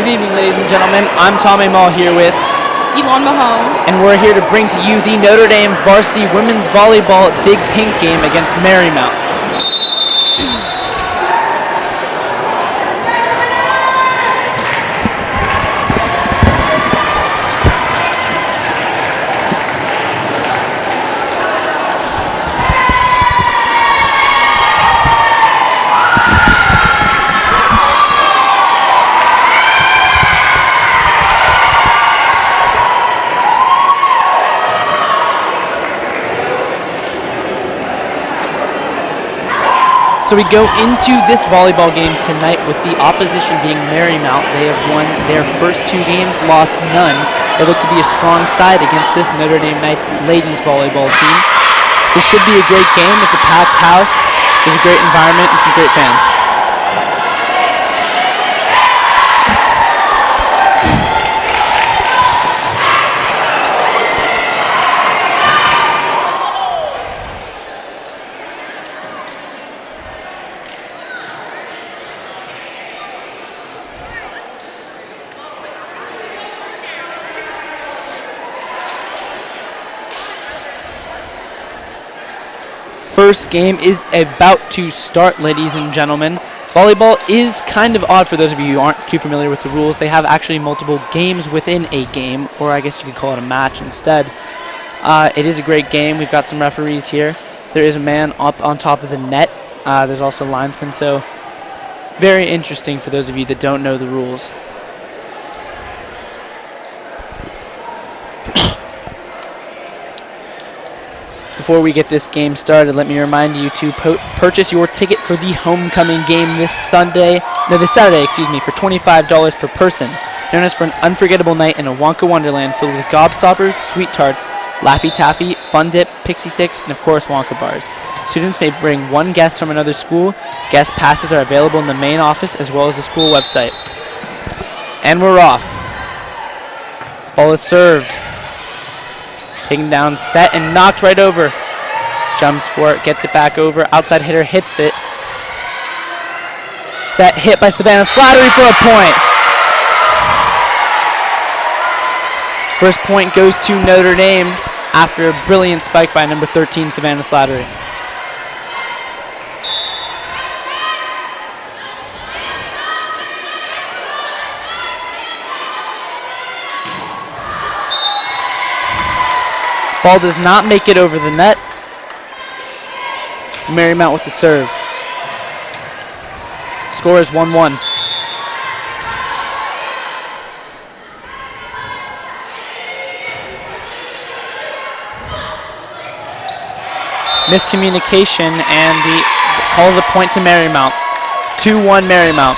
Good evening, ladies and gentlemen. I'm Tommy Mall here with Elon Mahone. And we're here to bring to you the Notre Dame Varsity Women's Volleyball Dig Pink game against Marymount. So we go into this volleyball game tonight with the opposition being Marymount. They have won their first 2 games, lost none. They look to be a strong side against this Notre Dame Knights ladies volleyball team. This should be a great game. It's a packed house. There's a great environment and some great fans. First game is about to start, ladies and gentlemen. Volleyball is kind of odd for those of you who aren't too familiar with the rules. They have actually multiple games within a game, or I guess you could call it a match instead. It is a great game. We've got some referees here. There is a man up on top of the net. There's also linesmen, so very interesting for those of you that don't know the rules. Before we get this game started, let me remind you to purchase your ticket for the homecoming game this Saturday, for $25 per person. Join us for an unforgettable night in a Wonka Wonderland filled with gobstoppers, sweet tarts, Laffy Taffy, Fun Dip, Pixie Sticks, and of course Wonka bars. Students may bring one guest from another school. Guest passes are available in the main office as well as the school website. And we're off. Ball is served. Taken down, set, and knocked right over. Jumps for it, gets it back over. Outside hitter hits it. Set, hit by Savannah Slattery for a point. First point goes to Notre Dame after a brilliant spike by number 13, Savannah Slattery. Ball does not make it over the net. Marymount with the serve. Score is 1-1. Miscommunication, and the calls a point to Marymount. 2-1 Marymount.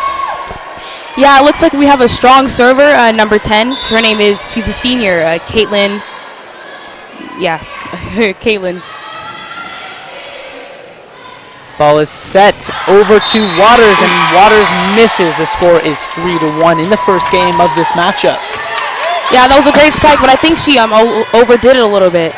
Yeah, it looks like we have a strong server, number 10. Her name is, she's a senior, Caitlin. Yeah, Caitlin. Ball is set over to Waters, and Waters misses. The score is 3-1 in the first game of this matchup. Yeah, that was a great spike, but I think she overdid it a little bit.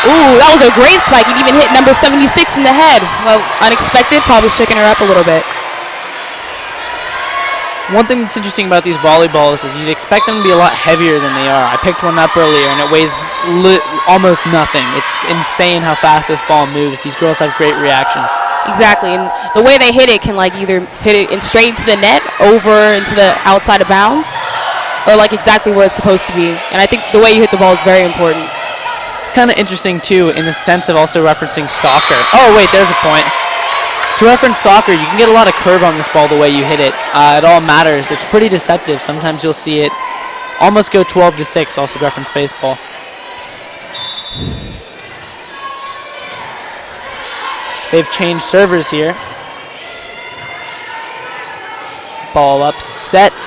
Ooh, that was a great spike. It even hit number 76 in the head. Well, unexpected, probably shaking her up a little bit. One thing that's interesting about these volleyballs is you'd expect them to be a lot heavier than they are. I picked one up earlier, and it weighs almost nothing. It's insane how fast this ball moves. These girls have great reactions. Exactly, and the way they hit it can like either hit it straight into the net, over into the outside of bounds, or like exactly where it's supposed to be. And I think the way you hit the ball is very important. It's kind of interesting, too, in the sense of also referencing soccer. Oh, wait, there's a point. To reference soccer, you can get a lot of curve on this ball the way you hit it. It all matters. It's pretty deceptive. Sometimes you'll see it almost go 12-6, also reference baseball. They've changed servers here. Ball up, set.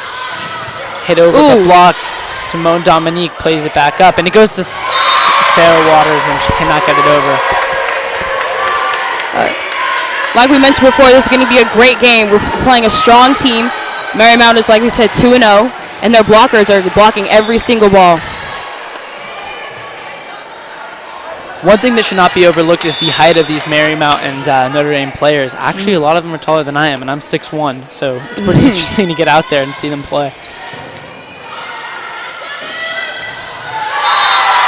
Hit over the blocked. Simone Dominique plays it back up, and it goes to Sarah Waters, and she cannot get it over. Like we mentioned before, this is going to be a great game. We're playing a strong team. Marymount is, like we said, 2-0, and their blockers are blocking every single ball. One thing that should not be overlooked is the height of these Marymount and Notre Dame players. Actually, a lot of them are taller than I am, and I'm 6'1", so it's pretty interesting to get out there and see them play.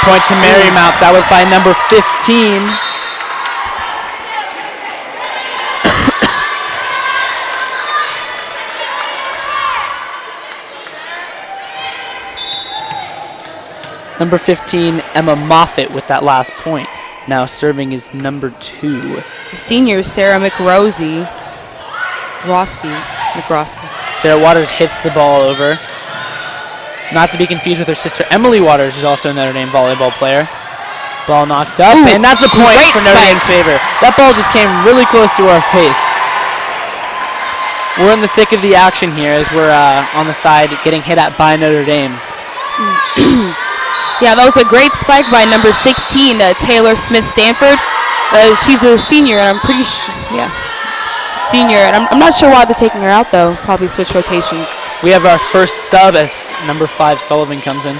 Point to Marymount. That was by number 15. Number 15, Emma Moffitt with that last point. Now serving is number 2. Senior Sarah McRosky. Sarah Waters hits the ball over. Not to be confused with her sister Emily Waters, who's also a Notre Dame volleyball player. Ball knocked up, and that's a point for Notre Dame's favor. That ball just came really close to our face. We're in the thick of the action here as we're on the side getting hit at by Notre Dame. Yeah, that was a great spike by number 16, Taylor Smith-Stanford. She's a senior, and I'm pretty sure, senior. And I'm not sure why they're taking her out, though. Probably switch rotations. We have our first sub as number 5, Sullivan, comes in.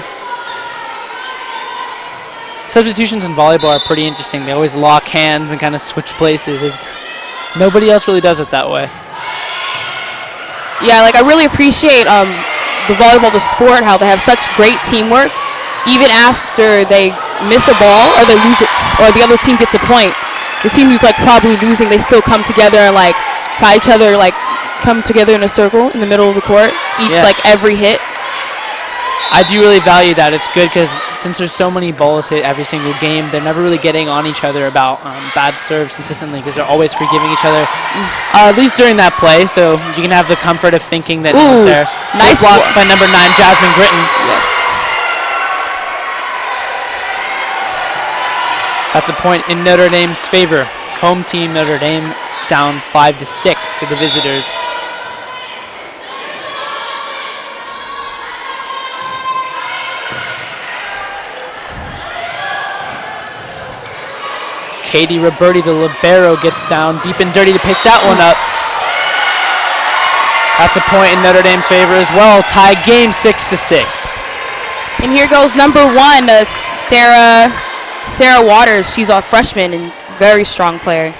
Substitutions in volleyball are pretty interesting. They always lock hands and kind of switch places. Nobody else really does it that way. Yeah, like I really appreciate the volleyball, the sport, how they have such great teamwork. Even after they miss a ball or they lose it, or the other team gets a point, the team who's like probably losing, they still come together and like by each other, like come together in a circle in the middle of the court, each like every hit. I do really value that. It's good because since there's so many balls hit every single game, they're never really getting on each other about bad serves consistently because they're always forgiving each other, at least during that play. So you can have the comfort of thinking that it's there. Nice block by number 9, Jasmine Gritton. Yes. That's a point in Notre Dame's favor. Home team Notre Dame down 5-6 to the visitors. Katie Roberti, the libero, gets down deep and dirty to pick that one up. That's a point in Notre Dame's favor as well. Tie game 6-6. And here goes number 1, Sarah Waters. She's a freshman and very strong player.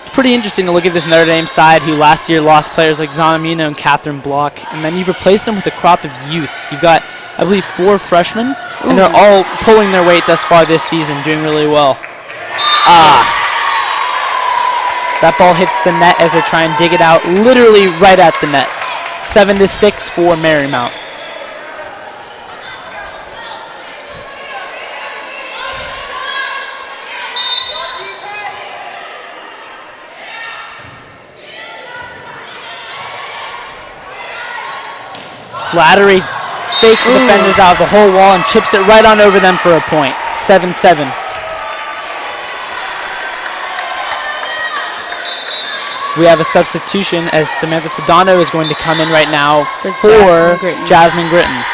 It's pretty interesting to look at this Notre Dame side who last year lost players like Zana Muno and Catherine Block, and then you've replaced them with a crop of youth. You've got, I believe, 4 freshmen, and they're all pulling their weight thus far this season, doing really well. That ball hits the net as they try and dig it out, literally right at the net. 7-6 for Marymount. Slattery fakes the defenders out of the whole wall and chips it right on over them for a point. 7-7. We have a substitution as Samantha Sedano is going to come in right now for Jasmine Gritton.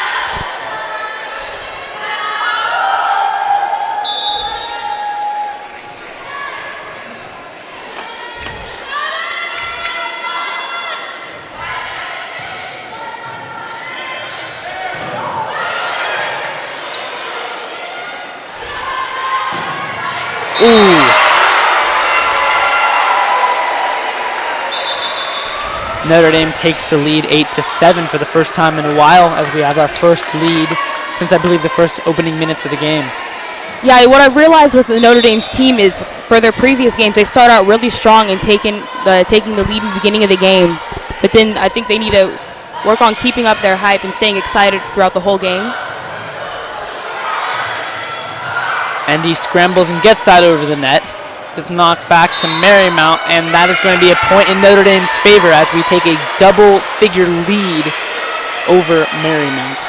Notre Dame takes the lead 8-7 for the first time in a while as we have our first lead since I believe the first opening minutes of the game. Yeah, what I've realized with the Notre Dame's team is for their previous games, they start out really strong and taking the lead in the beginning of the game. But then I think they need to work on keeping up their hype and staying excited throughout the whole game. And he scrambles and gets that over the net. It's knocked back to Marymount, and that is going to be a point in Notre Dame's favor as we take a double-figure lead over Marymount.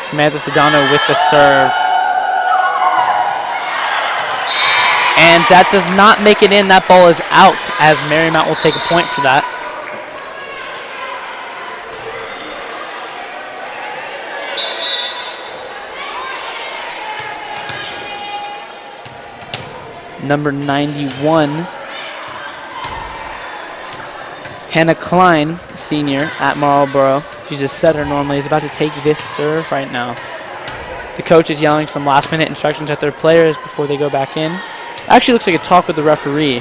Samantha Sedano with the serve. And that does not make it in. That ball is out as Marymount will take a point for that. Number 91, Hannah Klein, senior at Marlboro. She's a setter normally, is about to take this serve right now. The coach is yelling some last-minute instructions at their players before they go back in. Actually looks like a talk with the referee.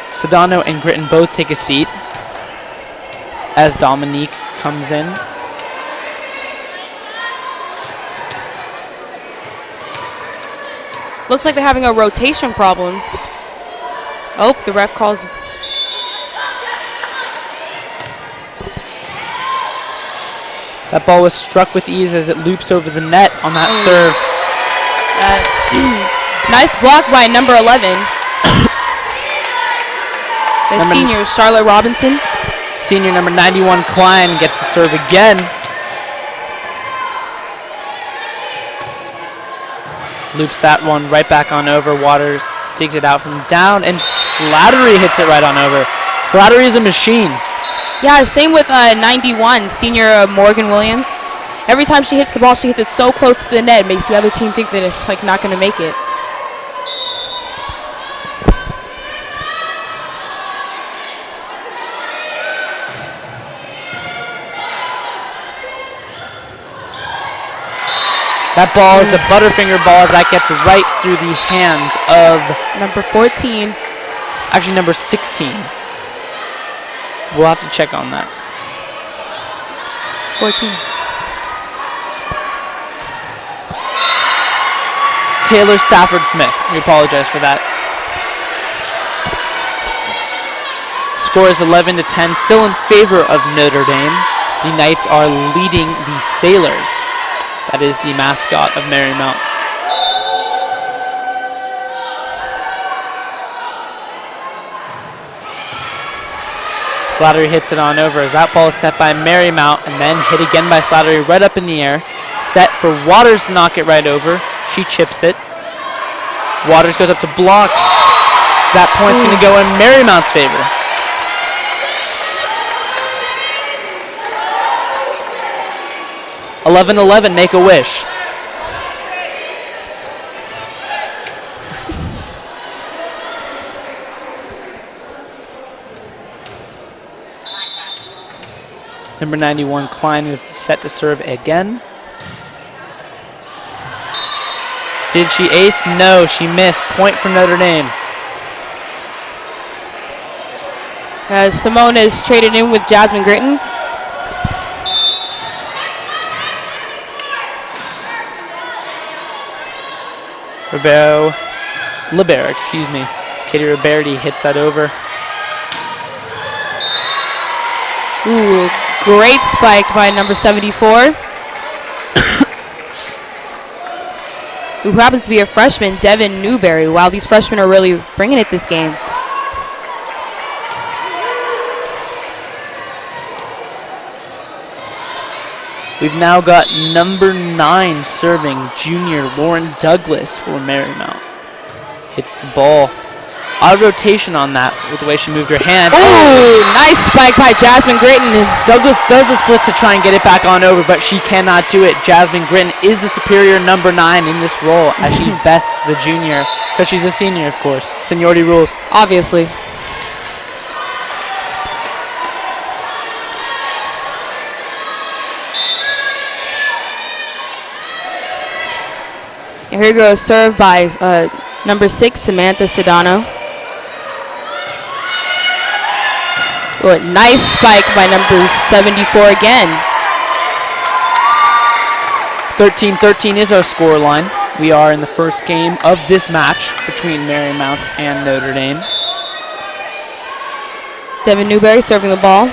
Sedano and Gritton both take a seat as Dominique comes in. Looks like they're having a rotation problem. Oh, the ref calls. That ball was struck with ease as it loops over the net on that serve. Nice block by number 11. The senior, Charlotte Robinson. Senior number 91, Klein, gets the serve again. Loops that one right back on over. Waters digs it out from down, and Slattery hits it right on over. Slattery is a machine. Yeah, same with 91, senior Morgan Williams. Every time she hits the ball, she hits it so close to the net, it makes the other team think that it's like not going to make it. That ball is a Butterfinger ball that gets right through the hands of number 14. Actually, number 16. We'll have to check on that. 14. Taylor Stafford Smith. We apologize for that. Score is 11-10, still in favor of Notre Dame. The Knights are leading the Sailors. That is the mascot of Marymount. Slattery hits it on over as that ball is set by Marymount and then hit again by Slattery right up in the air. Set for Waters to knock it right over. She chips it. Waters goes up to block. That point's going to go in Marymount's favor. (11-11), make a wish. Number 91, Klein, is set to serve again. Did she ace? No, she missed. Point for Notre Dame. Simone is traded in with Jasmine Gritton. Libero, excuse me. Katie Roberti hits that over. Ooh, great spike by number 74. Who happens to be a freshman, Devin Newberry. Wow, these freshmen are really bringing it this game. We've now got number 9 serving, junior Lauren Douglas for Marymount. Hits the ball. Out of rotation on that with the way she moved her hand. Oh, nice spike by Jasmine Gritton. Douglas does the splits to try and get it back on over, but she cannot do it. Jasmine Gritton is the superior number 9 in this role as she bests the junior, because she's a senior, of course. Seniority rules. Obviously. And here goes serve by number 6, Samantha Sedano. Oh, nice spike by number 74 again. 13-13 is our score line. We are in the first game of this match between Marymount and Notre Dame. Devin Newberry serving the ball.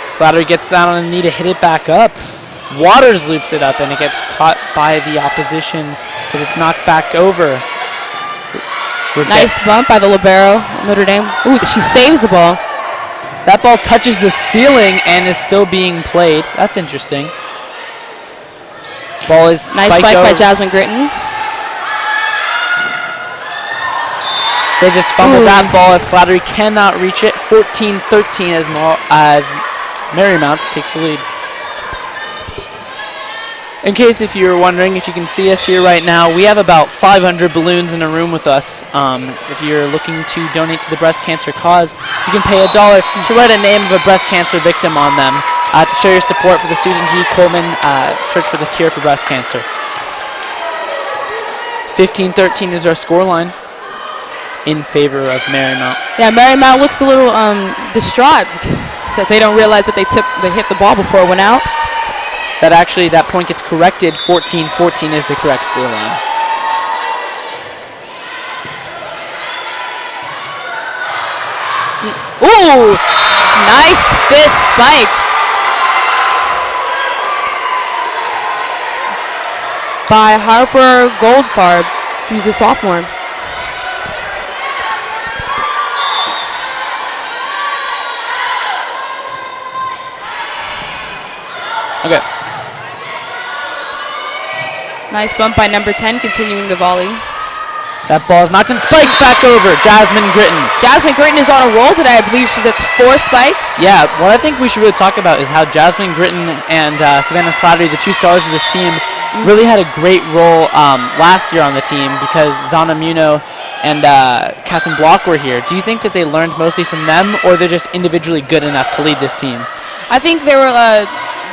Slattery gets that on the knee to hit it back up. Waters loops it up and it gets caught by the opposition as it's knocked back over. Nice bump by the libero, Notre Dame. Ooh, she saves the ball. That ball touches the ceiling and is still being played. That's interesting. Ball is nice spike by Jasmine Gritton. They just fumbled that ball as Slattery cannot reach it. 14-13 as Marymount takes the lead. In case if you're wondering if you can see us here right now, we have about 500 balloons in a room with us. If you're looking to donate to the breast cancer cause, you can pay $1 to write a name of a breast cancer victim on them to show your support for the Susan G. Komen Search for the Cure for Breast Cancer. 15-13 is our scoreline in favor of Marymount. Yeah, Marymount looks a little distraught. So they don't realize that they hit the ball before it went out. That point gets corrected. 14-14 is the correct scoreline. Ooh, nice fist spike. By Harper Goldfarb, who's a sophomore. Okay. Nice bump by number 10, continuing the volley. That ball is knocked and spiked back over. Jasmine Gritton. Jasmine Gritton is on a roll today. I believe she's at 4 spikes. Yeah, what I think we should really talk about is how Jasmine Gritton and Savannah Slattery, the 2 stars of this team, really had a great role last year on the team because Zana Muno and Catherine Block were here. Do you think that they learned mostly from them, or they're just individually good enough to lead this team? I think they were.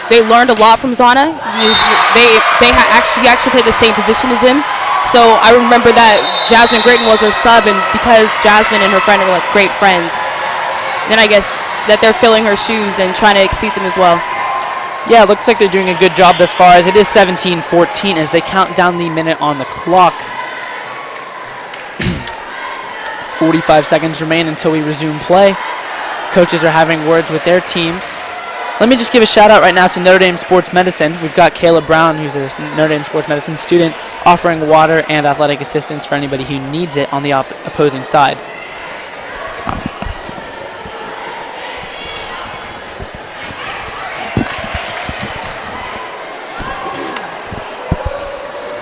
They learned a lot from Zana. She actually played the same position as him. So I remember that Jasmine Gritton was her sub, and because Jasmine and her friend are like great friends, then I guess that they're filling her shoes and trying to exceed them as well. Yeah, it looks like they're doing a good job thus far, as it is 17-14 as they count down the minute on the clock. 45 seconds remain until we resume play. Coaches are having words with their teams. Let me just give a shout out right now to Notre Dame Sports Medicine. We've got Kayla Brown, who's a Notre Dame Sports Medicine student, offering water and athletic assistance for anybody who needs it on the opposing side.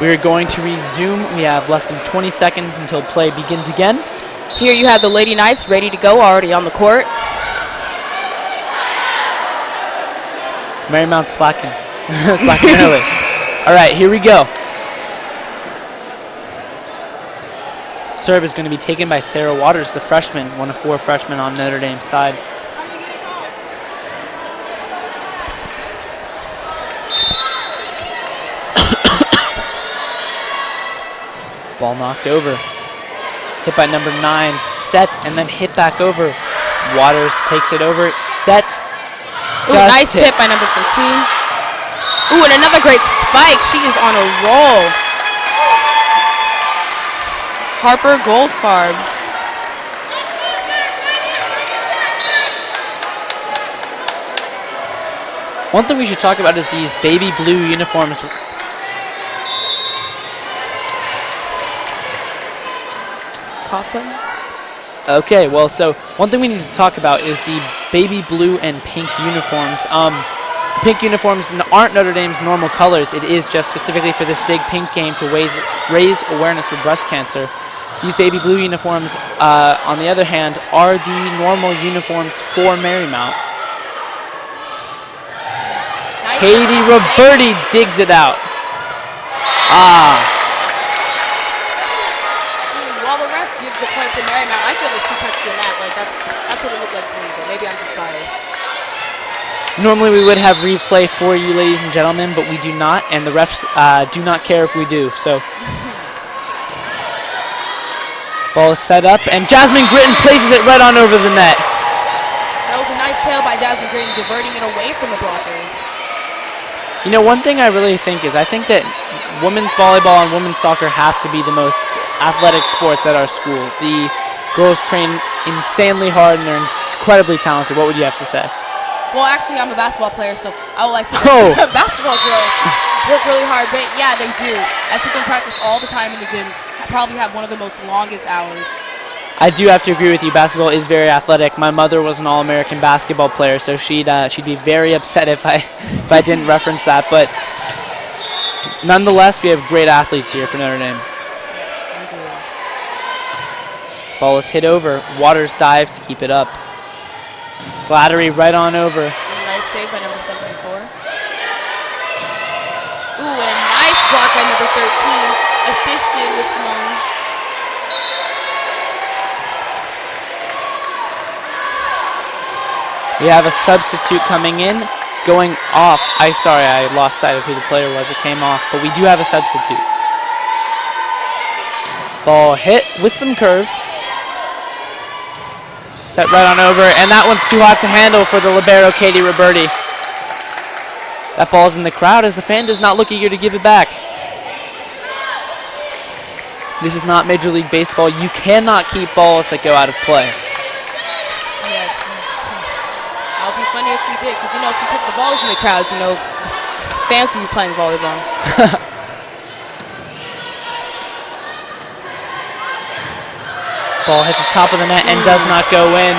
We're going to resume. We have less than 20 seconds until play begins again. Here you have the Lady Knights ready to go, already on the court. Marymount slacking. Slacking early. All right, here we go. Serve is going to be taken by Sarah Waters, the freshman, one of 4 freshmen on Notre Dame's side. Ball knocked over. Hit by number 9, set, and then hit back over. Waters takes it over, set. Ooh, nice tip by number 14. Ooh, and another great spike. She is on a roll. Harper Goldfarb. One thing we should talk about is these baby blue uniforms. Coughlin? Okay, well, so one thing we need to talk about is the baby blue and pink uniforms. The pink uniforms aren't Notre Dame's normal colors. It is just specifically for this Dig Pink game to raise awareness for breast cancer. These baby blue uniforms, on the other hand, are the normal uniforms for Marymount. Nice. Katie Roberti digs it out. While the ref gives the point to Marymount, I feel like she touched the net. Like that's what it looked like to me, but maybe I'm just biased. Normally we would have replay for you, ladies and gentlemen, but we do not, and the refs do not care if we do. So, ball is set up, and Jasmine Gritton places it right on over the net. That was a nice tail by Jasmine Gritton, diverting it away from the blockers. You know, one thing I really think is I think that women's volleyball and women's soccer have to be the most athletic sports at our school. The girls train insanely hard, and they're incredibly talented. What would you have to say? Well, actually, I'm a basketball player, so I would like to say basketball girls work really hard. But yeah, they do. I see them practice all the time in the gym. I probably have one of the most longest hours. I do have to agree with you. Basketball is very athletic. My mother was an All-American basketball player, so she'd be very upset if I didn't reference that. But nonetheless, we have great athletes here for Notre Dame. Yes, we do. Ball is hit over. Waters dives to keep it up. Slattery right on over. Nice save by number 74. Ooh, by number 13, assisted with Simone. We have a substitute coming in, going off. Sorry, I lost sight of who the player was. It came off, but we do have a substitute. Ball hit with some curve. Set right on over, and that one's too hot to handle for the libero, Katie Roberti. That ball's in the crowd as the fan does not look eager to give it back. This is not Major League Baseball. You cannot keep balls that go out of play. Yes. That would be funny if we did, because, you know, if you put the balls in the crowds, you know, the fans would be playing volleyball. Ball hits the top of the net and does not go in.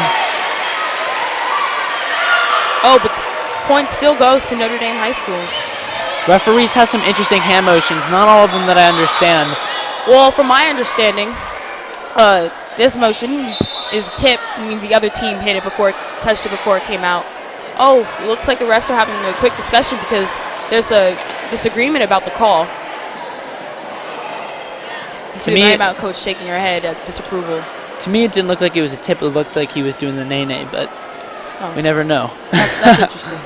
Oh, but point still goes to Notre Dame High School. Referees have some interesting hand motions, not all of them that I understand. Well, from my understanding, this motion is tip, means the other team hit it before, touched it before it came out. Oh, it looks like the refs are having a quick discussion because there's a disagreement about the call. You see the Marymount coach shaking her head at disapproval. To me, it didn't look like it was a tip. It looked like he was doing the nay-nay, but we never know. That's interesting.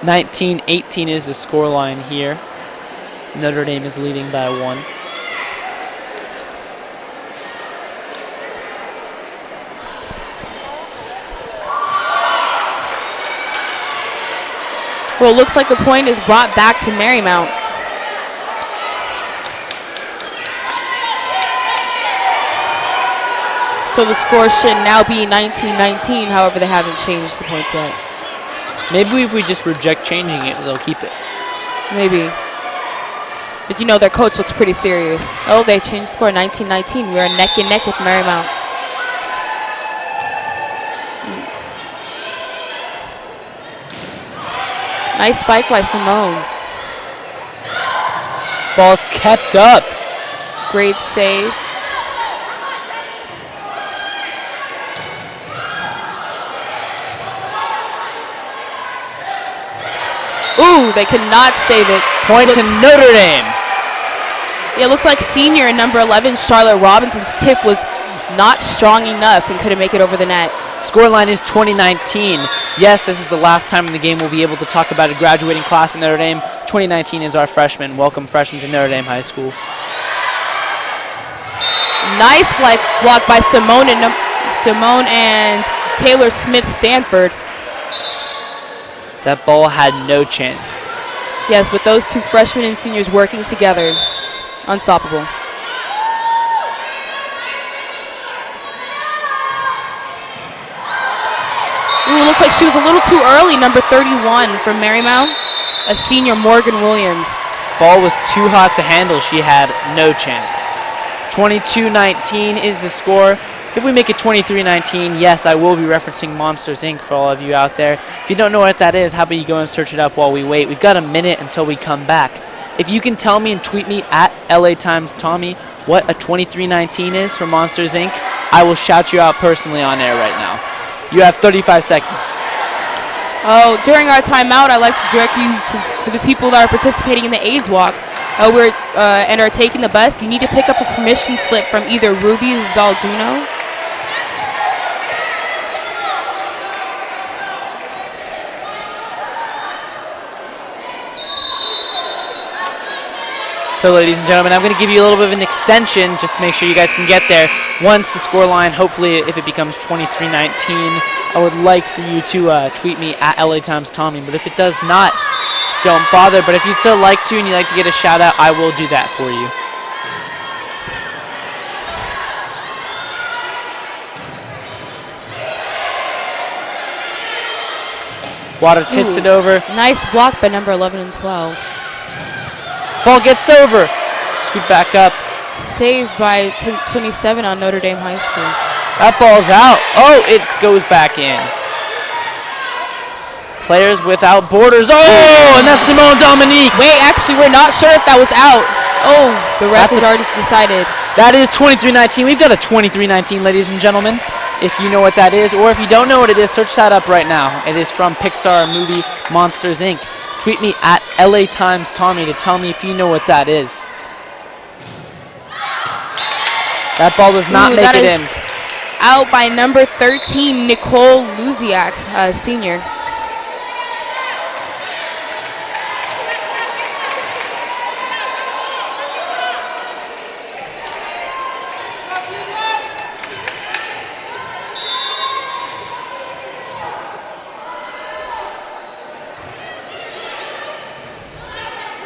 19-18 is the scoreline here. Notre Dame is leading by 1. Well, it looks like the point is brought back to Marymount. So the score should now be 19-19, however, they haven't changed the points yet. Maybe if we just reject changing it, they'll keep it. Maybe. But you know, their coach looks pretty serious. Oh, they changed the score 19-19. We are neck and neck with Marymount. Nice spike by Simone. Ball's kept up. Great save. Ooh, they could not save it. Point to Notre Dame. Yeah, it looks like senior number 11, Charlotte Robinson's tip was not strong enough and couldn't make it over the net. Scoreline is 2019. Yes, this is the last time in the game we'll be able to talk about a graduating class in Notre Dame. 2019 is our freshman. Welcome, freshmen, to Notre Dame High School. Nice block by Simone and Taylor Smith Stanford. That ball had no chance. Yes, with those two freshmen and seniors working together, unstoppable. Ooh, looks like she was a little too early, number 31 from Marymount, a senior, Morgan Williams. Ball was too hot to handle. She had no chance. 22-19 is the score. If we make it 23-19, yes, I will be referencing Monsters, Inc. for all of you out there. If you don't know what that is, how about you go and search it up while we wait? We've got a minute until we come back. If you can tell me and tweet me at LA Times Tommy what a 23-19 is for Monsters, Inc., I will shout you out personally on air right now. You have 35 seconds. Oh, during our timeout, I'd like to direct you for the people that are participating in the AIDS Walk and are taking the bus. You need to pick up a permission slip from either Ruby Zalduno So, ladies and gentlemen, I'm going to give you a little bit of an extension just to make sure you guys can get there. Once the scoreline, hopefully, if it becomes 23-19, I would like for you to tweet me at LA Times Tommy. But if it does not, don't bother. But if you'd still like to and you'd like to get a shout out, I will do that for you. Waters hits it over. Nice block by number 11 and 12. Ball gets over. Scoot back up. Saved by 27 on Notre Dame High School. That ball's out. Oh, it goes back in. Players without borders. Oh, and that's Simone Dominique. Wait, actually, we're not sure if that was out. Oh, the ref has already decided. That is 23-19. We've got a 23-19, ladies and gentlemen. If you know what that is, or if you don't know what it is, search that up right now. It is from Pixar movie Monsters, Inc. Tweet me at LA Times Tommy to tell me if you know what that is. That ball does not make it in. Out by number 13, Nicole Luziak, senior.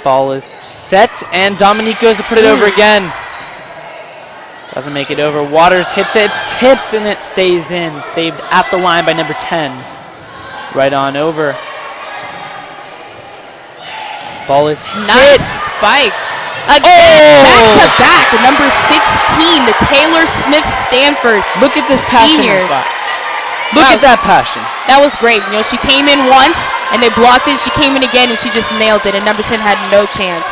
Ball is set, and Dominique goes to put it over again. Doesn't make it over. Waters hits it. It's tipped, and it stays in. Saved at the line by number 10. Right on over. Ball is hit. Nice spike. Again, back to back. Number 16, the Taylor Smith Stanford. Look at this passion. Look at that passion. That was great. You know, she came in once, and they blocked it. She came in again, and she just nailed it. And number 10 had no chance.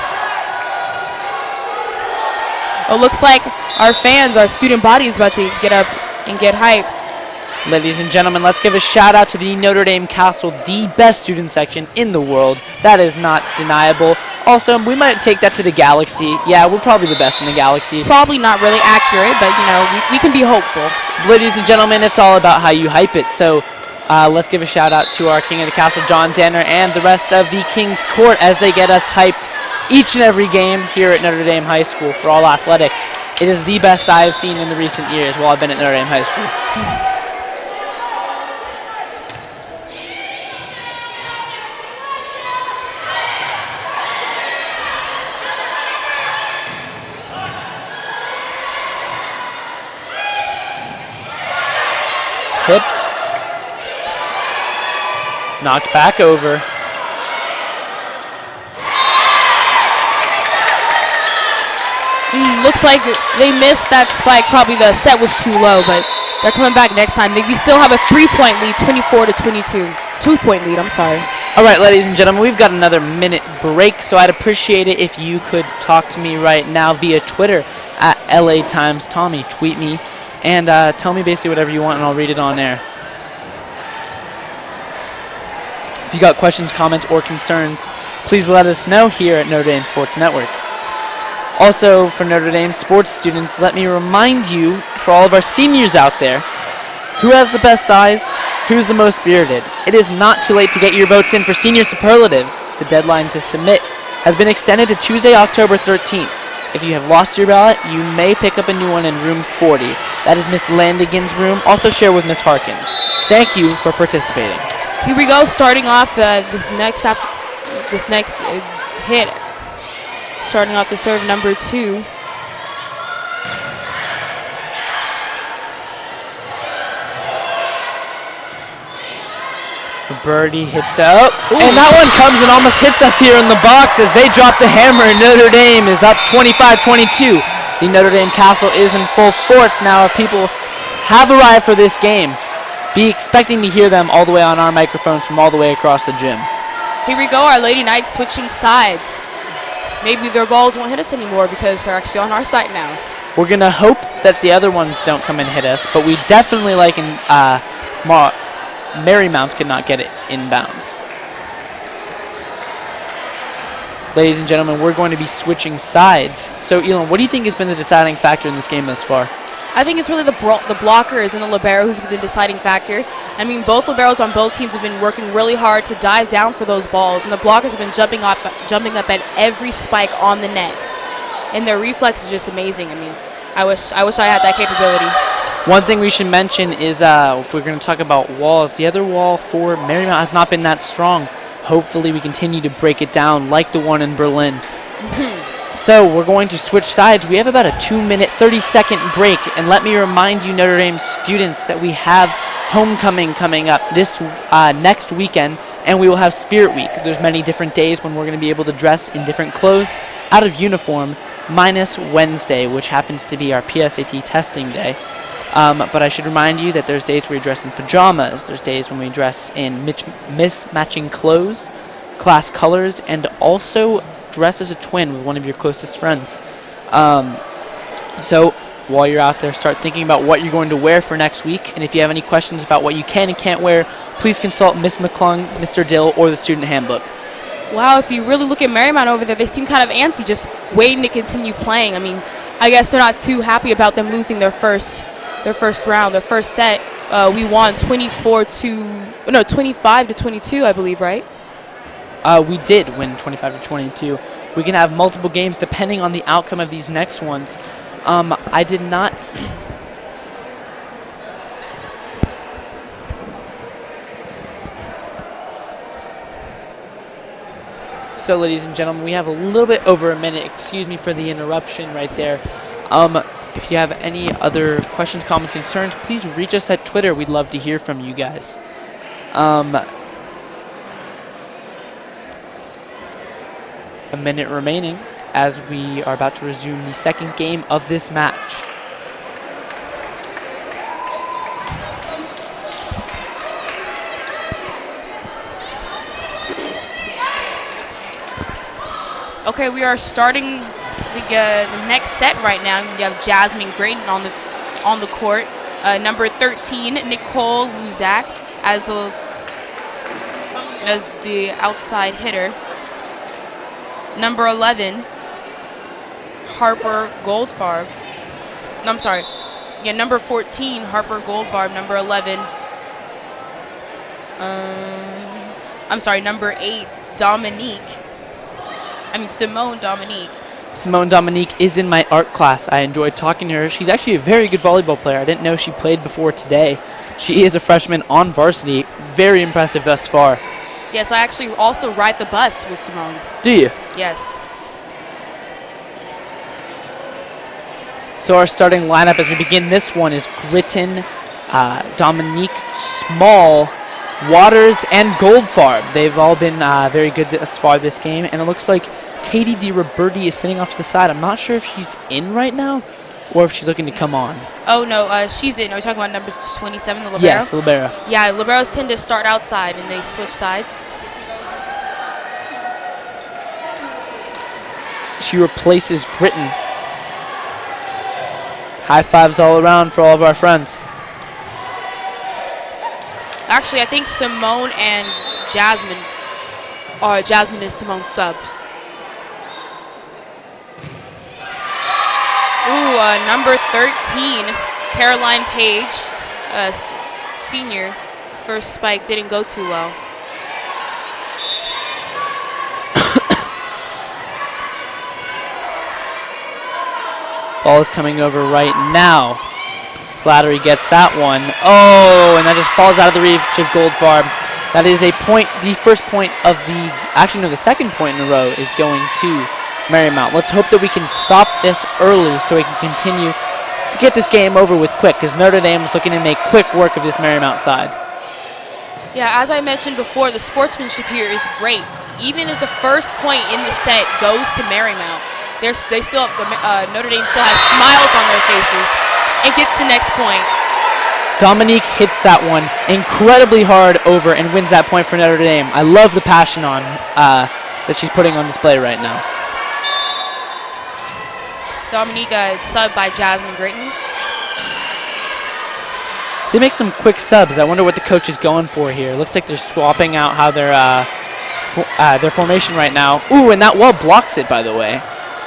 It looks like our fans, our student body is about to get up and get hype. Ladies and gentlemen, let's give a shout out to the Notre Dame Castle, the best student section in the world. That is not deniable. Also, we might take that to the Galaxy. Yeah, we're probably the best in the Galaxy. Probably not really accurate, but you know, we can be hopeful. Ladies and gentlemen, it's all about how you hype it. So let's give a shout out to our King of the Castle, John Danner, and the rest of the King's Court as they get us hyped each and every game here at Notre Dame High School for all athletics. It is the best I have seen in the recent years while I've been at Notre Dame High School. Tipped. Knocked back over. Looks like they missed that spike. Probably the set was too low, but they're coming back next time. We still have a 3-point lead, 24-22. 2-point lead, I'm sorry. All right, ladies and gentlemen, we've got another minute break, so I'd appreciate it if you could talk to me right now via Twitter at LA Times Tommy. Tweet me and tell me basically whatever you want, and I'll read it on air. If you got questions, comments, or concerns, please let us know here at Notre Dame Sports Network. Also, for Notre Dame sports students, let me remind you, for all of our seniors out there, who has the best eyes, who's the most spirited. It is not too late to get your votes in for senior superlatives. The deadline to submit has been extended to Tuesday, October 13th. If you have lost your ballot, you may pick up a new one in room 40. That is Miss Landigan's room. Also share with Miss Harkins. Thank you for participating. Here we go, starting off this next hit. Starting off the serve, number 2. The birdie hits out. Ooh. And that one comes and almost hits us here in the box as they drop the hammer, and Notre Dame is up 25-22. The Notre Dame Castle is in full force now. If people have arrived for this game, be expecting to hear them all the way on our microphones from all the way across the gym. Here we go, our Lady Knights switching sides. Maybe their balls won't hit us anymore because they're actually on our side now. We're going to hope that the other ones don't come and hit us, but we definitely like Marymount could not get it inbounds. Ladies and gentlemen, we're going to be switching sides. So, Elon, what do you think has been the deciding factor in this game thus far? I think it's really the blockers and the libero who's been the deciding factor. I mean, both liberos on both teams have been working really hard to dive down for those balls, and the blockers have been jumping up at every spike on the net. And their reflex is just amazing. I mean, I wish I had that capability. One thing we should mention is if we're going to talk about walls, the other wall for Marymount has not been that strong. Hopefully we continue to break it down like the one in Berlin. So we're going to switch sides. We have about a 2-minute, 30-second break. And let me remind you, Notre Dame students, that we have homecoming coming up this next weekend, and we will have Spirit Week. There's many different days when we're going to be able to dress in different clothes out of uniform, minus Wednesday, which happens to be our PSAT testing day. But I should remind you that there's days where we dress in pajamas. There's days when we dress in mismatching clothes, class colors, and also dress as a twin with one of your closest friends. So while you're out there, start thinking about what you're going to wear for next week. And if you have any questions about what you can and can't wear, please consult Miss McClung, Mr. Dill, or the student handbook. Wow, if you really look at Marymount over there, they seem kind of antsy, just waiting to continue playing. I mean, I guess they're not too happy about them losing their first round, their first set. We won 25 to 22, I believe, right? We did win 25 to 22. We can have multiple games depending on the outcome of these next ones. I did not. So, ladies and gentlemen, we have a little bit over a minute. Excuse me for the interruption right there. If you have any other questions, comments, concerns, please reach us at Twitter. We'd love to hear from you guys. A minute remaining as we are about to resume the second game of this match. Okay, we are starting the next set right now. We have Jasmine Grayton on the court. Number 13, Nicole Luzak as the outside hitter. Number 11, Harper Goldfarb. No, I'm sorry. Yeah, number 14, Harper Goldfarb. Number 11. Number 8, Simone Dominique. Simone Dominique is in my art class. I enjoyed talking to her. She's actually a very good volleyball player. I didn't know she played before today. She is a freshman on varsity. Very impressive thus far. Yes, I actually also ride the bus with Simone. Do you? Yes. So our starting lineup as we begin this one is Gritton, Dominique, Small, Waters, and Goldfarb. They've all been very good thus far this game, and it looks like Katie DiRoberti is sitting off to the side. I'm not sure if she's in right now or if she's looking to come on. Oh, no, she's in. Are we talking about number 27, the libero? Yes, the libero. Yeah, liberos tend to start outside, and they switch sides. She replaces Gritton. High fives all around for all of our friends. Actually, I think Simone and Jasmine, Jasmine is Simone's sub. Ooh, number 13, Caroline Page, senior. First spike didn't go too well. Ball is coming over right now. Slattery gets that one. Oh, and that just falls out of the reach of Goldfarb. That is a point, the first point of the second point in a row is going to Marymount. Let's hope that we can stop this early so we can continue to get this game over with quick, because Notre Dame is looking to make quick work of this Marymount side. Yeah, as I mentioned before, the sportsmanship here is great. Even as the first point in the set goes to Marymount, Notre Dame still has smiles on their faces and gets the next point. Dominique hits that one incredibly hard over and wins that point for Notre Dame. I love the passion that she's putting on display right now. Dominique subbed by Jasmine Grayton. They make some quick subs. I wonder what the coach is going for here. Looks like they're swapping out how their formation right now. Ooh, and that wall blocks it, by the way.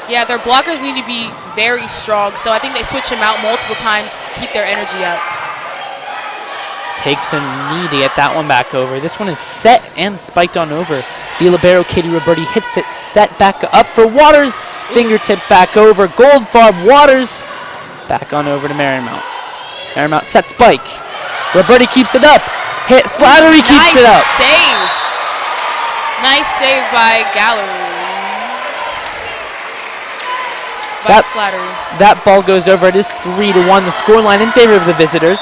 Yeah, their blockers need to be very strong, so I think they switch them out multiple times, keep their energy up. Takes a knee to get that one back over. This one is set and spiked on over. The libero, Katie Roberti, hits it, set back up for Waters. Fingertip back over. Goldfarb, Waters. Back on over to Marymount. Marymount set spike. Roberti keeps it up. Hit, Slattery keeps it up. Nice save. Nice save by Gallery. Slattery. That ball goes over. It is 3-1. The scoreline in favor of the visitors.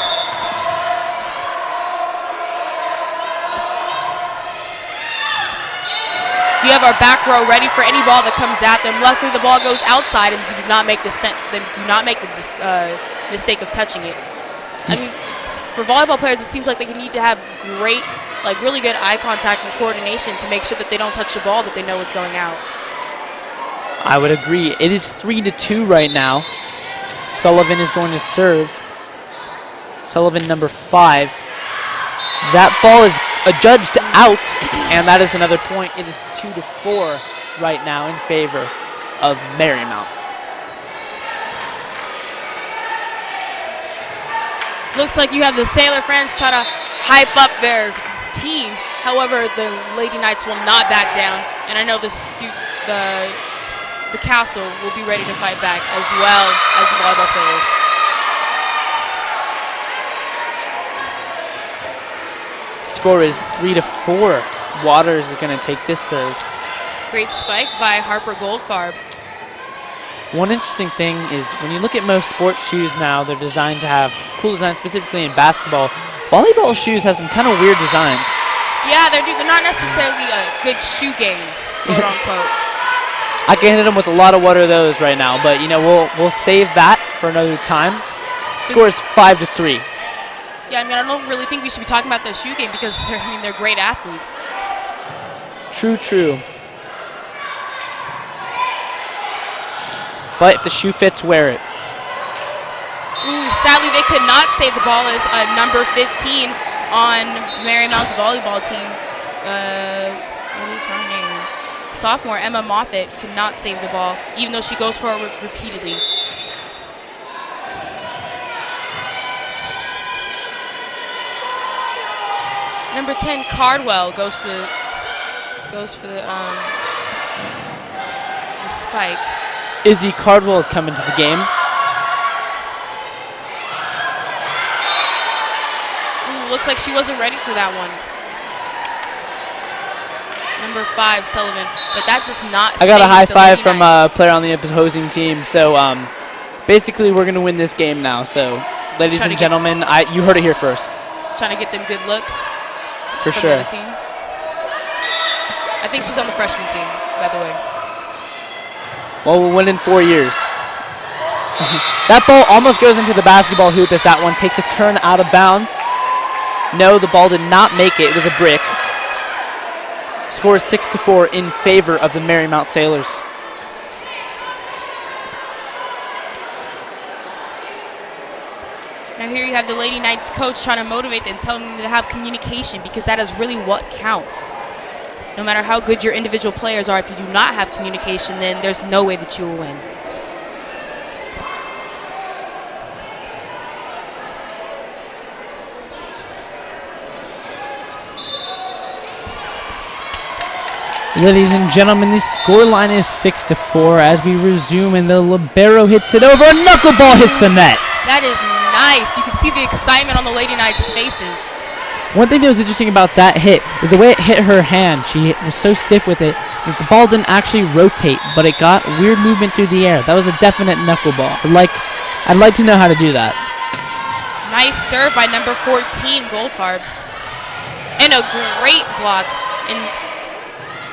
We have our back row ready for any ball that comes at them. Luckily, the ball goes outside, and they do not make the mistake of touching it. I mean, for volleyball players, it seems like they need to have great, really good eye contact and coordination to make sure that they don't touch the ball that they know is going out. I would agree. It is 3-2 right now. Sullivan is going to serve. Sullivan, number 5. That ball is adjudged out, and that is another point. It is 2-4 right now in favor of Marymount. Looks like you have the Sailor fans try to hype up their team. However, the Lady Knights will not back down, and I know the castle will be ready to fight back as well as the volleyball players. Score is 3-4. Waters is going to take this serve. Great spike by Harper Goldfarb. One interesting thing is when you look at most sports shoes now, they're designed to have cool designs, specifically in basketball. Volleyball shoes have some kind of weird designs. Yeah, they're not necessarily a good shoe game, quote unquote. I can hit them with a lot of what are those right now, but you know we'll save that for another time. Score is 5-3. Yeah, I mean I don't really think we should be talking about their shoe game because they're great athletes. True. But if the shoe fits, wear it. Ooh, sadly they could not save the ball as number 15 on Marymount's volleyball team. What is her name? Sophomore Emma Moffett could not save the ball, even though she goes for it repeatedly. Number 10 Cardwell goes for the spike. Izzy Cardwell is coming to the game. Ooh, looks like she wasn't ready for that one. Number 5 Sullivan, but that does not. I got a high five from a player on the opposing team. So basically, we're gonna win this game now. So, ladies and gentlemen, you heard it here first. Trying to get them good looks. For sure. The other team. I think she's on the freshman team, by the way. Well, we'll win in 4 years. That ball almost goes into the basketball hoop as that one takes a turn out of bounds. No, the ball did not make it. It was a brick. Score is 6-4 in favor of the Marymount Sailors. Now here you have the Lady Knights coach trying to motivate them, telling them to have communication because that is really what counts. No matter how good your individual players are, if you do not have communication, then there's no way that you will win. Ladies and gentlemen, the score line is 6-4 as we resume, and the libero hits it over. A knuckleball hits the net. That is nice. You can see the excitement on the Lady Knights' faces. One thing that was interesting about that hit is the way it hit her hand. She was so stiff with it that the ball didn't actually rotate, but it got weird movement through the air. That was a definite knuckleball. I'd like to know how to do that. Nice serve by number 14, Goldfarb. And a great block and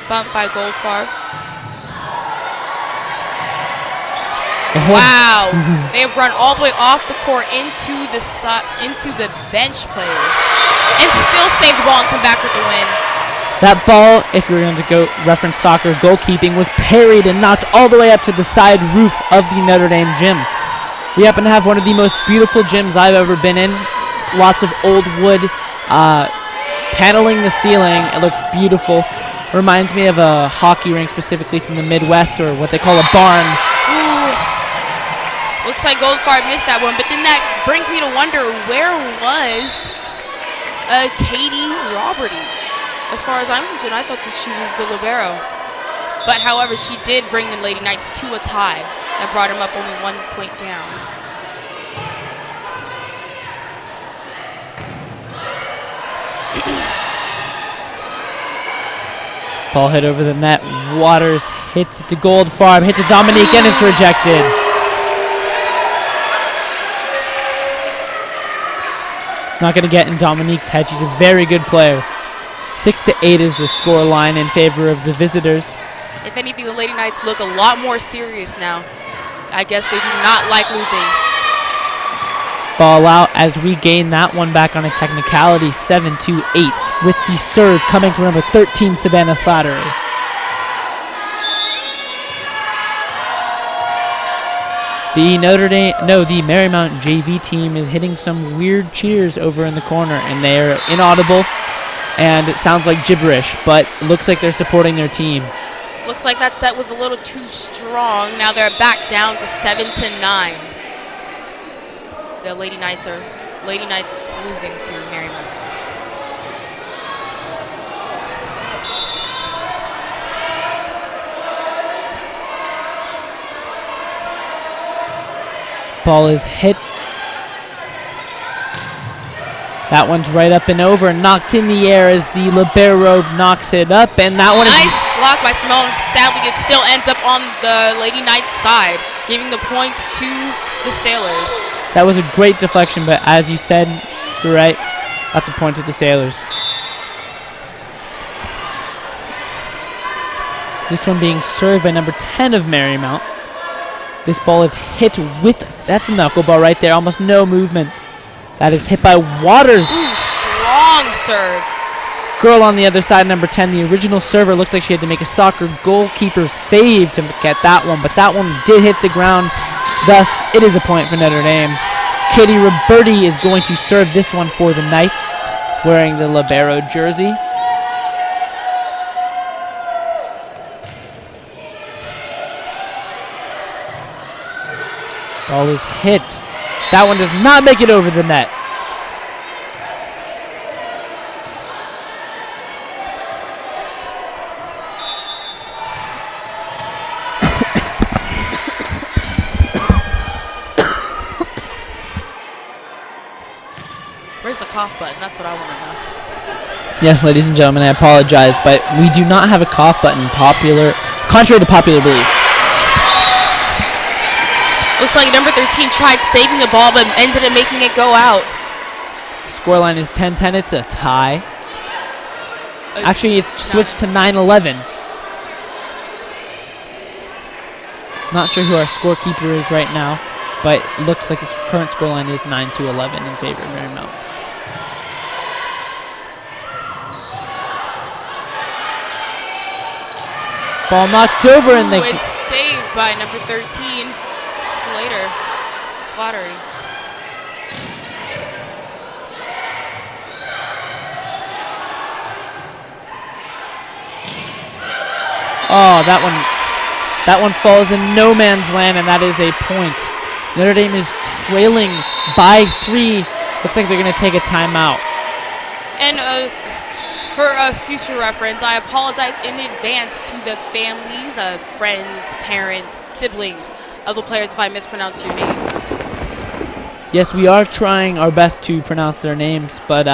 bump by Goldfarb. Wow, they have run all the way off the court into the bench players and still save the ball and come back with the win. That ball, if you're going to go reference soccer goalkeeping, was parried and knocked all the way up to the side roof of the Notre Dame gym. We happen to have one of the most beautiful gyms I've ever been in. Lots of old wood paneling the ceiling. It looks beautiful. Reminds me of a hockey rink, specifically from the Midwest, or what they call a barn. Ooh. Looks like Goldfarb missed that one, but then that brings me to wonder, where was Katie Roberty? As far as I'm concerned, I thought that she was the libero. But however, she did bring the Lady Knights to a tie. That brought them up only 1 point down. Ball hit over the net. Waters hits it to Goldfarb, hits to Dominique, and it's rejected. It's not going to get in Dominique's head. She's a very good player. 6-8 is the score line in favor of the visitors. If anything, the Lady Knights look a lot more serious now. I guess they do not like losing. Ball out as we gain that one back on a technicality, 7-8, with the serve coming from number 13, Savannah Slattery. The Marymount JV team is hitting some weird cheers over in the corner, and they are inaudible. and it sounds like gibberish, but it looks like they're supporting their team. Looks like that set was a little too strong. Now they're back down to 7-9. The Lady Knights losing to Marymount. Ball is hit. That one's right up and over, knocked in the air as the libero knocks it up, and that one nice block by Simone. Sadly, it still ends up on the Lady Knights side, giving the points to the Sailors. That was a great deflection, but as you said, you're right. That's a point to the Sailors. This one being served by number 10 of Marymount. This ball is hit with, that's a knuckleball right there, almost no movement. That is hit by Waters. Ooh, strong serve. Girl on the other side, number 10, the original server, looked like she had to make a soccer goalkeeper save to get that one, but that one did hit the ground. Thus, it is a point for Notre Dame. Katie Roberti is going to serve this one for the Knights, wearing the libero jersey. Ball is hit. That one does not make it over the net. Where's the cough button? That's what I want to know. Yes, ladies and gentlemen, I apologize, but we do not have a cough button, contrary to popular belief. Looks like number 13 tried saving the ball, but ended up making it go out. Scoreline is 10-10. It's a tie. Actually, it's switched to 9-11. Not sure who our scorekeeper is right now, but it looks like the current scoreline is 9-11 in favor of Marymount. Ball knocked over, and they. It's saved by number 13. Slattery. Oh, that one falls in no man's land, and that is a point. Notre Dame is trailing by 3. Looks like they're going to take a timeout. And for a future reference, I apologize in advance to the families, friends, parents, siblings of the players if I mispronounce your names. Yes, we are trying our best to pronounce their names, but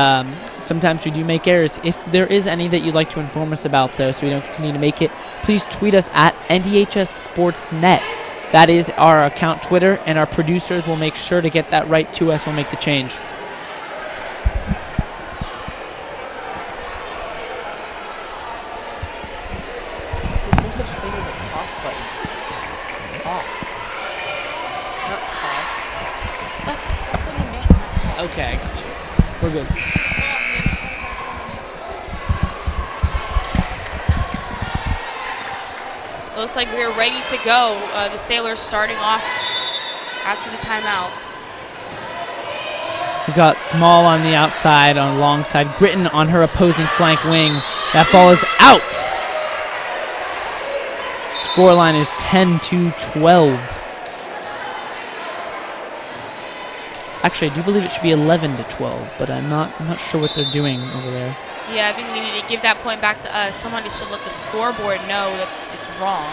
sometimes we do make errors. If there is any that you'd like to inform us about, though, so we don't continue to make it, please tweet us at NDHS Sportsnet. That is our account Twitter, and our producers will make sure to get that right to us. We'll make the change. There's no such thing as a cough button. This is off. Not cough. That's what he meant. Okay, I got you. We're good. Looks like we're ready to go. The Sailors starting off after the timeout. We got Small on the outside, on alongside Gritton on her opposing flank wing. That ball is out. Scoreline is 10-12. Actually, I do believe it should be 11-12, but I'm not sure what they're doing over there. Yeah, I think we need to give that point back to us. Somebody should let the scoreboard know that it's wrong.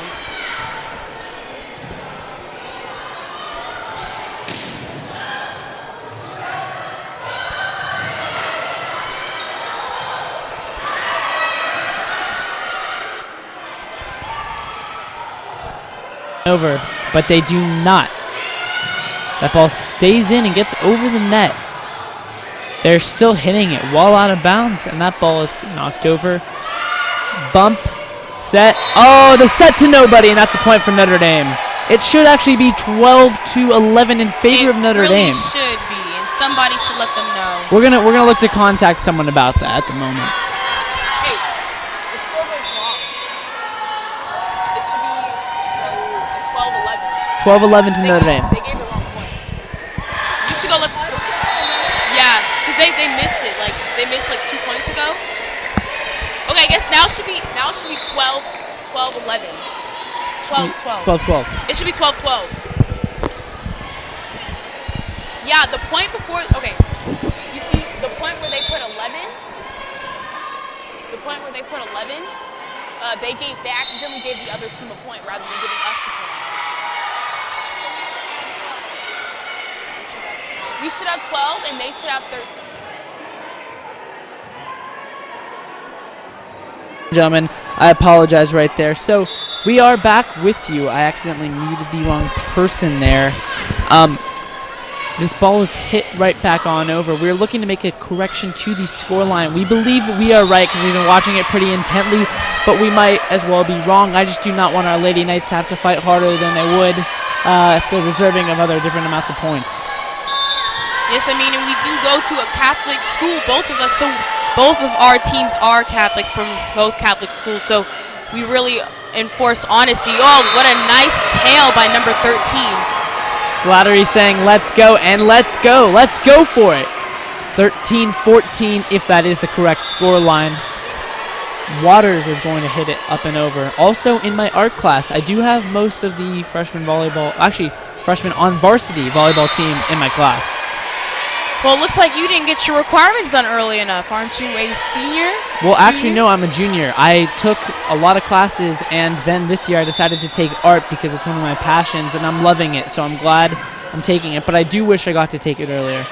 Over, but they do not. That ball stays in and gets over the net. They're still hitting it while out of bounds, and that ball is knocked over. Bump, set. Oh, the set to nobody, and that's a point for Notre Dame. It should actually be 12-11 in favor of Notre Dame. It really should be, and somebody should let them know. We're gonna look to contact someone about that at the moment. Hey, the scoreboard's wrong. It should be 12-11. 12-11 to Notre Dame. They gave the wrong point. You should go let the score. Yeah, because they missed it. They missed 2 points ago. Okay, I guess now it should be 12, 11. 12, 12. 12, 12. It should be 12, 12. Yeah, the point before, okay, you see the point where they put 11, they accidentally gave the other team a point rather than giving us the point. We should have 12 and they should have 13. Gentlemen, I apologize right there. So we are back with you. I accidentally muted the wrong person there. This ball is hit right back on over. We're looking to make a correction to the scoreline. We believe we are right because we've been watching it pretty intently, but we might as well be wrong. I just do not want our Lady Knights to have to fight harder than they would if they're deserving of other different amounts of points. Yes, I mean, and we do go to a Catholic school, both of us, so both of our teams are Catholic from both Catholic schools, so we really enforce honesty. Oh, what a nice tail by number 13. Slattery saying, let's go, and let's go. Let's go for it. 13-14, if that is the correct score line. Waters is going to hit it up and over. Also, in my art class, I do have most of the freshman on varsity volleyball team in my class. Well, it looks like you didn't get your requirements done early enough. Aren't you a senior? Well, actually, no, I'm a junior. I took a lot of classes, and then this year I decided to take art because it's one of my passions, and I'm loving it, so I'm glad I'm taking it. But I do wish I got to take it earlier.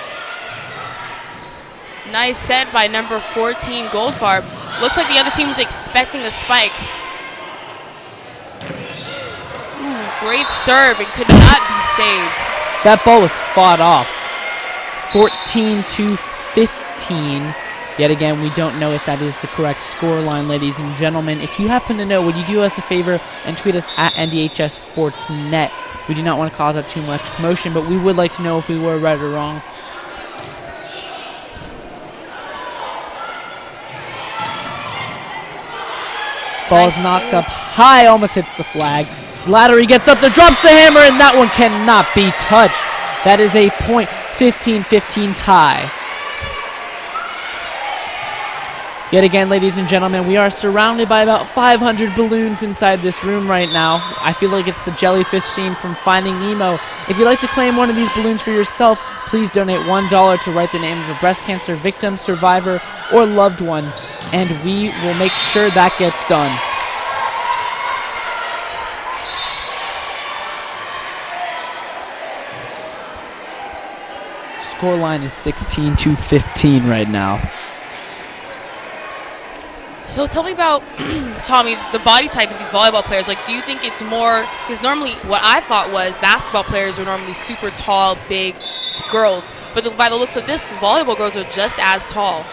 Nice set by number 14, Goldfarb. Looks like the other team was expecting a spike. Ooh, great serve. It could not be saved. That ball was fought off. 14-15. Yet again, we don't know if that is the correct score line, ladies and gentlemen. If you happen to know, would you do us a favor and tweet us at NDHS Sportsnet? We do not want to cause up too much commotion, but we would like to know if we were right or wrong. Ball's knocked up high, almost hits the flag. Slattery gets up there, drops the hammer, and that one cannot be touched. That is a point. 15-15 tie. Yet again, ladies and gentlemen, we are surrounded by about 500 balloons inside this room right now. I feel like it's the jellyfish scene from Finding Nemo. If you'd like to claim one of these balloons for yourself, please donate $1 to write the name of a breast cancer victim, survivor, or loved one, and we will make sure that gets done. Scoreline is 16-15 right now. So tell me about, Tommy, the body type of these volleyball players. Like, do you think it's more, because normally what I thought was basketball players are normally super tall, big girls. But by the looks of this, volleyball girls are just as tall.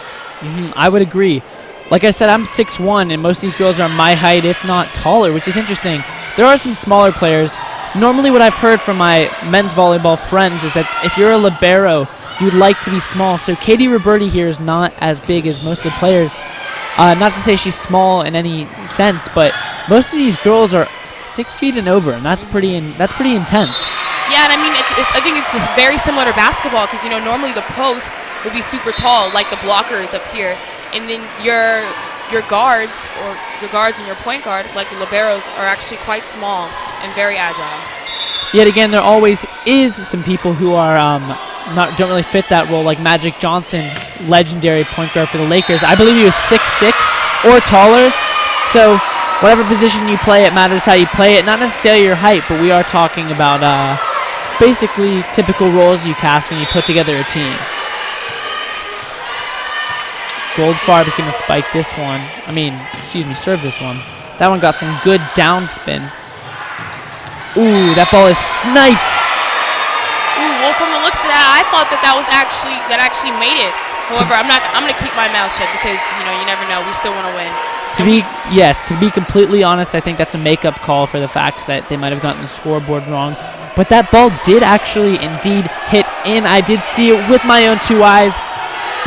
I would agree. Like I said, I'm 6'1", and most of these girls are my height, if not taller, which is interesting. There are some smaller players. Normally what I've heard from my men's volleyball friends is that if you're a libero, you'd like to be small. So Katie Roberti here is not as big as most of the players. Not to say she's small in any sense, but most of these girls are 6 feet and over, and that's pretty intense. Yeah, and I mean, I think it's very similar to basketball because, you know, normally the posts would be super tall, like the blockers up here, and then your guards and your point guard, like the liberos, are actually quite small and very agile. Yet again, there always is some people who are don't really fit that role, like Magic Johnson, legendary point guard for the Lakers. I believe he was 6'6" or taller. So whatever position you play, it matters how you play it. Not necessarily your height, but we are talking about basically typical roles you cast when you put together a team. Goldfarb is going to spike this one. Serve this one. That one got some good down spin. Ooh, that ball is sniped. Ooh, well, from the looks of that, I thought that actually made it. However, I'm going to keep my mouth shut because, you know, you never know. We still want to win. To be completely honest, I think that's a makeup call for the fact that they might have gotten the scoreboard wrong. But that ball did actually indeed hit in. I did see it with my own two eyes.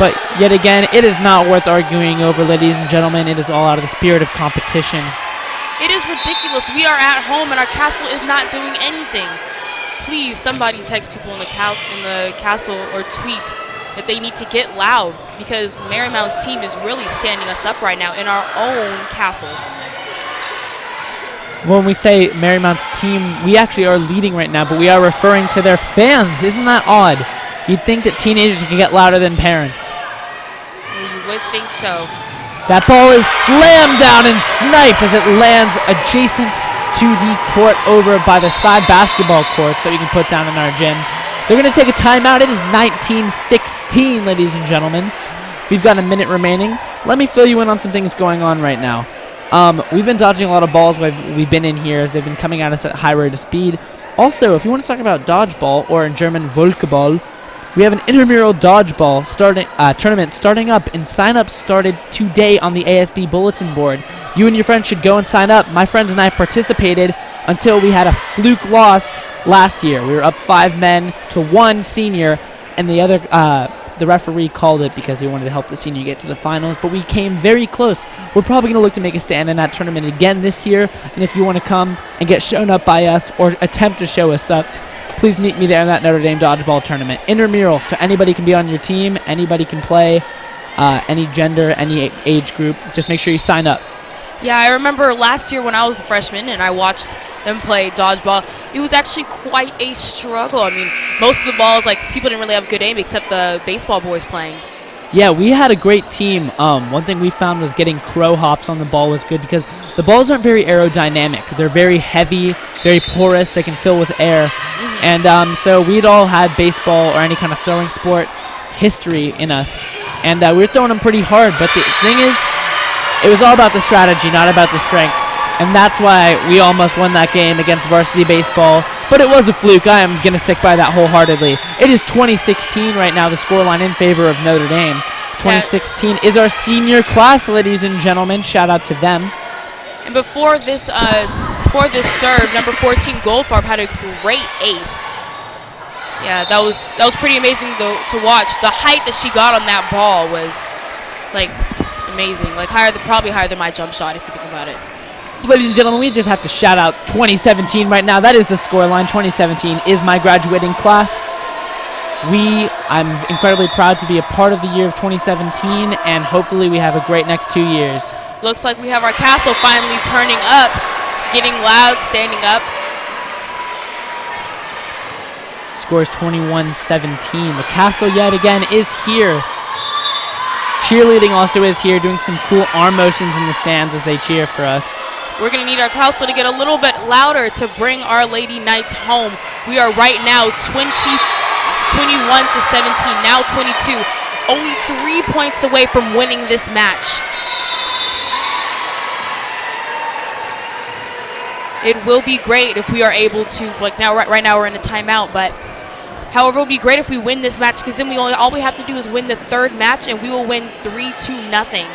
But yet again, it is not worth arguing over, ladies and gentlemen. It is all out of the spirit of competition. It is ridiculous. We are at home and our castle is not doing anything. Please, somebody text people in the castle or tweet that they need to get loud because Marymount's team is really standing us up right now in our own castle. When we say Marymount's team, we actually are leading right now, but we are referring to their fans. Isn't that odd? You'd think that teenagers can get louder than parents. You would think so. That ball is slammed down and sniped as it lands adjacent to the court over by the side basketball courts that we can put down in our gym. They're going to take a timeout. It is 19-16, ladies and gentlemen. We've got a minute remaining. Let me fill you in on some things going on right now. We've been dodging a lot of balls while we've been in here as they've been coming at us at high rate of speed. Also, if you want to talk about dodgeball, or in German Volleyball, we have an intramural dodgeball tournament starting up, and sign-up started today on the ASB bulletin board. You and your friends should go and sign up. My friends and I participated until we had a fluke loss last year. We were up 5-1 senior, and the referee called it because he wanted to help the senior get to the finals, but we came very close. We're probably going to look to make a stand in that tournament again this year, and if you want to come and get shown up by us or attempt to show us up, please meet me there in that Notre Dame dodgeball tournament. Intramural, so anybody can be on your team, anybody can play, any gender, any age group. Just make sure you sign up. Yeah, I remember last year when I was a freshman and I watched them play dodgeball. It was actually quite a struggle. I mean, most of the balls, like, people didn't really have good aim except the baseball boys playing. Yeah, we had a great team. One thing we found was getting crow hops on the ball was good because the balls aren't very aerodynamic. They're very heavy, very porous. They can fill with air. And so we'd all had baseball or any kind of throwing sport history in us. And we were throwing them pretty hard. But the thing is, it was all about the strategy, not about the strength. And that's why we almost won that game against varsity baseball. But it was a fluke. I am going to stick by that wholeheartedly. It is 2016 right now, the scoreline in favor of Notre Dame. 2016 is our senior class, ladies and gentlemen. Shout out to them. And before this serve, number 14 Goldfarb had a great ace. Yeah, that was pretty amazing to watch. The height that she got on that ball was like amazing, like probably higher than my jump shot if you think about it. Ladies and gentlemen, we just have to shout out 2017 right now. That is the scoreline. 2017 is my graduating class. I'm incredibly proud to be a part of the year of 2017, and hopefully we have a great next 2 years. Looks like we have our castle finally turning up, getting loud, standing up. Score is 21-17. The castle yet again is here. Cheerleading also is here, doing some cool arm motions in the stands as they cheer for us. We're going to need our castle to get a little bit louder to bring our Lady Knights home. We are right now 21-17, now 22. Only 3 points away from winning this match. It will be great if we are able to, like now, right now we're in a timeout, but however, it would be great if we win this match because then all we have to do is win the third match and we will win 3-0.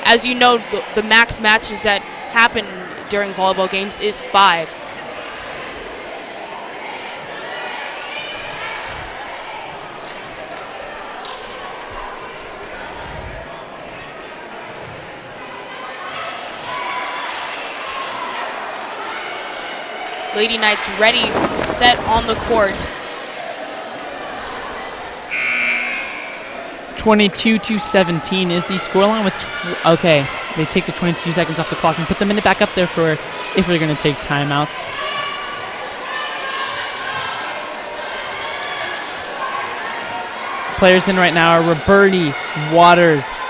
As you know, the max matches that happen during volleyball games is 5. Lady Knights ready, set on the court. 22-17 is the scoreline with okay, they take the 22 seconds off the clock and put the minute back up there for if they're going to take timeouts. Players in right now are Roberti, Waters,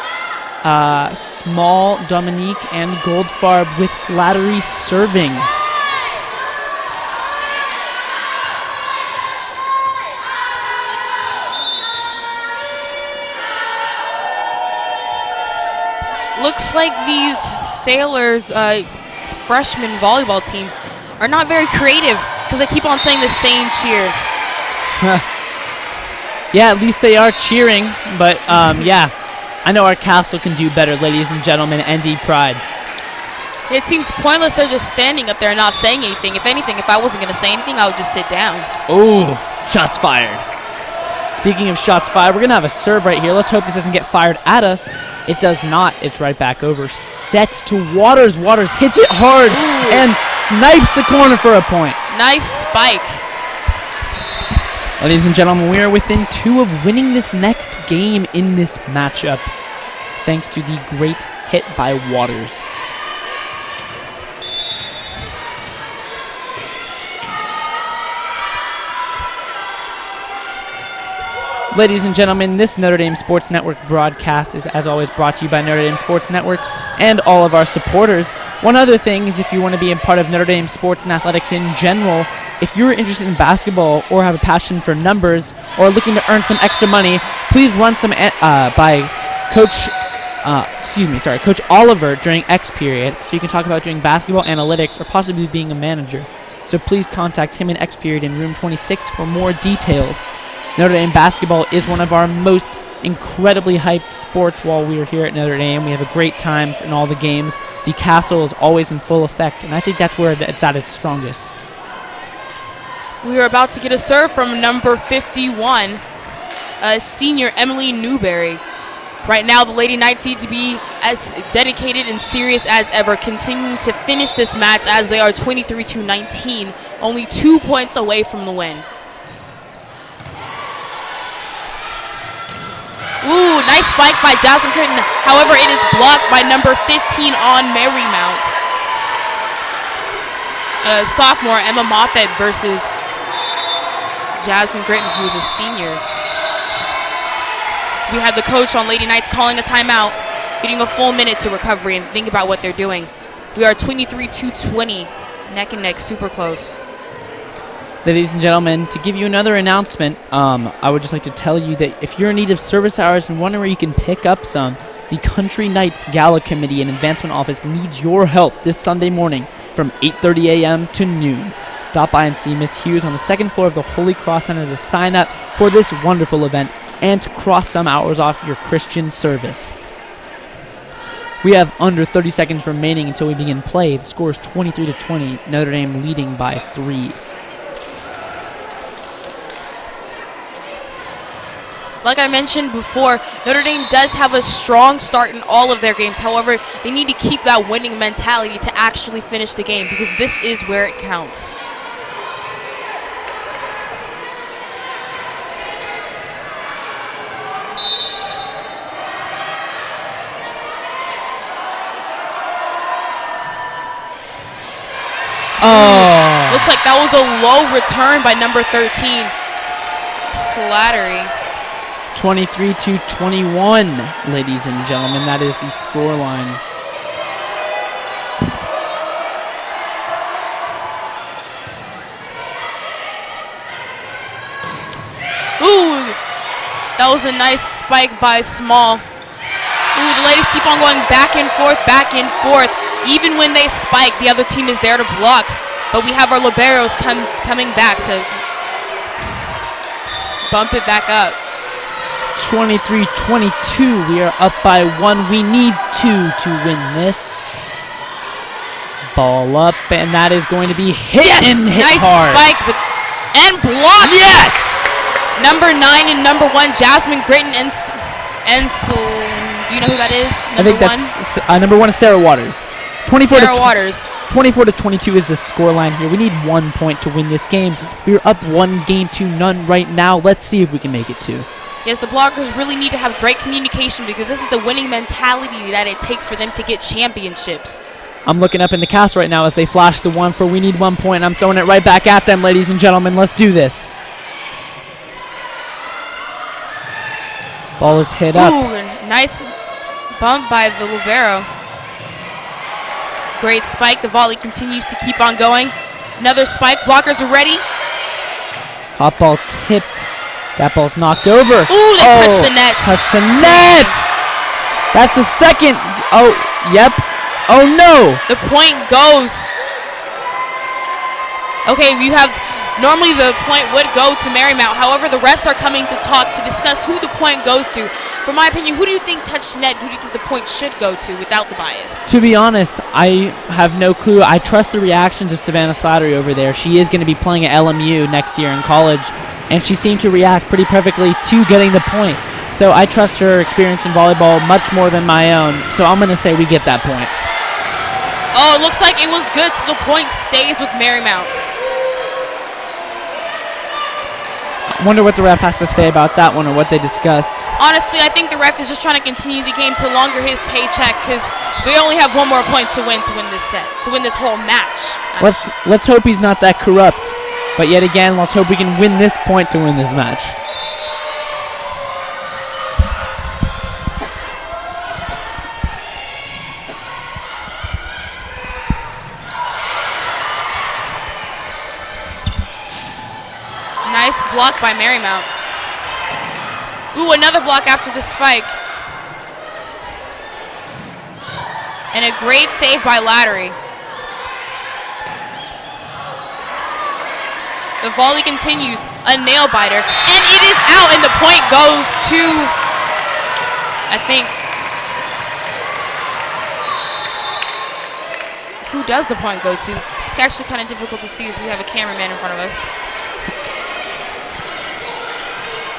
Small, Dominique, and Goldfarb with Slattery serving. Looks like these Sailors freshman volleyball team are not very creative because they keep on saying the same cheer. Yeah, at least they are cheering, but yeah, I know our castle can do better, ladies and gentlemen. ND Pride. It seems pointless they're just standing up there and not saying anything. If anything, if I wasn't going to say anything, I would just sit down. Oh, shots fired. Speaking of shots fired, we're going to have a serve right here. Let's hope this doesn't get fired at us. It does not. It's right back over. Set to Waters. Waters hits it hard and snipes the corner for a point. Nice spike. Ladies and gentlemen, we are within 2 of winning this next game in this matchup, thanks to the great hit by Waters. Ladies and gentlemen, this Notre Dame Sports Network broadcast is, as always, brought to you by Notre Dame Sports Network and all of our supporters. One other thing is, if you want to be a part of Notre Dame sports and athletics in general, if you're interested in basketball or have a passion for numbers or looking to earn some extra money, please run some by Coach Oliver during X period, so you can talk about doing basketball analytics or possibly being a manager. So please contact him in X period in room 26 for more details. Notre Dame basketball is one of our most incredibly hyped sports while we are here at Notre Dame. We have a great time in all the games. The castle is always in full effect, and I think that's where it's at its strongest. We are about to get a serve from number 51, senior Emily Newberry. Right now, the Lady Knights need to be as dedicated and serious as ever, continuing to finish this match as they are 23-19, only 2 points away from the win. Ooh, nice spike by Jasmine Critton. However, it is blocked by number 15 on Marymount. Sophomore Emma Moffett versus Jasmine Gritton, who is a senior. We have the coach on Lady Knights calling a timeout, getting a full minute to recovery and think about what they're doing. We are 23-20, neck and neck, super close. Ladies and gentlemen, to give you another announcement, I would just like to tell you that if you're in need of service hours and wondering where you can pick up some, the Country Knights Gala Committee and Advancement Office needs your help this Sunday morning from 8:30 a.m. to noon. Stop by and see Miss Hughes on the second floor of the Holy Cross Center to sign up for this wonderful event and to cross some hours off your Christian service. We have under 30 seconds remaining until we begin play. The score is 23-20, Notre Dame leading by 3. Like I mentioned before, Notre Dame does have a strong start in all of their games. However, they need to keep that winning mentality to actually finish the game, because this is where it counts. Oh! Looks like that was a low return by number 13, Slattery. 23-21, ladies and gentlemen. That is the scoreline. Ooh, that was a nice spike by Small. Ooh, the ladies keep on going back and forth, back and forth. Even when they spike, the other team is there to block. But we have our liberos coming back to bump it back up. 23-22. We are up by 1. We need 2 to win this. Ball up, and that is going to be hit and hit nice hard. Spike and blocked. Yes! Number 9 and number 1, Jasmine Gritton and do you know who that is? I think that's number 1 is Sarah Waters. 24-22 is the scoreline here. We need 1 point to win this game. We are up 1 game to none right now. Let's see if we can make it 2. Yes, the blockers really need to have great communication, because this is the winning mentality that it takes for them to get championships. I'm looking up in the cast right now as they flash the 1 for we need 1 point. I'm throwing it right back at them, ladies and gentlemen. Let's do this. Ball is hit up. Ooh, nice bump by the libero. Great spike. The volley continues to keep on going. Another spike. Blockers are ready. Hot ball tipped. That ball's knocked over. Ooh, they touched the net. Touched the net. That's a second. Oh, yep. Oh, no. The point goes. Okay, you have... Normally the point would go to Marymount. However, the refs are coming to talk to discuss who the point goes to. For my opinion, who do you think touched the net? Who do you think the point should go to without the bias? To be honest, I have no clue. I trust the reactions of Savannah Slattery over there. She is going to be playing at LMU next year in college, and she seemed to react pretty perfectly to getting the point. So I trust her experience in volleyball much more than my own. So I'm going to say we get that point. Oh, it looks like it was good, so the point stays with Marymount. Wonder what the ref has to say about that one or what they discussed. Honestly, I think the ref is just trying to continue the game to longer his paycheck because we only have one more point to win this set, to win this whole match. Let's hope he's not that corrupt. But yet again, let's hope we can win this point to win this match. Nice block by Marymount. Ooh, another block after the spike. And a great save by Lattery. The volley continues, a nail biter, and it is out, and the point goes to, I think, who does the point go to? It's actually kind of difficult to see as we have a cameraman in front of us.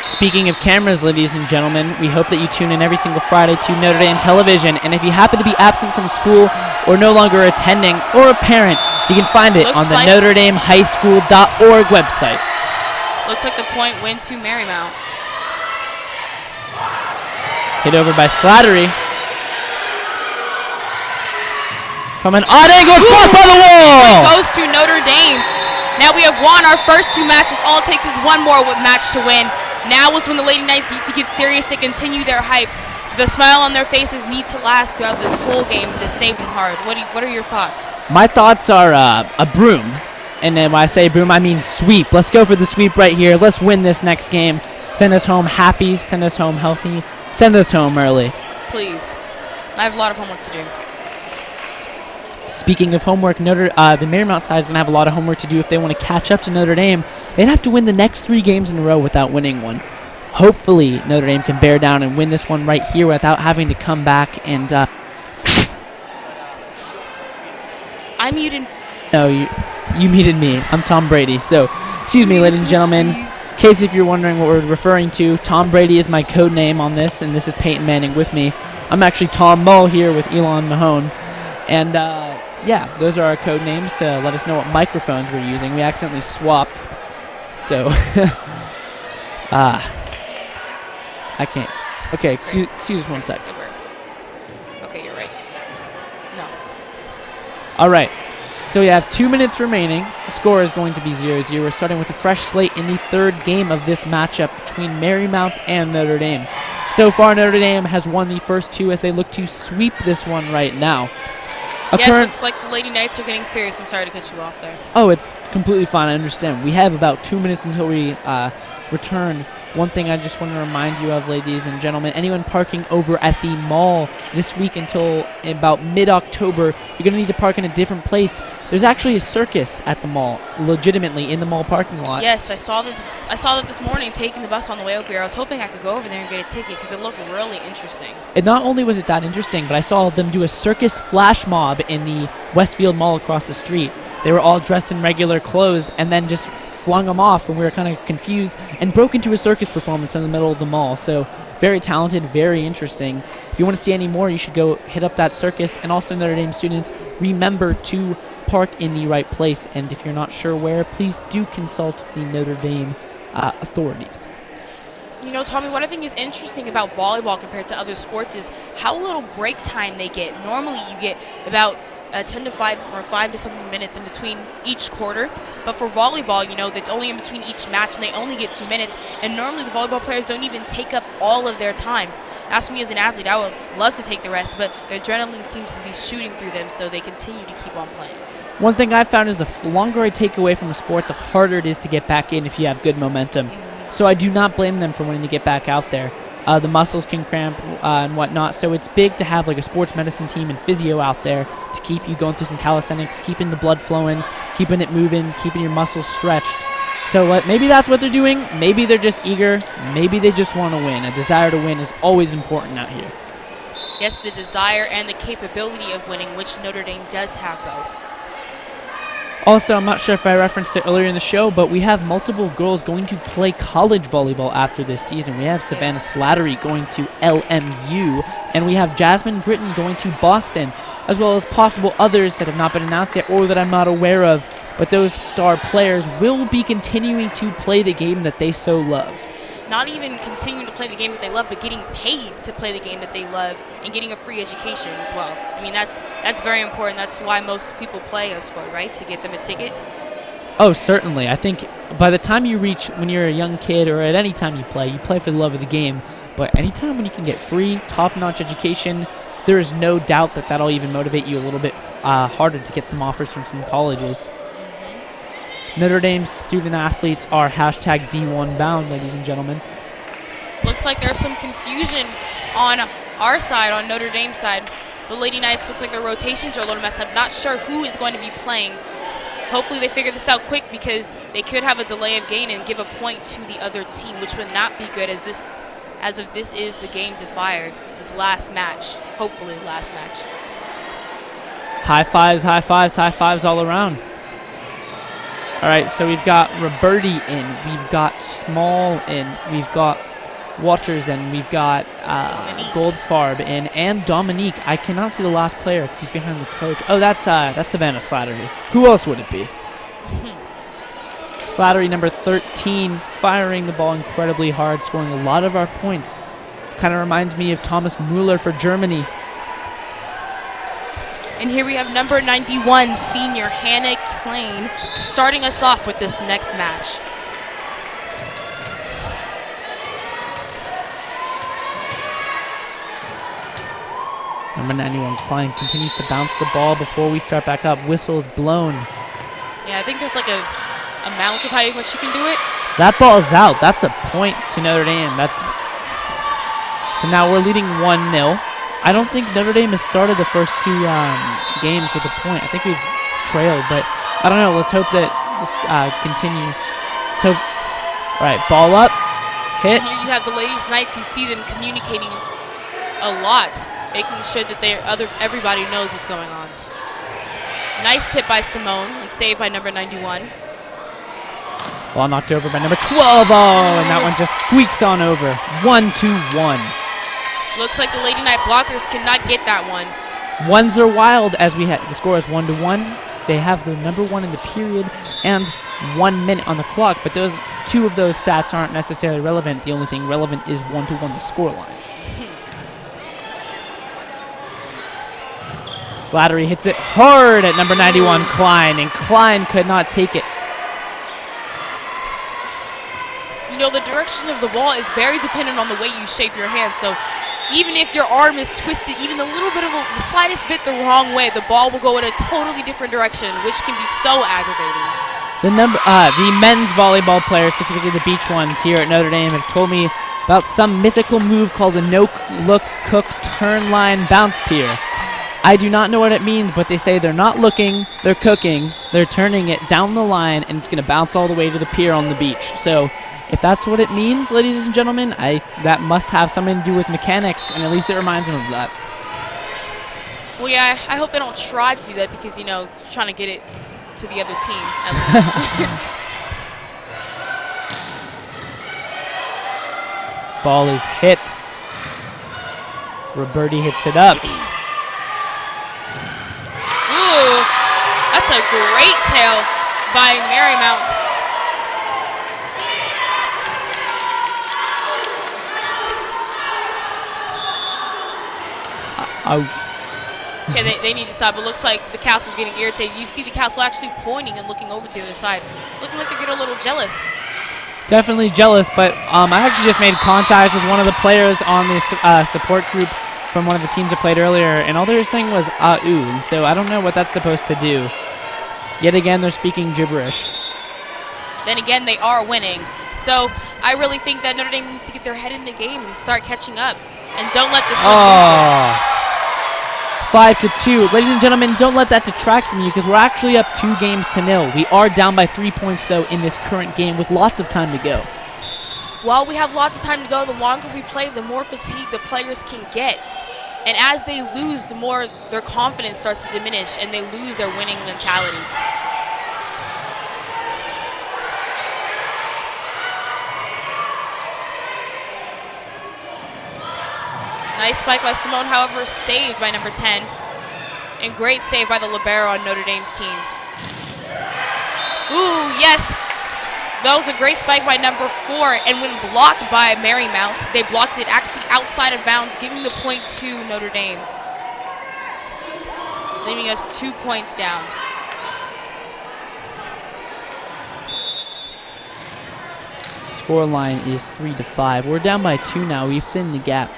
Speaking of cameras, ladies and gentlemen, we hope that you tune in every single Friday to Notre Dame Television. And if you happen to be absent from school or no longer attending or a parent, you can find it on the Notre Dame highschool.org website. Looks like the point went to Marymount. Hit over by Slattery. From an odd angle, blocked by the wall! Goes to Notre Dame. Now we have won our first two matches. All it takes is one more match to win. Now is when the Lady Knights need to get serious and continue their hype. The smile on their faces need to last throughout this whole game, this staying hard. What are your thoughts? My thoughts are a broom. And then when I say broom, I mean sweep. Let's go for the sweep right here. Let's win this next game. Send us home happy. Send us home healthy. Send us home early. Please. I have a lot of homework to do. Speaking of homework, the Marymount side is going to have a lot of homework to do if they want to catch up to Notre Dame. They'd have to win the next 3 games in a row without winning one. Hopefully, Notre Dame can bear down and win this one right here without having to come back and... I muted... No, you muted me. I'm Tom Brady. So, excuse me, ladies and gentlemen. In case if you're wondering what we're referring to, Tom Brady is my code name on this, and this is Peyton Manning with me. I'm actually Tom Mull here with Elon Mahone. And, yeah, those are our code names to let us know what microphones we're using. We accidentally swapped. So, I can't. Okay, excuse us one sec. It works. Okay, you're right. No. All right. So we have 2 minutes remaining. The score is going to be 0-0. We're starting with a fresh slate in the 3rd game of this matchup between Marymount and Notre Dame. So far, Notre Dame has won the first 2 as they look to sweep this one right now. Yes, looks like the Lady Knights are getting serious. I'm sorry to cut you off there. Oh, it's completely fine. I understand. We have about 2 minutes until we return. One thing I just want to remind you of, ladies and gentlemen, anyone parking over at the mall this week until about mid-October, you're going to need to park in a different place. There's actually a circus at the mall, legitimately in the mall parking lot. Yes, I saw that this morning taking the bus on the way over here. I was hoping I could go over there and get a ticket because it looked really interesting. And not only was it that interesting, but I saw them do a circus flash mob in the Westfield Mall across the street. They were all dressed in regular clothes and then just flung them off, and we were kind of confused and broke into a circus performance in the middle of the mall. So very talented, very interesting. If you want to see any more, you should go hit up that circus. And also, Notre Dame students, remember to park in the right place. And if you're not sure where, please do consult the Notre Dame authorities. You know, Tommy, what I think is interesting about volleyball compared to other sports is how little break time they get. Normally, you get about 10 to 5 or 5 to something minutes in between each quarter. But for volleyball, you know, that's only in between each match, and they only get 2 minutes. And normally the volleyball players don't even take up all of their time. As for me as an athlete, I would love to take the rest, but their adrenaline seems to be shooting through them, so they continue to keep on playing. One thing I've found is the longer I take away from a sport, the harder it is to get back in if you have good momentum. So I do not blame them for wanting to get back out there. The muscles can cramp and whatnot, so it's big to have like a sports medicine team and physio out there to keep you going through some calisthenics, keeping the blood flowing, keeping it moving, keeping your muscles stretched. So maybe that's what they're doing. Maybe they're just eager. Maybe they just want to win. A desire to win is always important out here. Yes, the desire and the capability of winning, which Notre Dame does have both. Also, I'm not sure if I referenced it earlier in the show, but we have multiple girls going to play college volleyball after this season. We have Savannah Slattery going to LMU, and we have Jasmine Britton going to Boston, as well as possible others that have not been announced yet or that I'm not aware of. but those star players will be continuing to play the game that they so love. Not even continuing to play the game that they love, but getting paid to play the game that they love and getting a free education as well. I mean, that's very important. That's why most people play a sport, right? To get them a ticket. Oh, certainly. I think by the time you reach, when you're a young kid or at any time you play for the love of the game. But anytime when you can get free, top-notch education, there is no doubt that that'll even motivate you a little bit harder to get some offers from some colleges. Notre Dame's student athletes are hashtag D1 bound, ladies and gentlemen. Looks like there's some confusion on our side, on Notre Dame's side. The Lady Knights looks like their rotations are a little messed up. Not sure who is going to be playing. Hopefully they figure this out quick because they could have a delay of game and give a point to the other team, which would not be good as if this is the game to fire, this last match. Hopefully last match. High fives all around. All right, so we've got Roberti in, we've got Small in, we've got Waters in, we've got Goldfarb in, and Dominique. I cannot see the last player because he's behind the coach. Oh, that's Savannah Slattery. Who else would it be? Slattery, number 13, firing the ball incredibly hard, scoring a lot of our points. Kind of reminds me of Thomas Mueller for Germany. And here we have number 91, senior Hannah Klein, starting us off with this next match. Number 91, Klein, continues to bounce the ball before we start back up. Whistle's blown. Yeah, I think there's like a amount of how much you can do it. That ball's out. That's a point to Notre Dame. So now we're leading 1-0. I don't think Notre Dame has started the first two games with a point. I think we've trailed, but I don't know. Let's hope that this continues. So, all right, ball up, hit. And here you have the Ladies Knights. You see them communicating a lot, making sure that everybody knows what's going on. Nice tip by Simone and saved by number 91. Ball knocked over by number 12. Oh, and that one just squeaks on over. 1-1. Looks like the Lady Knight blockers cannot get that one. Ones are wild as the score is 1-1. They have the number one in the period and 1 minute on the clock, but two of those stats aren't necessarily relevant. The only thing relevant is 1-1 the scoreline. Slattery hits it hard at number 91, Klein, and Klein could not take it. You know, the direction of the ball is very dependent on the way you shape your hand, so even if your arm is twisted even a little bit the slightest bit the wrong way, the ball will go in a totally different direction, which can be so aggravating. The men's volleyball players, specifically the beach ones here at Notre Dame, have told me about some mythical move called the no-look cook turn line bounce pier. I do not know what it means, but they say they're not looking, they're cooking, they're turning it down the line, and it's going to bounce all the way to the pier on the beach. So if that's what it means, ladies and gentlemen, that must have something to do with mechanics, and at least it reminds them of that. Well, yeah, I hope they don't try to do that because, you know, you're trying to get it to the other team, at least. Ball is hit. Roberti hits it up. Ooh, that's a great tail by Marymount. Okay, they need to stop. It looks like the castle's getting irritated. You see the castle actually pointing and looking over to the other side. Looking like they're getting a little jealous. Definitely jealous, but I actually just made contact with one of the players on this support group from one of the teams that played earlier, and all they were saying was "ooh," and so I don't know what that's supposed to do. Yet again, they're speaking gibberish. Then again, they are winning. So I really think that Notre Dame needs to get their head in the game and start catching up, and don't let this one lose it. 5-2. Ladies and gentlemen, don't let that detract from you because we're actually up 2-0. We are down by 3 points, though, in this current game with lots of time to go. While we have lots of time to go, the longer we play, the more fatigue the players can get. And as they lose, the more their confidence starts to diminish and they lose their winning mentality. Nice spike by Simone, however, saved by number 10. And great save by the libero on Notre Dame's team. Ooh, yes. That was a great spike by number 4, and when blocked by Marymount, they blocked it actually outside of bounds, giving the point to Notre Dame, leaving us 2 points down. Scoreline is 3-5. We're down by 2 now. We've thinned the gap.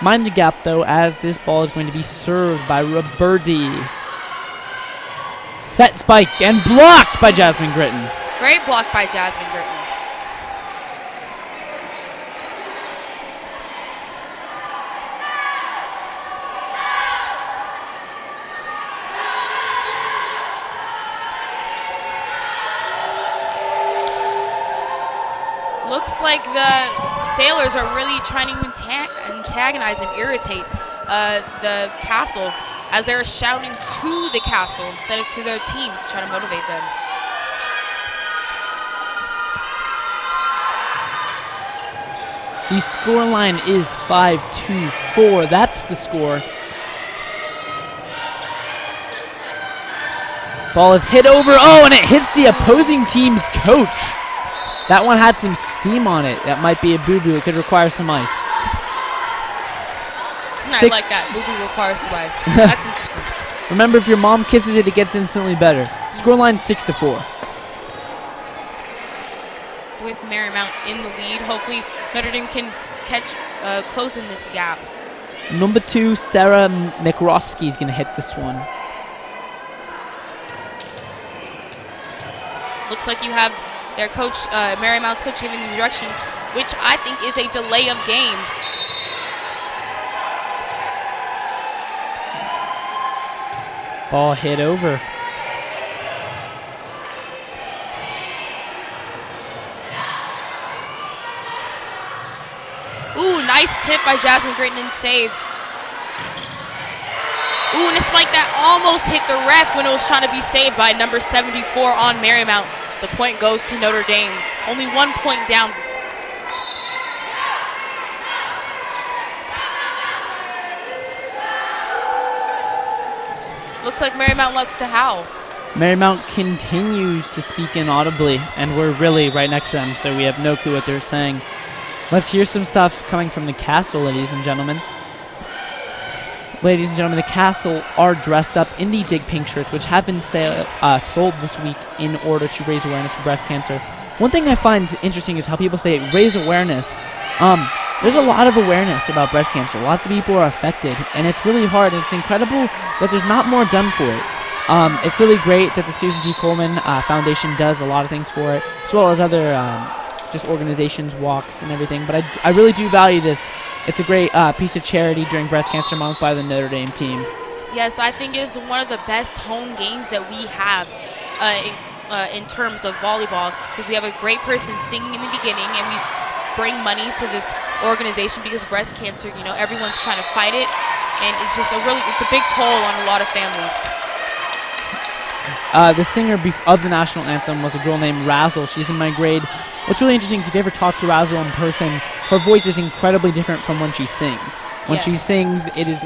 Mind the gap, though, as this ball is going to be served by Roberti. Set spike and blocked by Jasmine Gritton. Great block by Jasmine Gritton. Looks like the Sailors are really trying to antagonize and irritate the Castle, as they're shouting to the Castle instead of to their teams, trying to motivate them. The scoreline is 5-4. That's the score. Ball is hit over. Oh, and it hits the opposing team's coach. That one had some steam on it. That might be a boo-boo. It could require some ice. I like that. Boo-boo requires some ice. That's interesting. Remember, if your mom kisses it, it gets instantly better. Scoreline 6-4. With Marymount in the lead, hopefully Notre Dame can close in this gap. Number 2, Sarah McRoski is going to hit this one. Looks like you have their coach, Marymount's coach, giving the direction, which I think is a delay of game. Ball hit over. Ooh, nice tip by Jasmine Gritton and saved. Ooh, and a spike that almost hit the ref when it was trying to be saved by number 74 on Marymount. The point goes to Notre Dame. Only 1 point down. Looks like Marymount loves to howl. Marymount continues to speak inaudibly, and we're really right next to them, so we have no clue what they're saying. Let's hear some stuff coming from the Castle, ladies and gentlemen. Ladies and gentlemen, the Castle are dressed up in the Dig Pink shirts, which have been sold this week in order to raise awareness for breast cancer. One thing I find interesting is how people say raise awareness. There's a lot of awareness about breast cancer. Lots of people are affected, and it's really hard. It's incredible that there's not more done for it. It's really great that the Susan G. Komen Foundation does a lot of things for it, as well as other just organizations, walks, and everything. But I really do value this. It's a great piece of charity during Breast Cancer Month by the Notre Dame team. Yes, I think it is one of the best home games that we have in terms of volleyball, because we have a great person singing in the beginning, and we bring money to this organization because breast cancer, you know, everyone's trying to fight it, and it's just it's a big toll on a lot of families. The singer of the national anthem was a girl named Razzle. She's in my grade. What's really interesting is if you ever talk to Razzle in person, her voice is incredibly different from when she sings. When she sings, it is,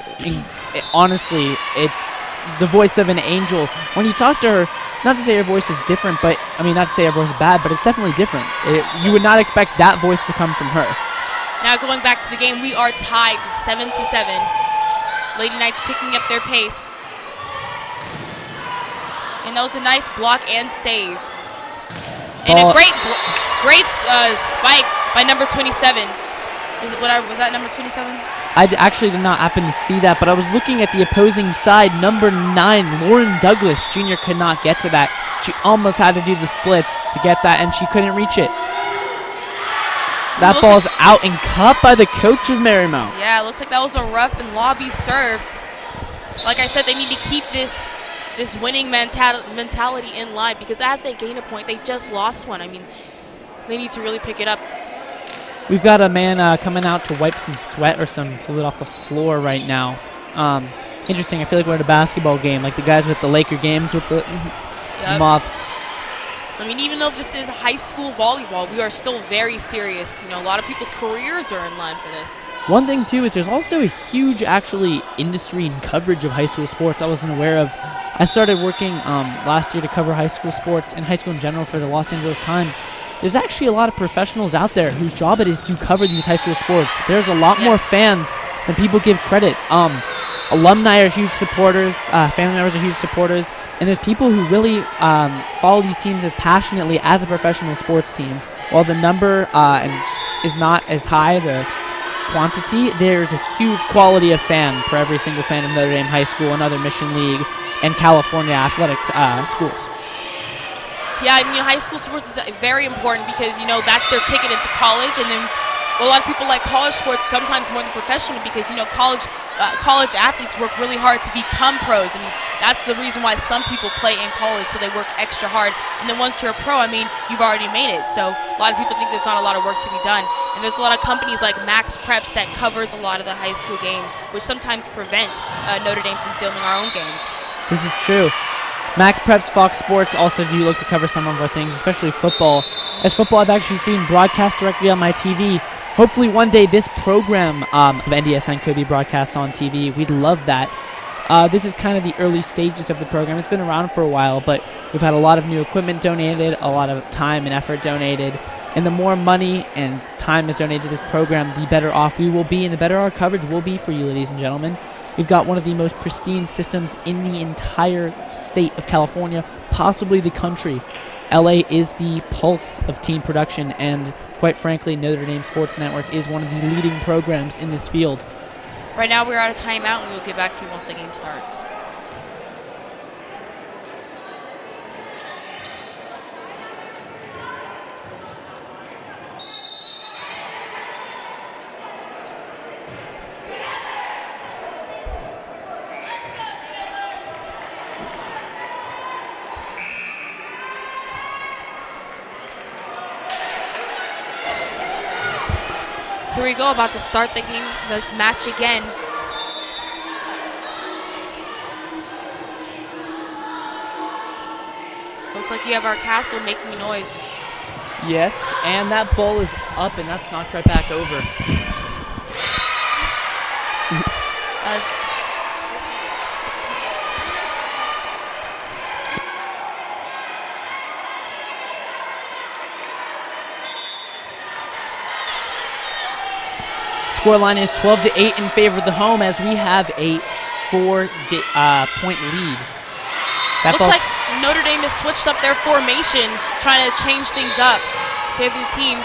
honestly, it's the voice of an angel. When you talk to her, not to say her voice is different, but, I mean, not to say her voice is bad, but it's definitely different. You would not expect that voice to come from her. Now going back to the game, we are tied 7-7. Lady Knights picking up their pace. And that was a nice block and save. And a great spike by number 27. Was that number 27? I actually did not happen to see that, but I was looking at the opposing side. Number 9, Lauren Douglas Jr. could not get to that. She almost had to do the splits to get that, and she couldn't reach it. That ball's out and cut by the coach of Marymount. Yeah, it looks like that was a rough and lobby serve. Like I said, they need to keep this winning mentality in line, because as they gain a point, they just lost one. I mean, they need to really pick it up. We've got a man coming out to wipe some sweat or some fluid off the floor right now. Interesting. I feel like we're at a basketball game, like the guys with the Laker games with the mops. I mean, even though this is high school volleyball, we are still very serious. You know, a lot of people's careers are in line for this. One thing, too, is there's also a huge, actually, industry and coverage of high school sports I wasn't aware of. I started working last year to cover high school sports and high school in general for the Los Angeles Times. There's actually a lot of professionals out there whose job it is to cover these high school sports. There's a lot more fans than people give credit. Alumni are huge supporters. Family members are huge supporters. And there's people who really follow these teams as passionately as a professional sports team. While the number is not as high, the quantity, there's a huge quality of fan for every single fan of Notre Dame High School and other Mission League and California athletics schools. Yeah, I mean, high school sports is very important because, you know, that's their ticket into college. And then a lot of people like college sports sometimes more than professional because, you know, college athletes work really hard to become pros. And that's the reason why some people play in college, so they work extra hard. And then once you're a pro, I mean, you've already made it. So a lot of people think there's not a lot of work to be done. And there's a lot of companies like Max Preps that covers a lot of the high school games, which sometimes prevents Notre Dame from filming our own games. This is true. Max Preps, Fox Sports also do look to cover some of our things, especially football. As football, I've actually seen broadcast directly on my TV. Hopefully one day this program of NDSN could be broadcast on TV. We'd love that. This is kind of the early stages of the program. It's been around for a while, but we've had a lot of new equipment donated, a lot of time and effort donated. And the more money and time is donated to this program, the better off we will be and the better our coverage will be for you, ladies and gentlemen. We've got one of the most pristine systems in the entire state of California, possibly the country. LA is the pulse of team production, and quite frankly, Notre Dame Sports Network is one of the leading programs in this field. Right now we're out of timeout, and we'll get back to you once the game starts. Here we go, about to start the game, this match again. Looks like you have our castle making noise. Yes, and that ball is up, and that's knocked right back over. Scoreline is 12-8 in favor of the home as we have a 4-point lead. Looks like Notre Dame has switched up their formation, trying to change things up. Favorite team.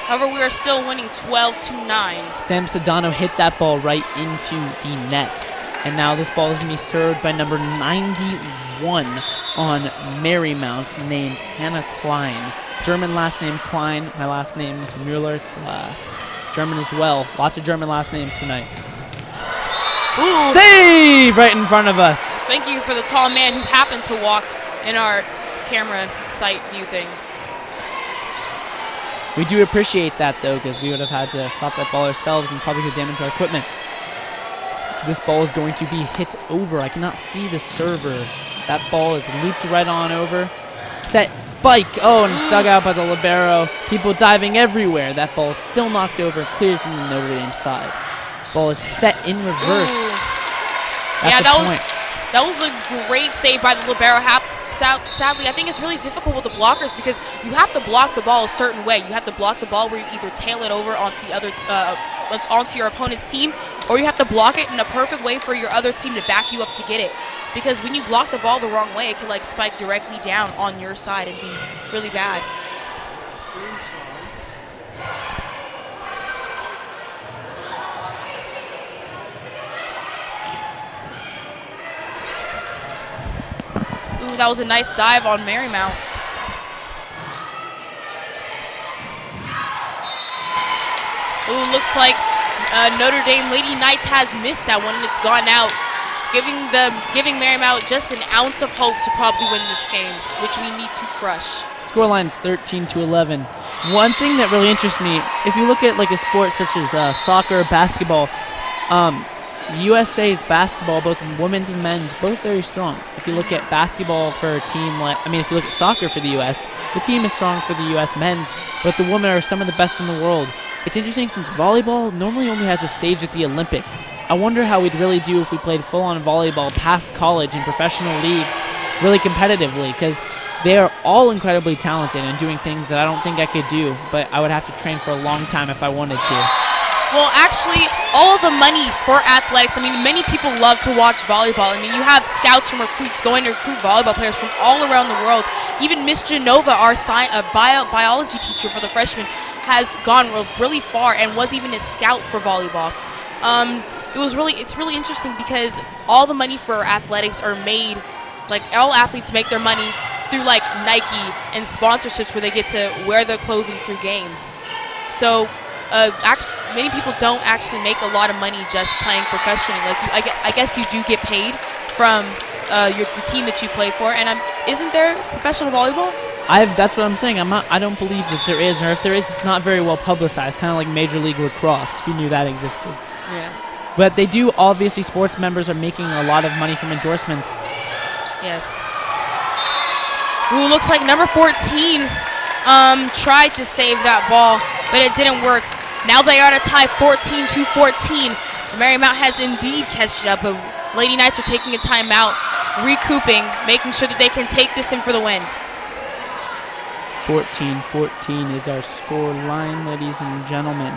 However, we are still winning 12-9. Sam Sedano hit that ball right into the net. And now this ball is going to be served by number 91 on Marymount, named Hannah Klein. German last name Klein. My last name is Mueller. It's German as well. Lots of German last names tonight. Ooh. Save right in front of us. Thank you for the tall man who happened to walk in our camera sight view thing. We do appreciate that, though, because we would have had to stop that ball ourselves and probably could damage our equipment. This ball is going to be hit over. I cannot see the server. That ball is looped right on over. Set, spike. Oh, and it's dug out by the libero. People diving everywhere. That ball is still knocked over, cleared from the Notre Dame side. Ball is set in reverse. That's that was a great save by the libero. Sadly, I think it's really difficult with the blockers because you have to block the ball a certain way. You have to block the ball where you either tail it over onto the other, onto your opponent's team, or you have to block it in a perfect way for your other team to back you up to get it. Because when you block the ball the wrong way, it can like spike directly down on your side and be really bad. Ooh, that was a nice dive on Marymount. Ooh, looks like Notre Dame Lady Knights has missed that one and it's gone out, giving Marymount just an ounce of hope to probably win this game, which we need to crush. Scoreline is 13-11. One thing that really interests me, if you look at like a sport such as soccer, basketball, USA's basketball, both women's and men's, both very strong. If you look at basketball for a team like, if you look at soccer for the U.S., the team is strong for the U.S. men's, but the women are some of the best in the world. It's interesting since volleyball normally only has a stage at the Olympics. I wonder how we'd really do if we played full-on volleyball past college in professional leagues really competitively, because they are all incredibly talented and doing things that I don't think I could do, but I would have to train for a long time if I wanted to. Well, actually, all the money for athletics, I mean, many people love to watch volleyball. I mean, you have scouts and recruits going to recruit volleyball players from all around the world. Even Miss Genova, our biology teacher for the freshmen, has gone really far and was even a scout for volleyball. It's really interesting because all the money for athletics are made, like all athletes make their money through like Nike and sponsorships where they get to wear their clothing through games. So many people don't actually make a lot of money just playing professionally. Like I guess you do get paid from your team that you play for. And isn't there professional volleyball? That's what I'm saying. I don't believe that there is, or if there is, it's not very well publicized. Kind of like Major League Lacrosse, if you knew that existed. Yeah. But they do. Obviously, sports members are making a lot of money from endorsements. Yes. Ooh, looks like number 14 tried to save that ball, but it didn't work. Now they are at a tie, 14-14. Marymount has indeed catched up, but Lady Knights are taking a timeout, recouping, making sure that they can take this in for the win. 14-14 is our score line, ladies and gentlemen.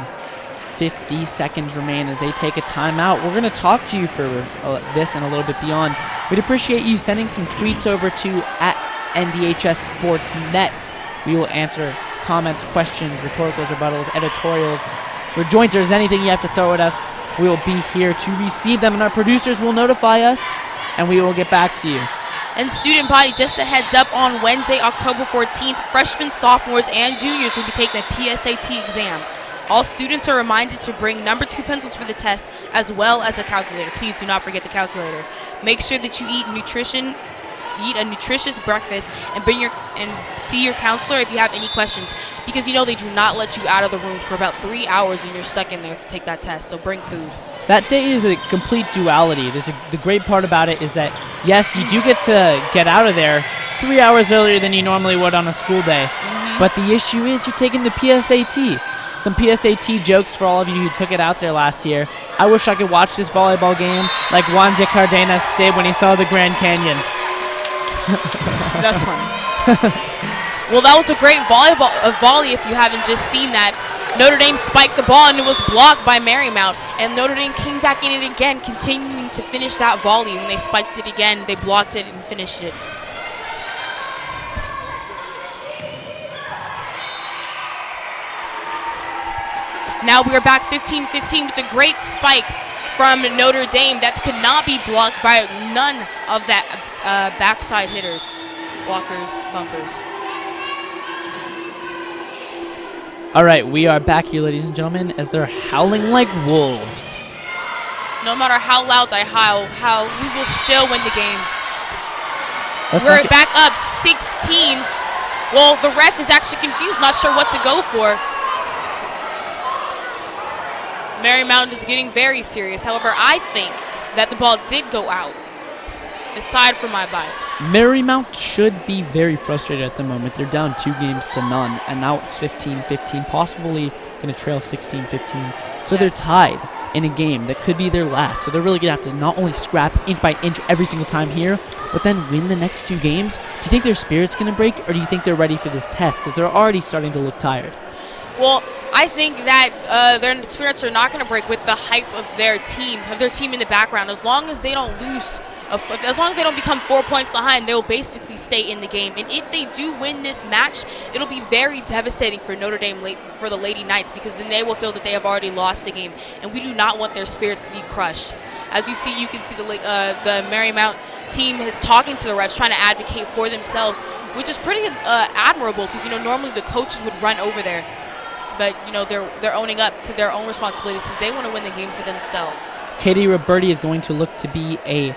50 seconds remain as they take a timeout. We're going to talk to you for this and a little bit beyond. We'd appreciate you sending some tweets over to @NDHS Sportsnet. We will answer comments, questions, rhetoricals, rebuttals, editorials, rejoinders, anything you have to throw at us. We will be here to receive them, and our producers will notify us, and we will get back to you. And student body, just a heads up, on Wednesday, October 14th, freshmen, sophomores, and juniors will be taking the PSAT exam. All students are reminded to bring number 2 pencils for the test, as well as a calculator. Please do not forget the calculator. Make sure that you eat a nutritious breakfast, and see your counselor if you have any questions, because they do not let you out of the room for about 3 hours and you're stuck in there to take that test. So bring food. That day is a complete duality. The great part about it is that, yes, you do get to get out of there 3 hours earlier than you normally would on a school day. Mm-hmm. But the issue is you're taking the PSAT. Some PSAT jokes for all of you who took it out there last year. I wish I could watch this volleyball game like Juan de Cardenas did when he saw the Grand Canyon. That's funny. Well, that was a great volley if you haven't just seen that. Notre Dame spiked the ball and it was blocked by Marymount. And Notre Dame came back in it again, continuing to finish that volley. When they spiked it again, they blocked it and finished it. Now we are back 15-15 with a great spike from Notre Dame that could not be blocked by none of that backside hitters, blockers, bumpers. All right, we are back here, ladies and gentlemen, as they're howling like wolves. No matter how loud they howl, we will still win the game. We're back up 16. Well, the ref is actually confused, not sure what to go for. Marymount is getting very serious. However, I think that the ball did go out, aside from my bias. Marymount should be very frustrated at the moment. They're down 2-0, and now it's 15-15, possibly going to trail 16-15. So They're tied in a game that could be their last. So they're really going to have to not only scrap inch by inch every single time here, but then win the next 2 games. Do you think their spirit's going to break, or do you think they're ready for this test? Because they're already starting to look tired. Well, I think that their spirits are not going to break with the hype of their team in the background. As long as they don't lose, as long as they don't become 4 points behind, they'll basically stay in the game. And if they do win this match, it'll be very devastating for Notre Dame, for the Lady Knights, because then they will feel that they have already lost the game. And we do not want their spirits to be crushed. As you can see the Marymount team is talking to the refs, trying to advocate for themselves, which is pretty admirable, because normally the coaches would run over there. But, they're owning up to their own responsibilities because they want to win the game for themselves. Katie Roberti is going to look to be a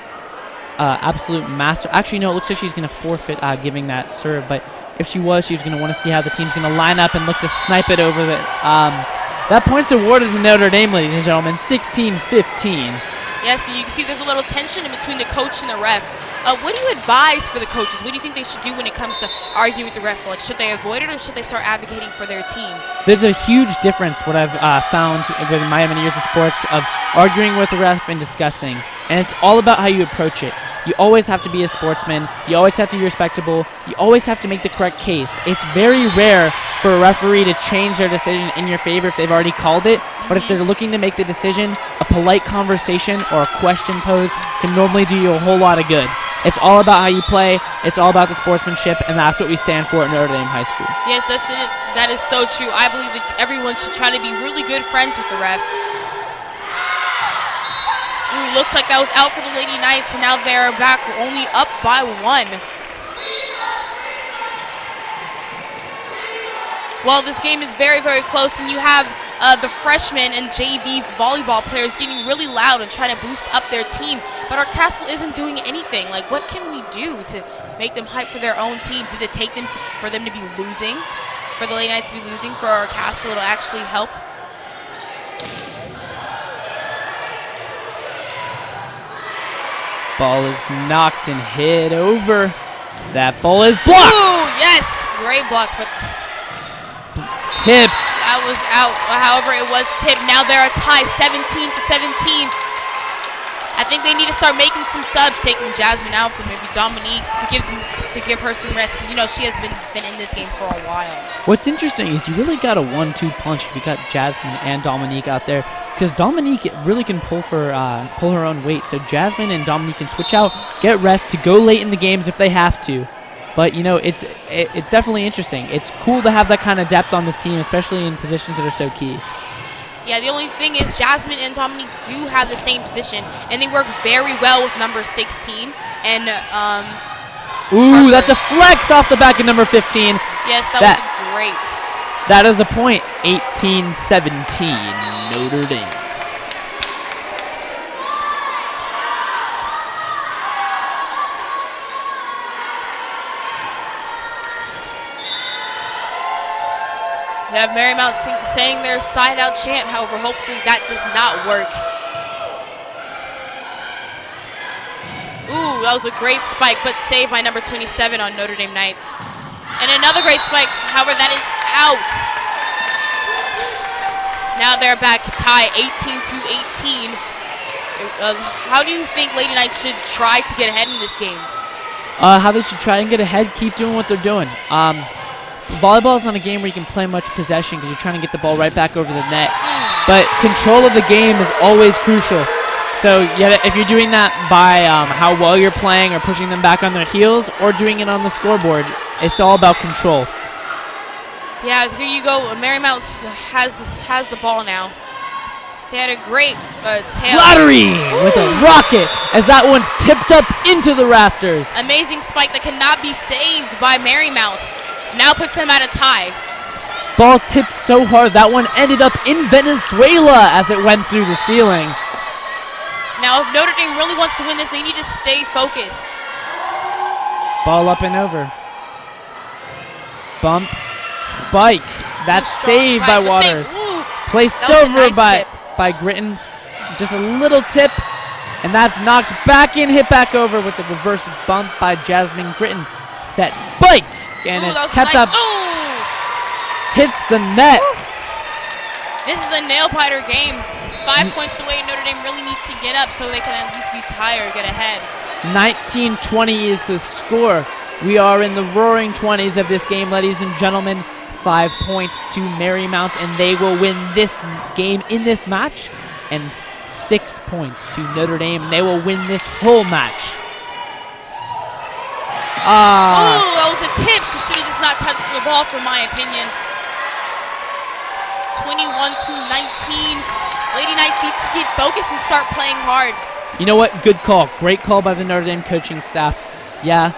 absolute master. Actually, no, it looks like she's going to forfeit giving that serve. But if she was going to want to see how the team's going to line up and look to snipe it over the... that point's awarded to Notre Dame, ladies and gentlemen, 16-15. Yes, and you can see there's a little tension in between the coach and the ref. What do you advise for the coaches? What do you think they should do when it comes to arguing with the ref? Like, should they avoid it or should they start advocating for their team? There's a huge difference, what I've found with my many years of sports, of arguing with the ref and discussing. And it's all about how you approach it. You always have to be a sportsman. You always have to be respectable. You always have to make the correct case. It's very rare for a referee to change their decision in your favor if they've already called it. But if they're looking to make the decision, a polite conversation or a question posed can normally do you a whole lot of good. It's all about how you play. It's all about the sportsmanship, and that's what we stand for at Notre Dame High School. Yes, that's it. That is so true. I believe that everyone should try to be really good friends with the ref. Ooh, looks like that was out for the Lady Knights, and now they're back only up by 1. Well, this game is very, very close, and you have the freshmen and JV volleyball players getting really loud and trying to boost up their team. But our castle isn't doing anything. Like, what can we do to make them hype for their own team? Does it take them for them to be losing? For the Lady Knights to be losing for our castle to actually help? Ball is knocked and hit over. That ball is blocked. Ooh, yes, great block, but tipped. that was out. However, it was tipped. Now they're a tie, 17-17. I think they need to start making some subs, taking Jasmine out for maybe Dominique to give her some rest, because you know she has been in this game for a while. What's interesting is you really got a 1-2 punch if you got Jasmine and Dominique out there, because Dominique really can pull her own weight. So Jasmine and Dominique can switch out, get rest to go late in the games if they have to. But you know, it's definitely interesting. It's cool to have that kind of depth on this team, especially in positions that are so key. Yeah, the only thing is Jasmine and Dominique do have the same position, and they work very well with number 16. And ooh, that's a flex off the back of number 15. Yes, that was great. That is a point. 18-17, Notre Dame. We have Marymount saying their side-out chant. However, hopefully that does not work. Ooh, that was a great spike, but saved by number 27 on Notre Dame Knights. And another great spike. However, that is out. Now they're back tie 18-18. How do you think Lady Knights should try to get ahead in this game? How they should try and get ahead, keep doing what they're doing. Volleyball is not a game where you can play much possession because you're trying to get the ball right back over the net. But control of the game is always crucial. So yeah, if you're doing that by how well you're playing or pushing them back on their heels or doing it on the scoreboard, it's all about control. Yeah, here you go. Marymount has the ball now. They had a great tail. Slattery with a rocket as that one's tipped up into the rafters. Amazing spike that cannot be saved by Marymount. Now puts them at a tie. Ball tipped so hard that one ended up in Venezuela as it went through the ceiling. Now if Notre Dame really wants to win this, they need to stay focused. Ball up and over. Bump. Spike. That's saved by Waters. Placed over by Gritton. Just a little tip. And that's knocked back in, hit back over with the reverse bump by Jasmine Gritton. Set spike. And it's kept up. Hits the net. This is a nail-biter game. 5 points away, Notre Dame really needs to get up so they can at least be tired, get ahead. 19-20 is the score. We are in the roaring 20s of this game, ladies and gentlemen. 5 points to Marymount, and they will win this game in this match. And 6 points to Notre Dame, and they will win this whole match. Oh, that was a tip. She should have just not touched the ball, for my opinion. 21-19. Lady Knights need to get focused and start playing hard. You know what? Good call. Great call by the Notre Dame coaching staff. Yeah,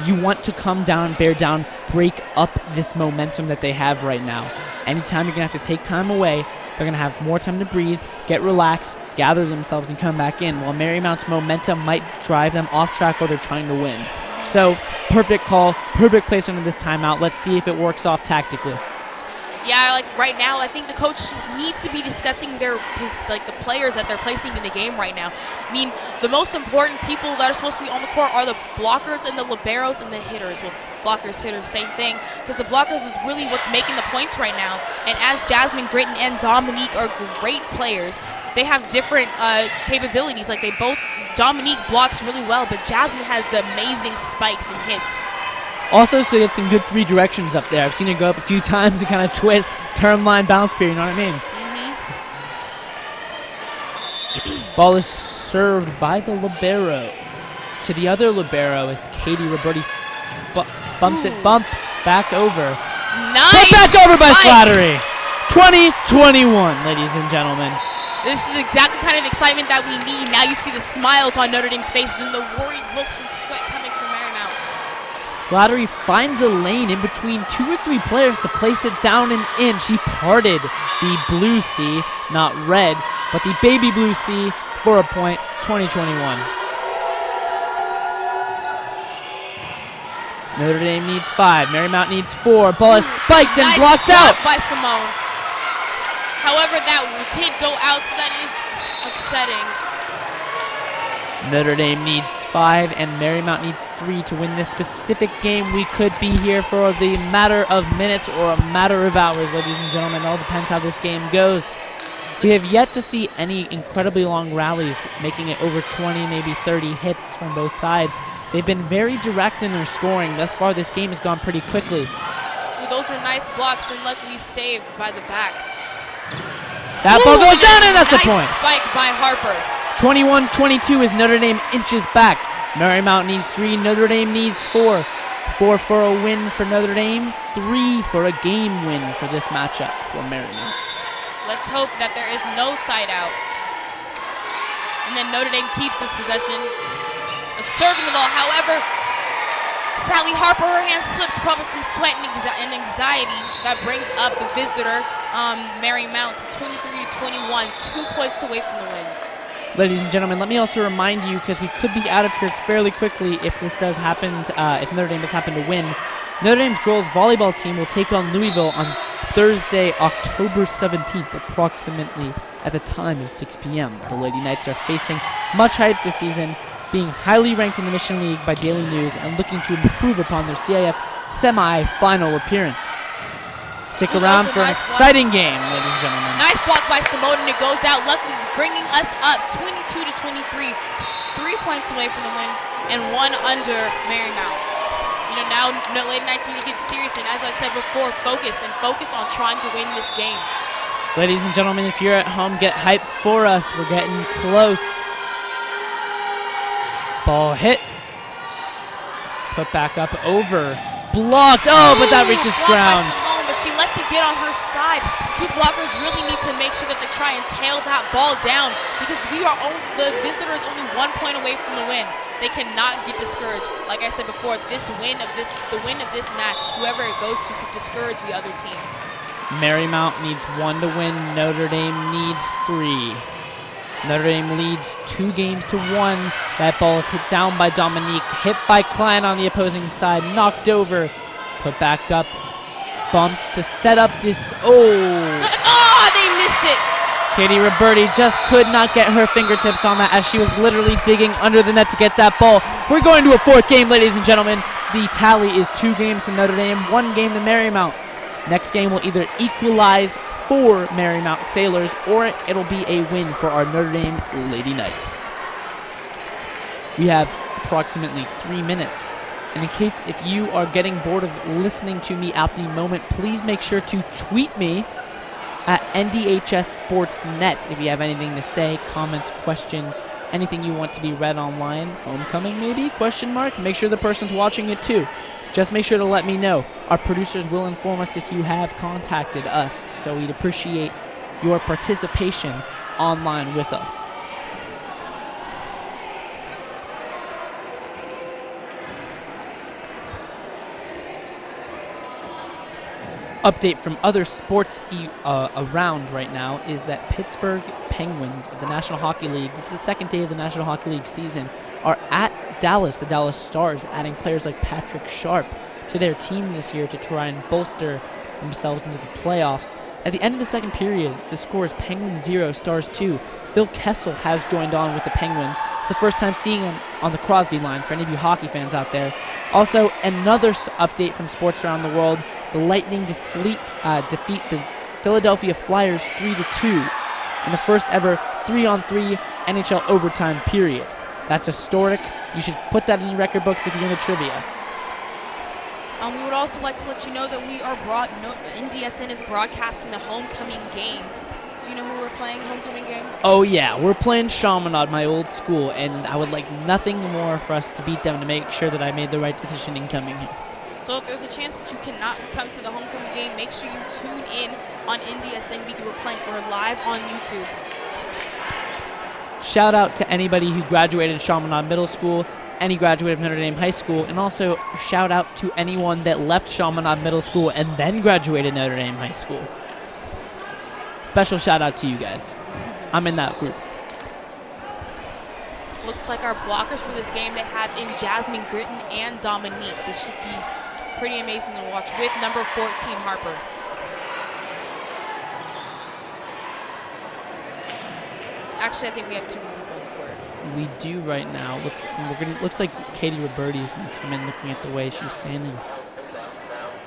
you want to come down, bear down, break up this momentum that they have right now. Anytime you're going to have to take time away, they're going to have more time to breathe, get relaxed, gather themselves, and come back in. While Marymount's momentum might drive them off track while they're trying to win. So, perfect call, perfect placement of this timeout. Let's see if it works off tactically. Yeah, like right now, I think the coach needs to be discussing the players that they're placing in the game right now. I mean, the most important people that are supposed to be on the court are the blockers and the liberos and the hitters. Well, blockers, hitters, same thing. Because the blockers is really what's making the points right now. And as Jasmine Gritton and Dominique are great players, they have different capabilities. Like Dominique blocks really well, but Jasmine has the amazing spikes and hits. Also, so you get some good three directions up there. I've seen it go up a few times and kind of twist, turn line, bounce period, you know what I mean? Ball is served by the libero. To the other libero is Katie Roberti. Bumps it, back over. Nice! Put back over by Slattery. 20-21, ladies and gentlemen. This is exactly the kind of excitement that we need. Now you see the smiles on Notre Dame's faces and the worried looks and sweat coming from Marymount. Slattery finds a lane in between 2 or 3 players to place it down and in. She parted the blue C, not red, but the baby blue C for a point, 20-21. Notre Dame needs 5. Marymount needs 4. Ball is spiked and blocked out by Simone. However, that did go out, so that is upsetting. Notre Dame needs 5 and Marymount needs 3 to win this specific game. We could be here for the matter of minutes or a matter of hours, ladies and gentlemen. It all depends how this game goes. We have yet to see any incredibly long rallies, making it over 20, maybe 30 hits from both sides. They've been very direct in their scoring. Thus far, this game has gone pretty quickly. Ooh, those were nice blocks and luckily saved by the back. That ball goes down, and that's a point. Spike by Harper. 21-22 as Notre Dame inches back. Marymount needs 3, Notre Dame needs 4. 4 for a win for Notre Dame, 3 for a game win for this matchup for Marymount. Let's hope that there is no side out. And then Notre Dame keeps this possession of serving the ball. However, Sally Harper, her hand slips probably from sweat and anxiety. That brings up the visitor, Marymount, 23-21, 2 points away from the win. Ladies and gentlemen, let me also remind you, because we could be out of here fairly quickly if this does happen, if Notre Dame does happen to win. Notre Dame's girls volleyball team will take on Louisville on Thursday, October 17th, approximately at the time of 6 p.m. The Lady Knights are facing much hype this season, being highly ranked in the Mission League by Daily News and looking to improve upon their CIF semi-final appearance. Stick around for an exciting game, ladies and gentlemen. Nice block by Simone, and it goes out, luckily bringing us up 22-23, 3 points away from the win, and 1 under Marymount. You know, now Lady Knights need to get serious, and as I said before, focus on trying to win this game. Ladies and gentlemen, if you're at home, get hyped for us. We're getting close. Ball hit. Put back up over. Blocked. Oh, but that reaches ground. But she lets it get on her side. Two blockers really need to make sure that they try and tail that ball down, because the visitor is only 1 point away from the win. They cannot get discouraged. Like I said before, the win of this match, whoever it goes to, could discourage the other team. Marymount needs 1 to win. Notre Dame needs 3. Notre Dame leads 2 games to 1. That ball is hit down by Dominique, hit by Klein on the opposing side, knocked over, put back up, bumped to set up this. They missed it. Katie Roberti just could not get her fingertips on that, as she was literally digging under the net to get that ball. We're going to a 4th game, ladies and gentlemen. The tally is 2 games to Notre Dame, 1 game to Marymount. Next game will either equalize for Marymount Sailors, or it'll be a win for our Notre Dame Lady Knights. We have approximately 3 minutes. And in case if you are getting bored of listening to me at the moment, please make sure to tweet me at NDHS Sportsnet if you have anything to say, comments, questions, anything you want to be read online. Homecoming maybe? Question mark? Make sure the person's watching it too. Just make sure to let me know. Our producers will inform us if you have contacted us, so we'd appreciate your participation online with us. Update from other sports around right now is that Pittsburgh Penguins of the National Hockey League, this is the 2nd day of the National Hockey League season, are at Dallas, the Dallas Stars, adding players like Patrick Sharp to their team this year to try and bolster themselves into the playoffs. At the end of the second period, the score is Penguins 0, Stars 2. Phil Kessel has joined on with the Penguins. It's the first time seeing him on the Crosby line for any of you hockey fans out there. Also, another update from sports around the world. The Lightning defeat the Philadelphia Flyers 3-2 in the first ever 3-on-3 NHL overtime period. That's historic. You should put that in your record books if you're into trivia. We would also like to let you know that NDSN is broadcasting the homecoming game. Do you know who we're playing homecoming game? Oh yeah, we're playing Chaminade, my old school, and I would like nothing more for us to beat them to make sure that I made the right decision in coming here. So if there's a chance that you cannot come to the homecoming game, make sure you tune in on NDSN because we're live on YouTube. Shout out to anybody who graduated Chaminade Middle School, any graduate of Notre Dame High School, and also shout out to anyone that left Chaminade Middle School and then graduated Notre Dame High School. Special shout out to you guys. I'm in that group. Looks like our blockers for this game, they have in Jasmine Gritton and Dominique. This should be pretty amazing to watch with number 14, Harper. Actually, I think we have 2 people on the court. We do right now. Looks like Katie Roberti is going to come in looking at the way she's standing.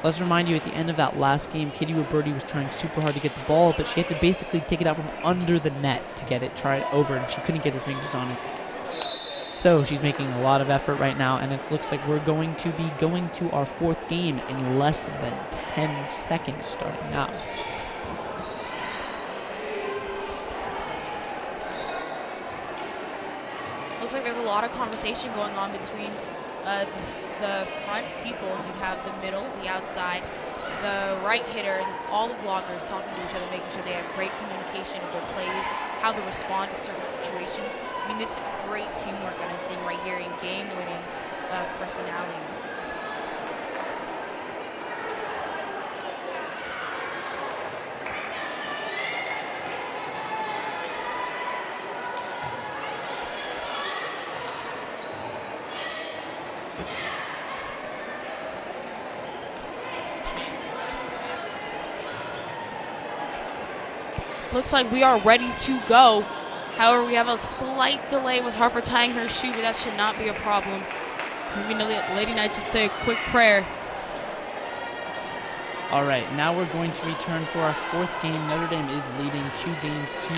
Let's remind you, at the end of that last game, Katie Roberti was trying super hard to get the ball, but she had to basically take it out from under the net to try it over, and she couldn't get her fingers on it. So she's making a lot of effort right now, and it looks like we're going to be going to our 4th game in less than 10 seconds starting now. Looks like there's a lot of conversation going on between the front people. You have the middle, the outside, the right hitter, and all the blockers talking to each other, making sure they have great communication of their plays, how to respond to certain situations. I mean, this is great teamwork that I'm seeing right here in game-winning personalities. Looks like we are ready to go. However, we have a slight delay with Harper tying her shoe, but that should not be a problem. Maybe Lady Knight should say a quick prayer. All right, now we're going to return for our 4th game. Notre Dame is leading 2 games to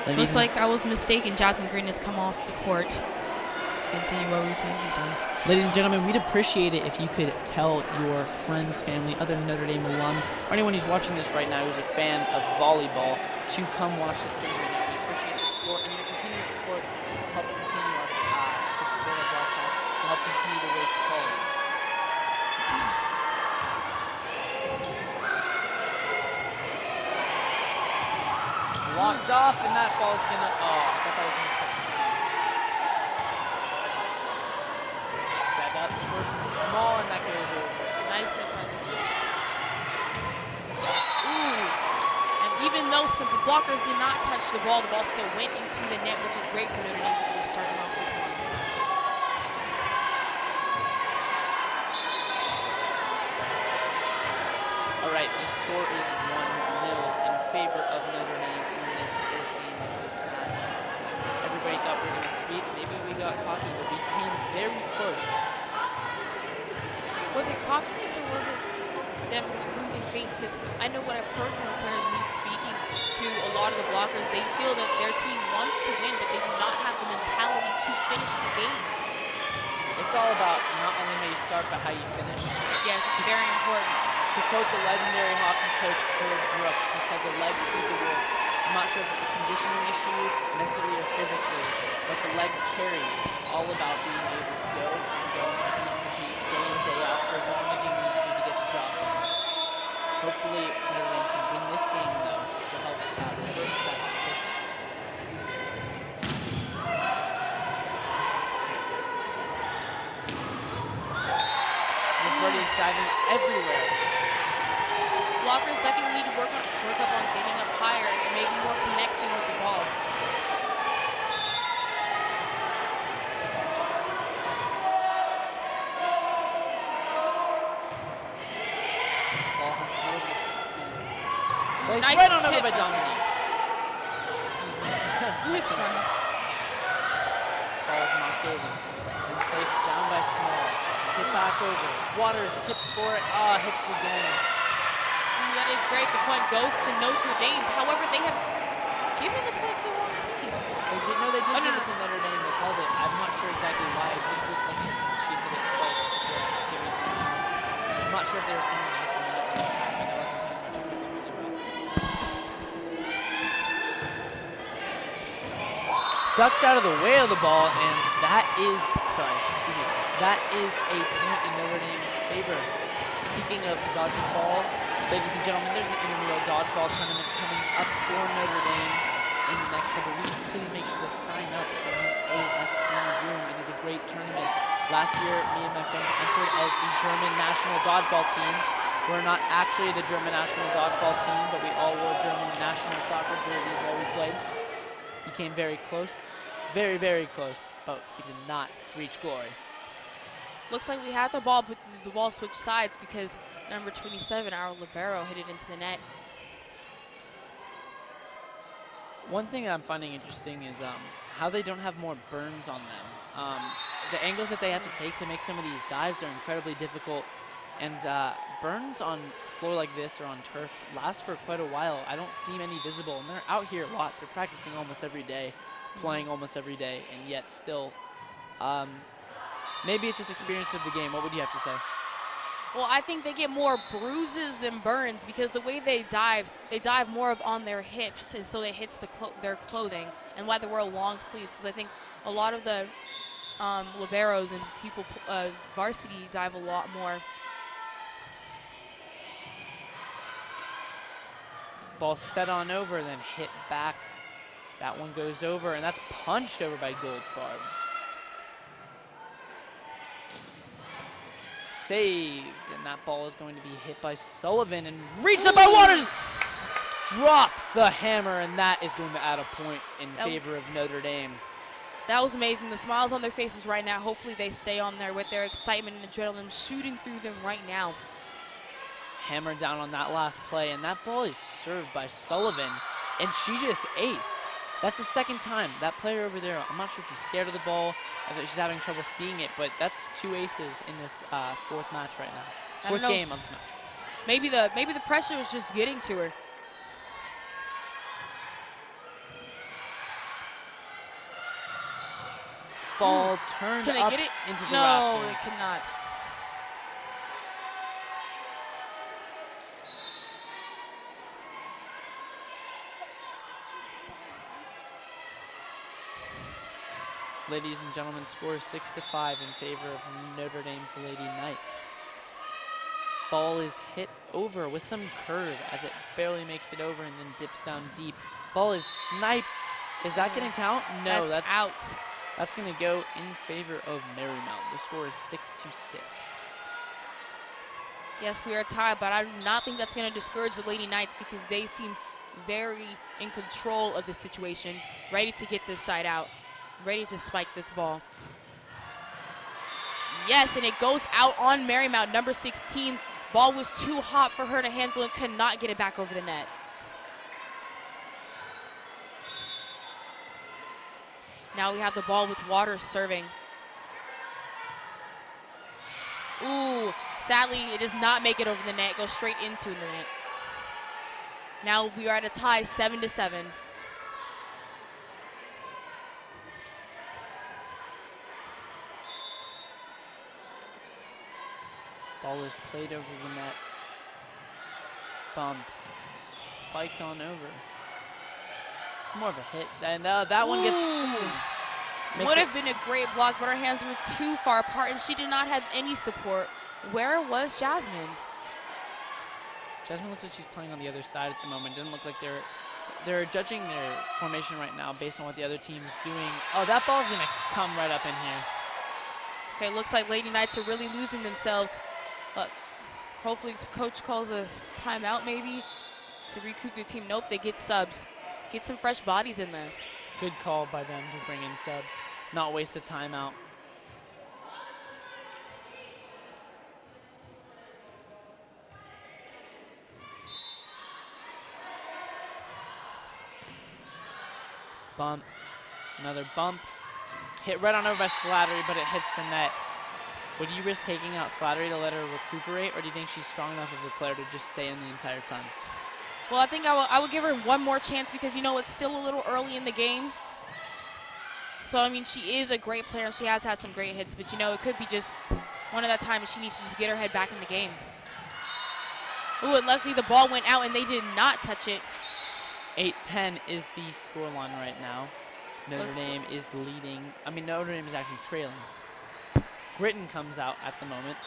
1. Looks like I was mistaken. Jasmine Green has come off the court. Continue what we were saying. I'm sorry. Ladies and gentlemen, we'd appreciate it if you could tell your friends, family, other Notre Dame alum, or anyone who's watching this right now who's a fan of volleyball to come watch this game right now. We appreciate the support, and your continued support will help continue to support our broadcast and help continue to raise the quality. Locked off, and that ball's gonna. Oh, I thought that was gonna touch the ground. Set up for small, and that goes over. Nice hit, nice hit. Ooh. And even though some blockers did not touch the ball still went into the net, which is great for Notre Dame because we're starting off with 1. All right, the score is 1-0 in favor of Notre Dame in this 4th game of this match. Everybody thought we were going to sweep. Maybe we got cocky, but we came very close. Was it cockiness or was it them losing faith? Because I know what I've heard from the players, me speaking to a lot of the blockers, they feel that their team wants to win, but they do not have the mentality to finish the game. It's all about not only how you start, but how you finish. Yes, it's very important. To quote the legendary hockey coach Herb Brooks, he said the legs do the work. I'm not sure if it's a conditioning issue, mentally or physically, but the legs carry you. It's all about being able to go and go and compete and compete day in, day out for as long as you need to get the job done. Hopefully, Notre Dame can win this game, though, to help reverse that statistic. Roberti's diving everywhere. Blockers, I think we need to work up on getting up higher and making more connection with the ball. Ball Placed Nice right on over tip. by Dominique. It's fine. Ball's knocked over. And placed down by Small. Hit back over. Waters tips for it. Hits the game. That is great. The point goes to Notre Dame. However, they have given the point to the wrong team. They did give it to Notre Dame. They called it. I'm not sure exactly why. It did look like she hit it twice before giving it to the Owls. I'm not sure if they were saying that or not. I wasn't paying much attention to the ref. Ducks out of the way of the ball, and that is a point in Notre Dame's favor. Speaking of dodging ball, ladies and gentlemen, there's an intramural dodgeball tournament coming up for Notre Dame in the next couple of weeks. Please make sure to sign up in the ASB room. It is a great tournament. Last year, me and my friends entered as the German national dodgeball team. We're not actually the German national dodgeball team, but we all wore German national soccer jerseys while we played. We came very close, very, very close, but we did not reach glory. Looks like we had the ball, but the ball switched sides because number 27, our libero, hit it into the net. One thing I'm finding interesting is how they don't have more burns on them. The angles that they have to take to make some of these dives are incredibly difficult, and burns on floor like this or on turf last for quite a while. I don't see many visible, and they're out here a lot. They're practicing almost every day, playing almost every day, and yet still, maybe it's just experience of the game. What would you have to say? Well, I think they get more bruises than burns because the way they dive more of on their hips, and so it hits their clothing, and why they wear long sleeves. Because I think a lot of the liberos and people varsity dive a lot more. Ball set on over, then hit back. That one goes over, and that's punched over by Goldfarb. Saved, and that ball is going to be hit by Sullivan and reached up by Waters. Drops the hammer, and that is going to add a point in favor of Notre Dame. That was amazing. The smiles on their faces right now. Hopefully they stay on there with their excitement and adrenaline shooting through them right now. Hammer down on that last play, and that ball is served by Sullivan, and she just aced. That's the second time. That player over there, I'm not sure if she's scared of the ball, if she's having trouble seeing it, but that's 2 aces in this fourth match right now. Fourth game of this match. Maybe the pressure was just getting to her. Ball turned Can they up get it? into the No, rafters. they cannot. Ladies and gentlemen, score 6-5 in favor of Notre Dame's Lady Knights. Ball is hit over with some curve as it barely makes it over and then dips down deep. Ball is sniped. Is that going to count? No, that's out. That's going to go in favor of Marymount. The score is 6-6. Yes, we are tied, but I do not think that's going to discourage the Lady Knights because they seem very in control of the situation, ready to get this side out. Ready to spike this ball. Yes, and it goes out on Marymount, number 16. Ball was too hot for her to handle and could not get it back over the net. Now we have the ball with Waters serving. Ooh, sadly, it does not make it over the net. It goes straight into the net. Now we are at a tie, 7-7. Ball is played over the net. Bump. Spiked on over. It's more of a hit. And that one gets... Would have been a great block, but her hands were too far apart, and she did not have any support. Where was Jasmine? Jasmine looks like she's playing on the other side at the moment. Doesn't look like they're judging their formation right now based on what the other team's doing. Oh, that ball's going to come right up in here. Okay, looks like Lady Knights are really losing themselves. Hopefully the coach calls a timeout maybe to recoup their team. Nope, they get subs. Get some fresh bodies in there. Good call by them to bring in subs. Not waste a timeout. bump. Another bump. Hit right on over by Slattery, but it hits the net. Would you risk taking out Slattery to let her recuperate, or do you think she's strong enough of a player to just stay in the entire time? Well, I think I would give her one more chance because, you know, it's still a little early in the game. So, I mean, she is a great player, and she has had some great hits, but, you know, it could be just one of that time she needs to just get her head back in the game. Ooh, and luckily the ball went out, and they did not touch it. 8-10 is the scoreline right now. Notre Dame is leading. I mean, Notre Dame is actually trailing. Gritton comes out at the moment.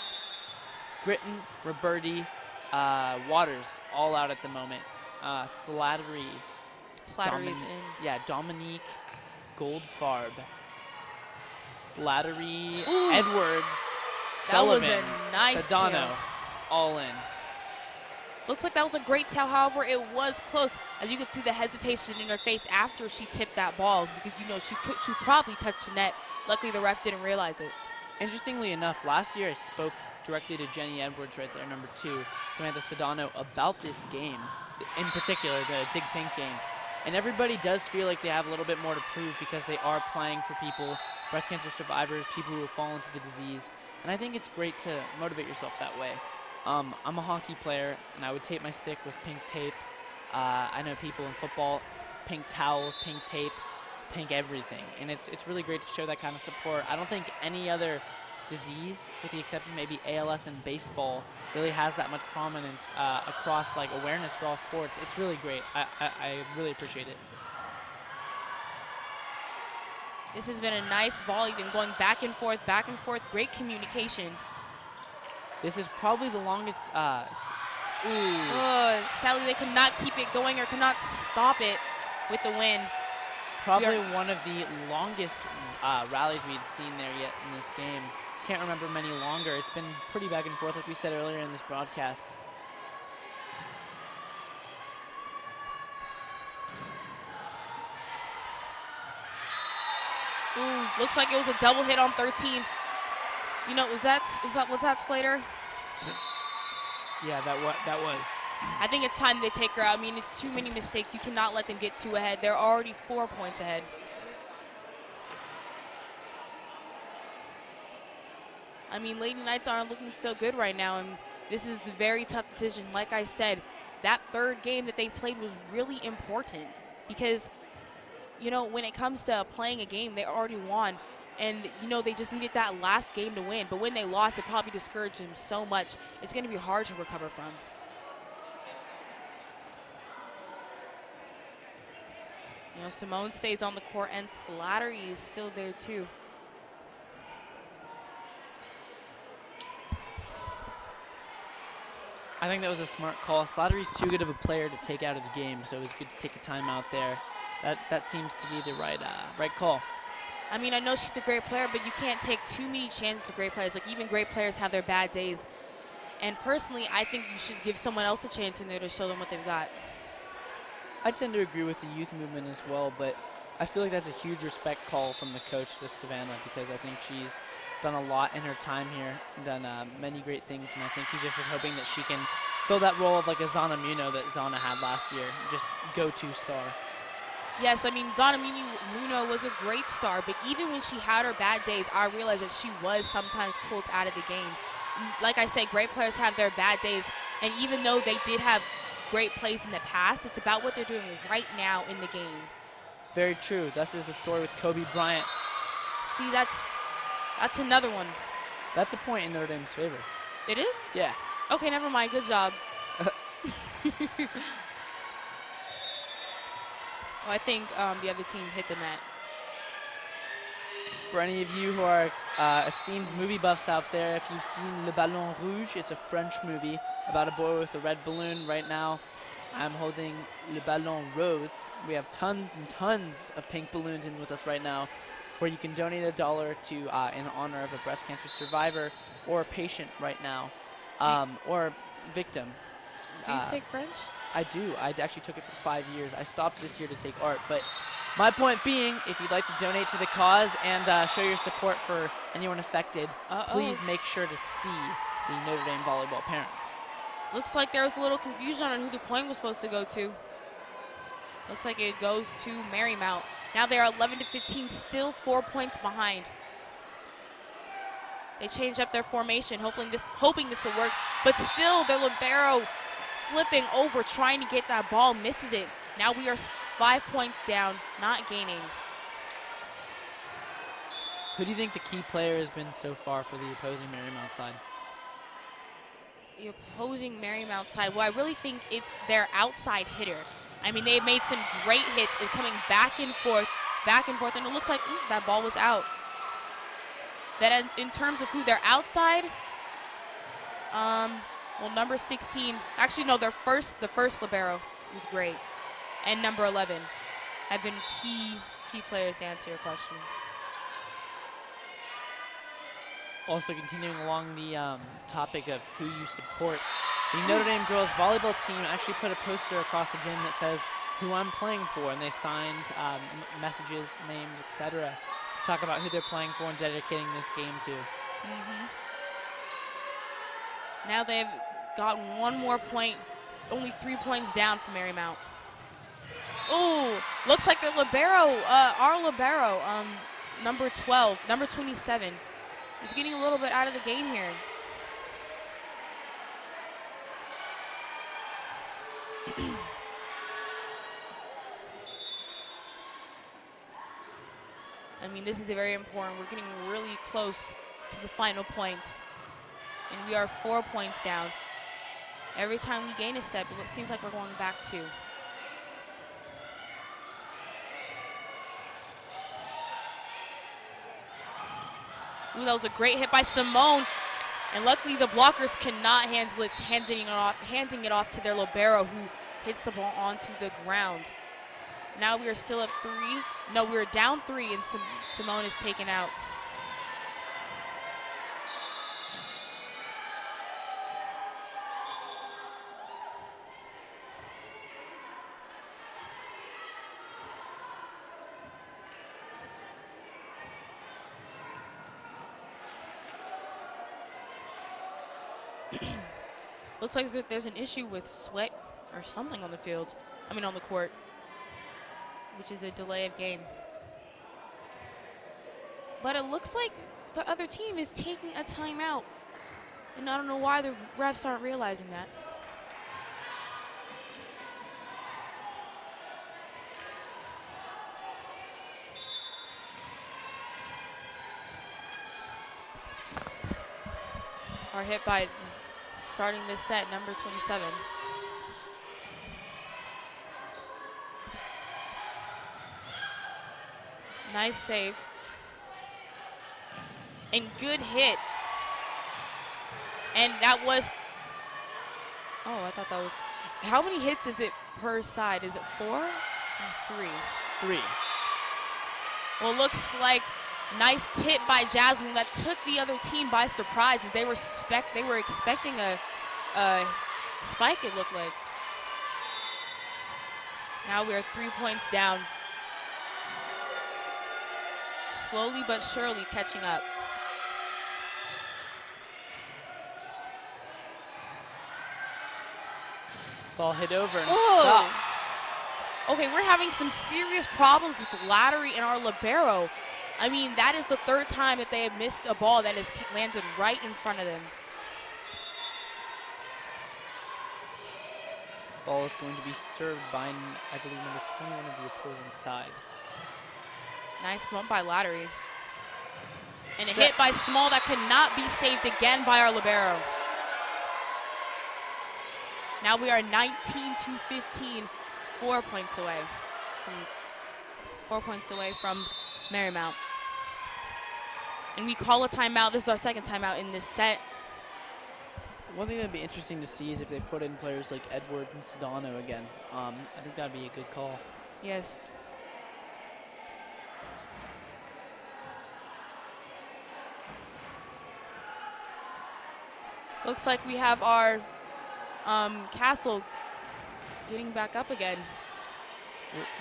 Gritton, Roberti, Waters, all out at the moment. Slattery. Slattery's in. Yeah, Dominique, Goldfarb, Slattery, Ooh. Edwards, That was Sullivan, a nice Sedano, tail. all in. Looks like that was a great tail. However, it was close. As you could see the hesitation in her face after she tipped that ball because, you know, she probably touched the net. Luckily, the ref didn't realize it. Interestingly enough, last year I spoke directly to Jenny Edwards right there, number 2, Samantha Sedano, about this game, in particular, the Dig Pink game. And everybody does feel like they have a little bit more to prove because they are playing for people, breast cancer survivors, people who have fallen into the disease. And I think it's great to motivate yourself that way. I'm a hockey player, and I would tape my stick with pink tape. I know people in football, pink towels, pink tape, pink everything. And it's really great to show that kind of support. I don't think any other disease, with the exception maybe ALS and baseball, really has that much prominence across like awareness for all sports. It's really great. I really appreciate it. This has been a nice volley, them going back and forth, great communication. This is probably the longest. Sadly, they cannot keep it going or cannot stop it with the win. Probably one of the longest rallies we'd seen there yet in this game. Can't remember many longer. It's been pretty back and forth, like we said earlier in this broadcast. Ooh, looks like it was a double hit on 13. You know, was that Slater? Yeah, that was. I think it's time they take her out. I mean, it's too many mistakes. You cannot let them get too ahead. They're already 4 points ahead. I mean, Lady Knights aren't looking so good right now, and this is a very tough decision. Like I said, that third game that they played was really important because, you know, when it comes to playing a game, they already won. And, you know, they just needed that last game to win. But when they lost, it probably discouraged them so much. It's going to be hard to recover from. You know, Simone stays on the court, and Slattery is still there, too. I think that was a smart call. Slattery's too good of a player to take out of the game, so it was good to take a timeout there. That seems to be the right call. I mean, I know she's a great player, but you can't take too many chances with great players. Like, even great players have their bad days. And personally, I think you should give someone else a chance in there to show them what they've got. I tend to agree with the youth movement as well, but I feel like that's a huge respect call from the coach to Savannah because I think she's done a lot in her time here, done many great things, and I think he just is hoping that she can fill that role of like a Zana Muno that Zana had last year, just go-to star. Yes, I mean, Zana Muno was a great star, but even when she had her bad days, I realized that she was sometimes pulled out of the game. Like I said, great players have their bad days, and even though they did have great plays in the past, it's about what they're doing right now in the game. Very true. This is the story with Kobe Bryant. See, that's another one. That's a point in Notre Dame's favor. It is? Yeah. Okay, never mind. Good job. Oh, I think the other team hit the net. For any of you who are esteemed movie buffs out there, if you've seen Le Ballon Rouge, it's a French movie about a boy with a red balloon. Right now, I'm holding Le Ballon Rose. We have tons and tons of pink balloons in with us right now, where you can donate $1 to in honor of a breast cancer survivor or a patient right now, or victim. Do you take French? I do. I actually took it for 5 years. I stopped this year to take art, but my point being, if you'd like to donate to the cause and show your support for anyone affected, please make sure to see the Notre Dame volleyball parents. Looks like there was a little confusion on who the point was supposed to go to. Looks like it goes to Marymount. Now they are 11 to 15, still 4 points behind. They change up their formation, hoping this will work, but still their libero flipping over, trying to get that ball, misses it. Now we are 5 points down, not gaining. Who do you think the key player has been so far for the opposing Marymount side? The opposing Marymount side, well, I really think it's their outside hitter. I mean, they've made some great hits. It's coming back and forth, and it looks like that ball was out. That in terms of who they're outside, well, number 16, actually no, the first libero was great, and number 11 have been key players to answer your question. Also continuing along the topic of who you support, the Notre Dame girls volleyball team actually put a poster across the gym that says who I'm playing for, and they signed messages, names, etc. to talk about who they're playing for and dedicating this game to. Now they've got one more point, only 3 points down from Marymount. Oh, looks like their libero, our libero, number 12, number 27, is getting a little bit out of the game here. I mean, this is very important. We're getting really close to the final points, and we are 4 points down. Every time we gain a step, it seems like we're going back 2. Ooh, that was a great hit by Simone. And luckily the blockers cannot handle it, handing it off to their libero, who hits the ball onto the ground. Now we are still at 3. No, we're down 3, and Simone is taken out. Looks like there's an issue with sweat or something on the field. I mean on the court, which is a delay of game. But it looks like the other team is taking a timeout, and I don't know why the refs aren't realizing that. Our hit by starting this set, number 27. Nice save. And good hit. And that was, oh, I thought that was, how many hits is it per side? Is it 4 or 3? 3. Well, it looks like nice tip by Jasmine that took the other team by surprise, as they were expecting a spike, it looked like. Now we are 3 points down. Slowly but surely catching up. Ball hit over and stopped. Okay, we're having some serious problems with Lattery and our libero. I mean, that is the 3rd time that they have missed a ball that has landed right in front of them. Ball is going to be served by, I believe, number 21 of the opposing side. Nice bump by Lattery. And a hit by Small that could not be saved again by our libero. Now we are 19 to 15, 4 points away from Marymount. And we call a timeout. This is our 2nd timeout in this set. One thing that'd be interesting to see is if they put in players like Edwards and Sedano again. I think that'd be a good call. Yes. Looks like we have our Castle getting back up again.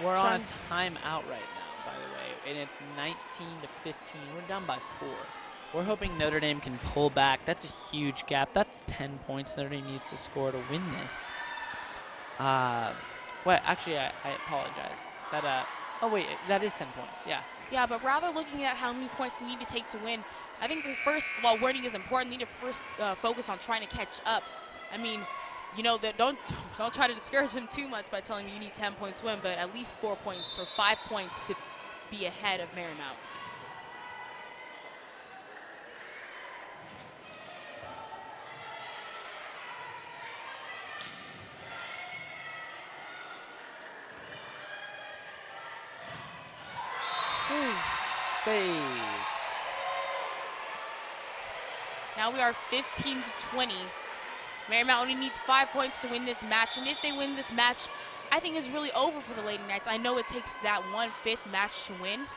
We're on a timeout right now, by the way, and it's 19 to 15. We're down by 4. We're hoping Notre Dame can pull back. That's a huge gap. That's 10 points Notre Dame needs to score to win this. Well, actually, I apologize. That Oh, wait, that is 10 points, yeah. Yeah, but rather looking at how many points they need to take to win, I think they first, while winning is important, they need to first focus on trying to catch up. I mean, you know, that don't try to discourage them too much by telling them you need 10 points to win, but at least 4 points or 5 points to be ahead of Marymount. Save. Now we are 15 to 20. Marymount only needs 5 points to win this match, and if they win this match, I think it's really over for the Lady Knights. I know it takes that 1/5 match to win,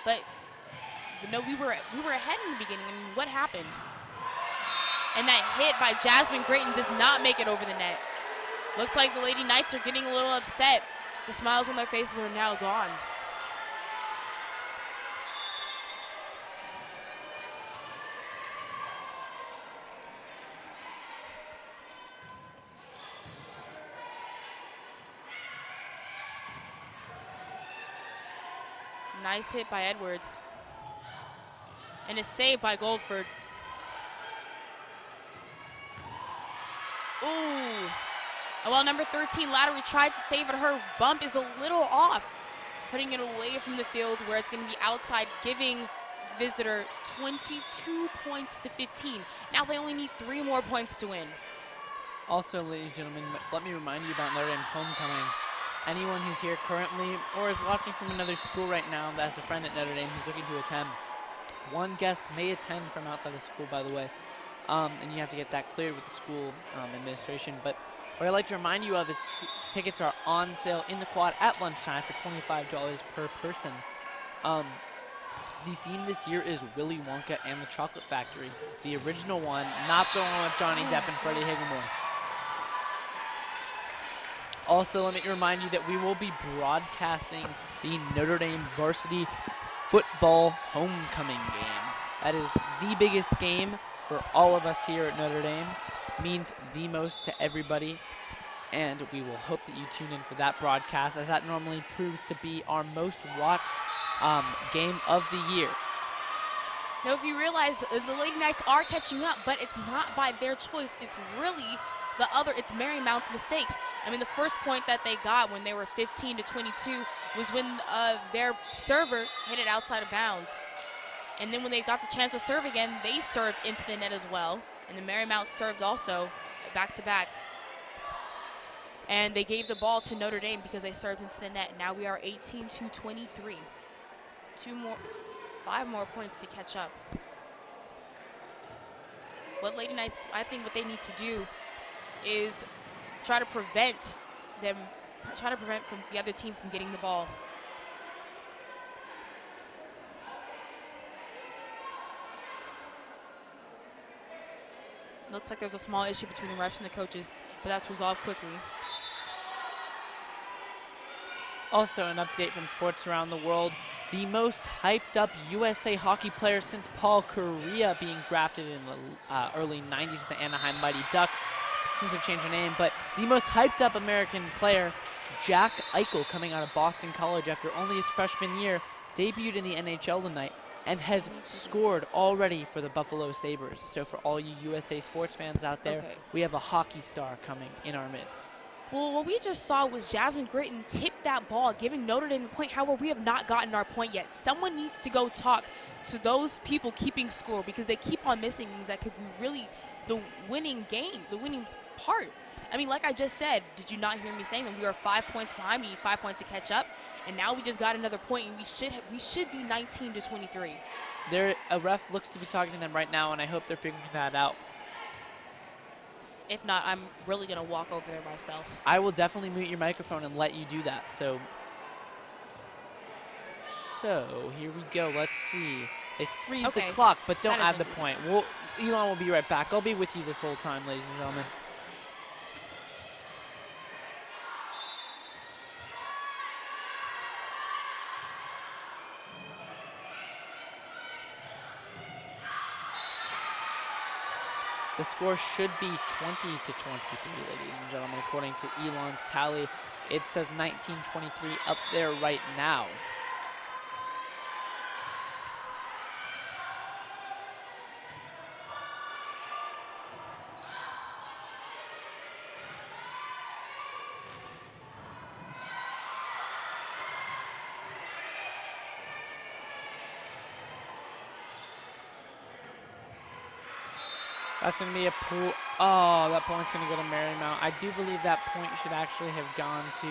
but no, we were ahead in the beginning. I mean, what happened? And that hit by Jasmine Grayton does not make it over the net. Looks like the Lady Knights are getting a little upset. The smiles on their faces are now gone. Nice hit by Edwards. And a save by Goldford. Ooh. And while number 13, Lattery, tried to save it, her bump is a little off, putting it away from the field where it's going to be outside, giving visitor 22 points to 15. Now they only need 3 more points to win. Also, ladies and gentlemen, let me remind you about Notre Dame homecoming. Anyone who's here currently or is watching from another school right now that has a friend at Notre Dame who's looking to attend, one guest may attend from outside the school, by the way, and you have to get that cleared with the school administration. But what I'd like to remind you of is tickets are on sale in the quad at lunchtime for $25 per person. The theme this year is Willy Wonka and the Chocolate Factory, the original one, not the one with Johnny Depp and Freddie Highmore. Also, let me remind you that we will be broadcasting the Notre Dame Varsity football homecoming game. That is the biggest game for all of us here at Notre Dame. Means the most to everybody. And we will hope that you tune in for that broadcast, as that normally proves to be our most watched game of the year. Now, if you realize the Lady Knights are catching up, but it's not by their choice. It's really it's Marymount's mistakes. I mean, the first point that they got when they were 15 to 22 was when their server hit it outside of bounds. And then when they got the chance to serve again, they served into the net as well. And the Marymount served also back to back. And they gave the ball to Notre Dame because they served into the net. Now we are 18 to 23. 5 more points to catch up. What Lady Knights, I think what they need to do is try to prevent from the other team from getting the ball. Looks like there's a small issue between the refs and the coaches, but that's resolved quickly. Also, an update from sports around the world. The most hyped up USA hockey player since Paul Kariya being drafted in the early 90s with the Anaheim Mighty Ducks, since they've changed their name, but the most hyped up American player, Jack Eichel, coming out of Boston College after only his freshman year, debuted in the NHL tonight and has scored already for the Buffalo Sabres. So for all you USA sports fans out there, we have a hockey star coming in our midst. Well, what we just saw was Jasmine Grayton tip that ball, giving Notre Dame the point. However, we have not gotten our point yet. Someone needs to go talk to those people keeping score because they keep on missing things that could be really the winning game, the winning part. I mean, like I just said, did you not hear me saying that we are 5 points behind? We need 5 points to catch up, and now we just got another point, and we should be 19 to 23. A ref looks to be talking to them right now, and I hope they're figuring that out. If not, I'm really going to walk over there myself. I will definitely mute your microphone and let you do that. So here we go. Let's see. They freeze the clock, but don't add the point. Elon will be right back. I'll be with you this whole time, ladies and gentlemen. The score should be 20 to 23, ladies and gentlemen, according to Elon's tally. It says 19-23 up there right now. That's going to be a pool. Oh, that point's going to go to Marymount. I do believe that point should actually have gone to...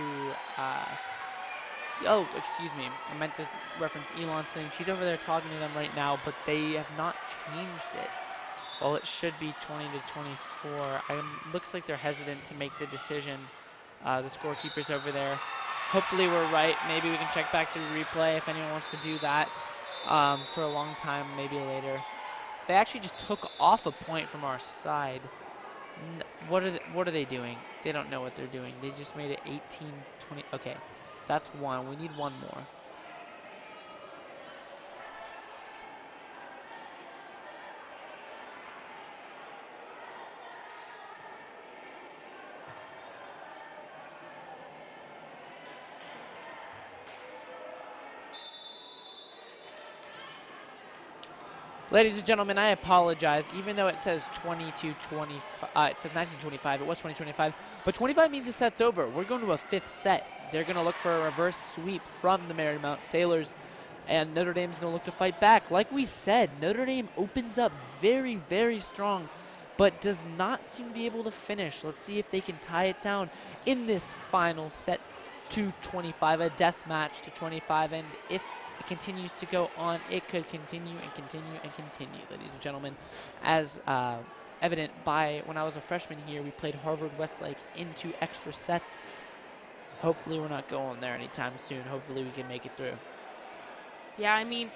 oh, excuse me. I meant to reference Elon's thing. She's over there talking to them right now, but they have not changed it. Well, it should be 20-24. Looks like they're hesitant to make the decision. The scorekeeper's over there. Hopefully we're right. Maybe we can check back the replay if anyone wants to do that for a long time, maybe later. They actually just took off a point from our side. What are they doing? They don't know what they're doing. They just made it 18-20. Okay, that's one. We need one more. Ladies and gentlemen, I apologize. Even though it says 22-25, it says 19-25. It was 20-25, but 25 means the set's over. We're going to a fifth set. They're going to look for a reverse sweep from the Marymount Sailors, and Notre Dame's going to look to fight back. Like we said, Notre Dame opens up very, very strong, but does not seem to be able to finish. Let's see if they can tie it down in this final set to 25, a death match to 25, and if it continues to go on, it could continue and continue and continue, ladies and gentlemen. As evident by when I was a freshman here, we played Harvard-Westlake into extra sets. Hopefully we're not going there anytime soon. Hopefully we can make it through. Yeah, I mean,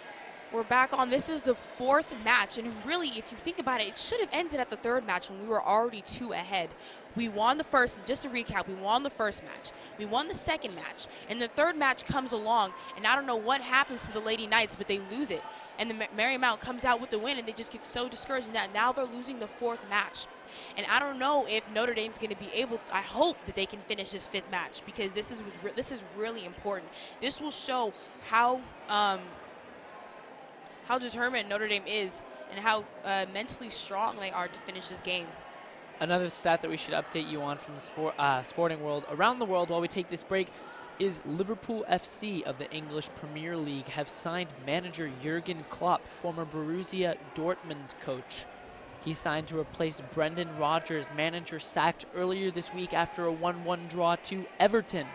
we're back on. This is the fourth match, and really, if you think about it, it should have ended at the third match when we were already 2 ahead. We won the first, just to recap, we won the first match. We won the second match, and the third match comes along, and I don't know what happens to the Lady Knights, but they lose it. And the Marymount comes out with the win, and they just get so discouraged in that now they're losing the fourth match. And I don't know if Notre Dame's going to be able, I hope that they can finish this fifth match, because this is really important. This will show how determined Notre Dame is and how mentally strong they are to finish this game. Another stat that we should update you on from the sporting world around the world while we take this break is Liverpool FC of the English Premier League have signed manager Jurgen Klopp, former Borussia Dortmund coach. He signed to replace Brendan Rodgers, manager sacked earlier this week after a 1-1 draw to Everton.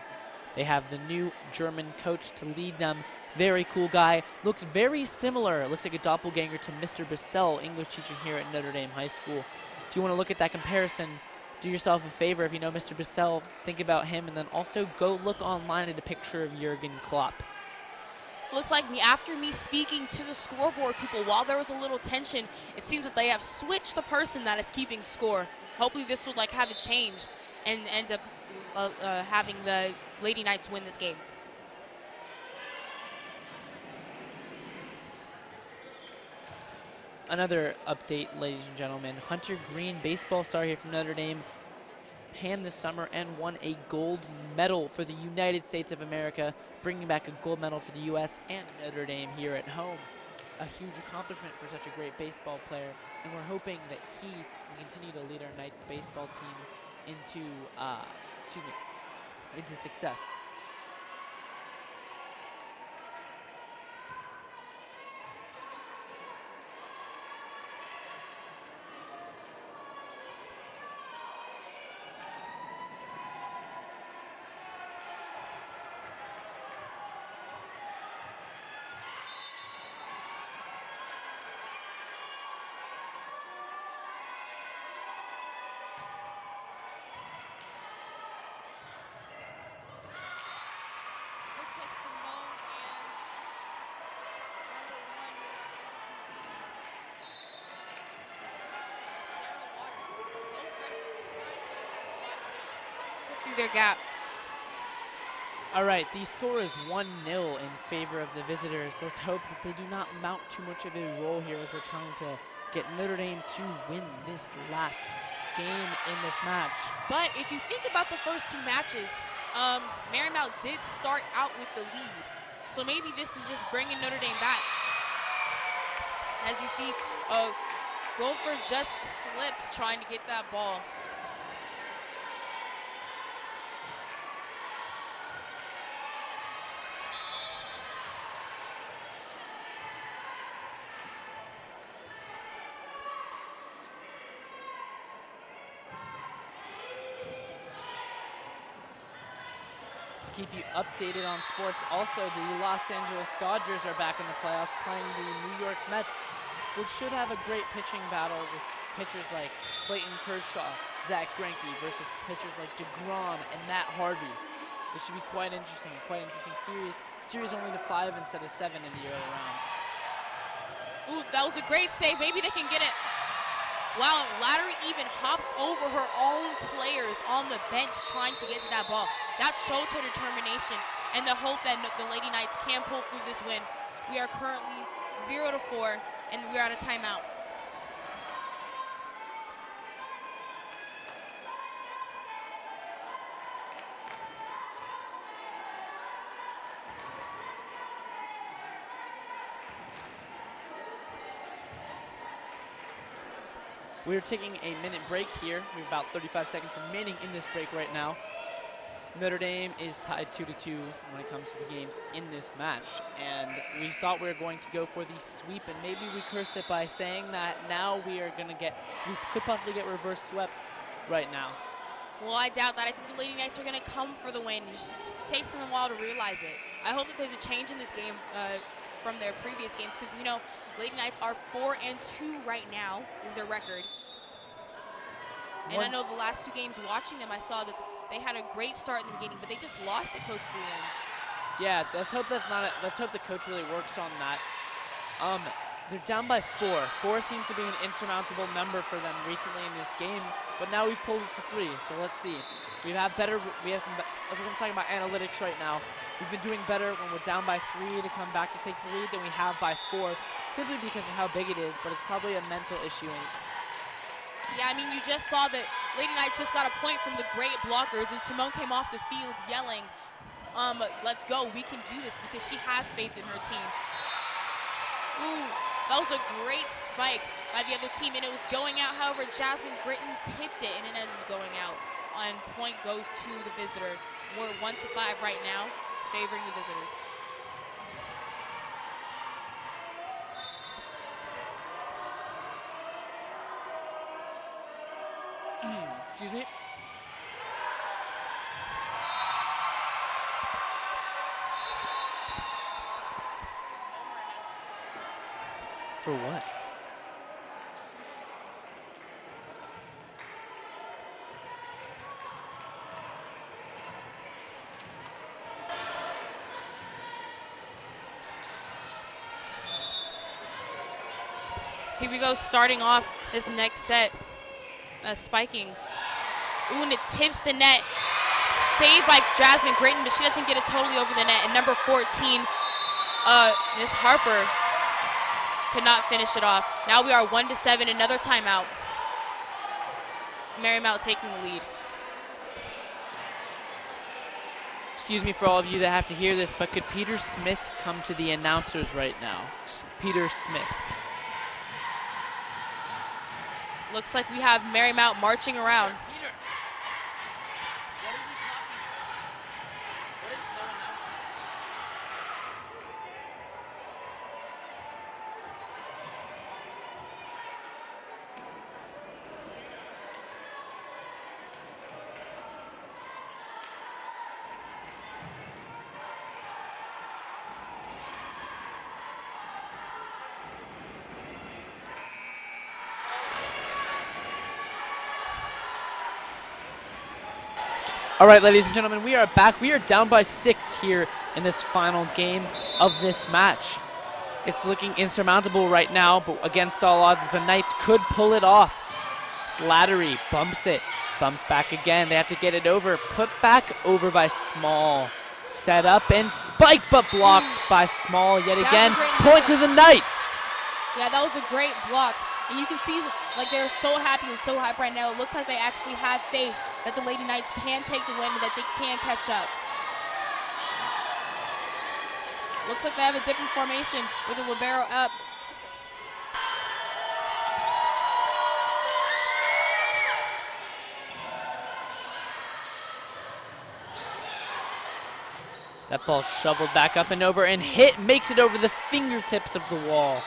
They have the new German coach to lead them. Very cool guy. Looks very similar. Looks like a doppelganger to Mr. Bissell, English teacher here at Notre Dame High School. If you want to look at that comparison, do yourself a favor. If you know Mr. Bissell, think about him, and then also go look online at a picture of Jurgen Klopp. Looks like after me speaking to the scoreboard people, while there was a little tension, it seems that they have switched the person that is keeping score. Hopefully this will have a change and end up having the Lady Knights win this game. Another update, ladies and gentlemen. Hunter Green, baseball star here from Notre Dame, panned this summer and won a gold medal for the United States of America, bringing back a gold medal for the U.S. and Notre Dame here at home. A huge accomplishment for such a great baseball player, and we're hoping that he can continue to lead our Knights baseball team into success. Their gap. All right, the score is 1-0 in favor of the visitors. Let's hope that they do not mount too much of a roll here as we're trying to get Notre Dame to win this last game in this match. But if you think about the first 2 matches, Marymount did start out with the lead. So maybe this is just bringing Notre Dame back. As you see, Wilford just slips trying to get that ball. To keep you updated on sports, also the Los Angeles Dodgers are back in the playoffs playing the New York Mets, which should have a great pitching battle with pitchers like Clayton Kershaw, Zach Greinke versus pitchers like DeGrom and Matt Harvey. This should be quite interesting series. Series only to 5 instead of 7 in the early rounds. Ooh, that was a great save. Maybe they can get it. Wow, Lattery even hops over her own players on the bench trying to get to that ball. That shows her determination and the hope that the Lady Knights can pull through this win. We are currently 0-4, and we're at a timeout. We're taking a minute break here. We have about 35 seconds remaining in this break right now. Notre Dame is tied 2-2 when it comes to the games in this match. And we thought we were going to go for the sweep, and maybe we cursed it by saying that now we could possibly get reverse swept right now. Well, I doubt that. I think the Lady Knights are going to come for the win. It just takes them a while to realize it. I hope that there's a change in this game from their previous games, because, you know, Lady Knights are 4-2 right now is their record. And I know the last 2 games watching them, I saw that they had a great start in the beginning, but they just lost it close to the end. Yeah, let's hope let's hope the coach really works on that. They're down by 4. 4 seems to be an insurmountable number for them recently in this game, but now we've pulled it to 3. So let's see. We have some. I'm talking about analytics right now. We've been doing better when we're down by 3 to come back to take the lead than we have by 4, simply because of how big it is. But it's probably a mental issue. Yeah, I mean, you just saw that Lady Knights just got a point from the great blockers, and Simone came off the field yelling, let's go, we can do this, because she has faith in her team. Ooh, that was a great spike by the other team, and it was going out. However, Jasmine Britton tipped it, and it ended up going out. And point goes to the visitor. We're 1-5 right now, favoring the visitors. Excuse me. For what? Here we go, starting off this next set. Spiking. Ooh, and it tips the net. Saved by Jasmine Britton, but she doesn't get it totally over the net. And number 14, Miss Harper, could not finish it off. Now we are 1-7, another timeout. Marymount taking the lead. Excuse me for all of you that have to hear this, but could Peter Smith come to the announcers right now? Peter Smith. Looks like we have Marymount marching around. Peter, what is he talking about? What is no announcement? All right, ladies and gentlemen, we are back. We are down by 6 here in this final game of this match. It's looking insurmountable right now, but against all odds, the Knights could pull it off. Slattery bumps it, bumps back again. They have to get it over. Put back over by Small. Set up and spiked, but blocked by Small yet again. Point to the Knights. Yeah, that was a great block. And you can see, like, they're so happy and so hyped right now. It looks like they actually have faith that the Lady Knights can take the win and that they can catch up. Looks like they have a different formation with the libero up. That ball shoveled back up and over and hit, makes it over the fingertips of the wall.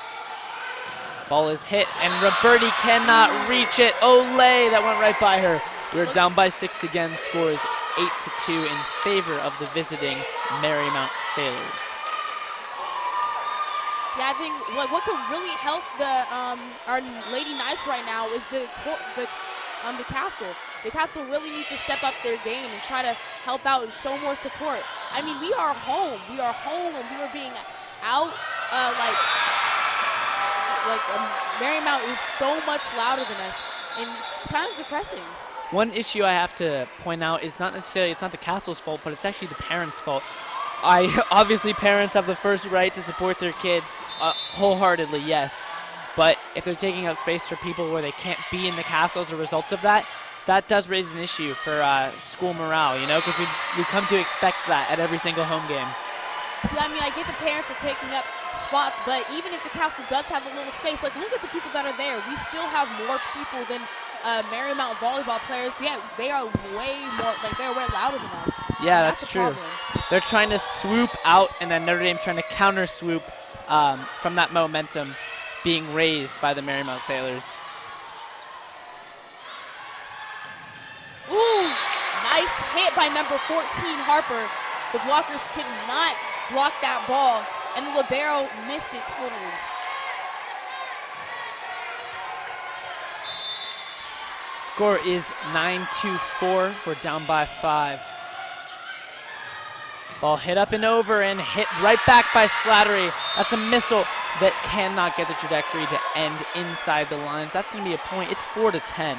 Ball is hit and Roberti cannot reach it. Olay, that went right by her. We're down by 6 again. Score is 8-2 in favor of the visiting Marymount Sailors. Yeah, I think what could really help our Lady Knights right now is the castle. The castle really needs to step up their game and try to help out and show more support. I mean, we are home. We are home, and we were being out Marymount is so much louder than us, and it's kind of depressing. One issue I have to point out is not necessarily, it's not the castle's fault, but it's actually the parents' fault. Obviously, parents have the first right to support their kids wholeheartedly, yes. But if they're taking up space for people where they can't be in the castle as a result of that, that does raise an issue for school morale, you know, because we come to expect that at every single home game. Yeah, I mean, I get the parents are taking up spots, but even if the castle does have a little space, like, look at the people that are there. We still have more people than Marymount volleyball players. Yeah, they are way more, like, they're way louder than us. Yeah, that's true. They're trying to swoop out, and then Notre Dame trying to counter swoop from that momentum being raised by the Marymount Sailors. Ooh, nice hit by number 14, Harper. The blockers could not block that ball, and the libero missed it totally. Score is 9-4. We're down by 5. Ball hit up and over and hit right back by Slattery. That's a missile that cannot get the trajectory to end inside the lines. That's going to be a point. It's 4-10.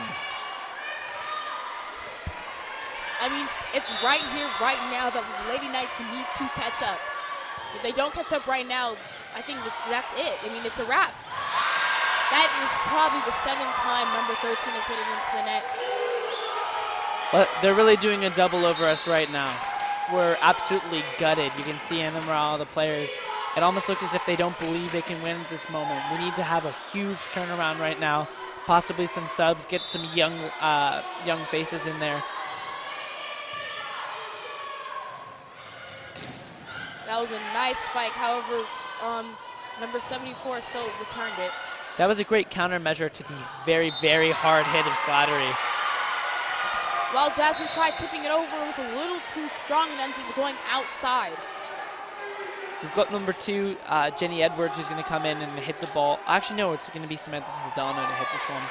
I mean, it's right here, right now that the Lady Knights need to catch up. If they don't catch up right now, I think that's it. I mean, it's a wrap. That is probably the 7th time number 13 has hit it into the net. But they're really doing a double over us right now. We're absolutely gutted. You can see in the morale of the players. It almost looks as if they don't believe they can win at this moment. We need to have a huge turnaround right now. Possibly some subs, get some young faces in there. That was a nice spike. However, number 74 still returned it. That was a great countermeasure to the very, very hard hit of Slattery. While Jasmine tried tipping it over, it was a little too strong and ended up going outside. We've got number 2, Jenny Edwards, who's going to come in and hit the ball. Actually, no, it's going to be Samantha Sedano to hit this one.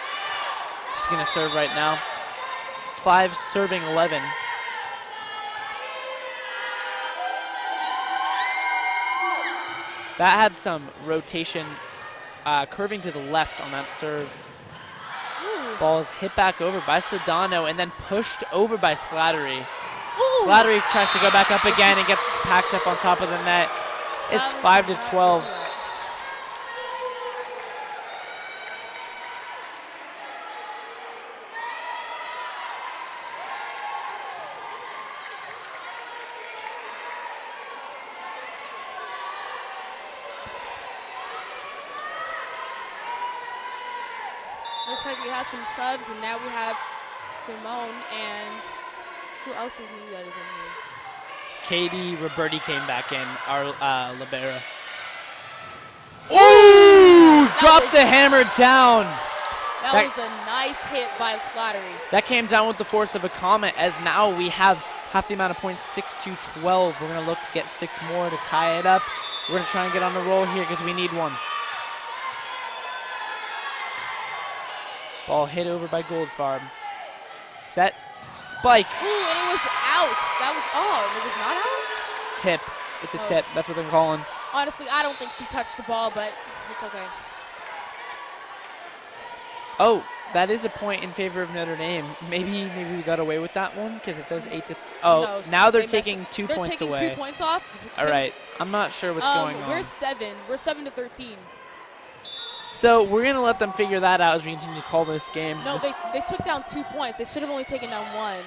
She's going to serve right now. 5 serving 11. That had some rotation, curving to the left on that serve. Ooh. Ball is hit back over by Sedano and then pushed over by Slattery. Ooh. Slattery tries to go back up again and gets packed up on top of the net. It's 5-12. Looks like we had some subs, and now we have Simone, and who else is new that is in here? Katie Roberti came back in, our libero. Ooh! Dropped the hammer down. That was a nice hit by Slattery. That came down with the force of a comet, as now we have half the amount of points, 6-12. We're going to look to get 6 more to tie it up. We're going to try and get on the roll here because we need one. Ball hit over by Goldfarb. Set, spike. Ooh, and it was out. That was, it was not out? Tip. It's a tip. That's what they're calling. Honestly, I don't think she touched the ball, but it's okay. Oh, that is a point in favor of Notre Dame. Maybe we got away with that one because it says 8 to. Oh, no, now they're taking 2 they're points taking away. 2 points off. All right. I'm not sure what's going on. We're 7. We're 7-13. So we're going to let them figure that out as we continue to call this game. No, they took down 2 points. They should have only taken down 1.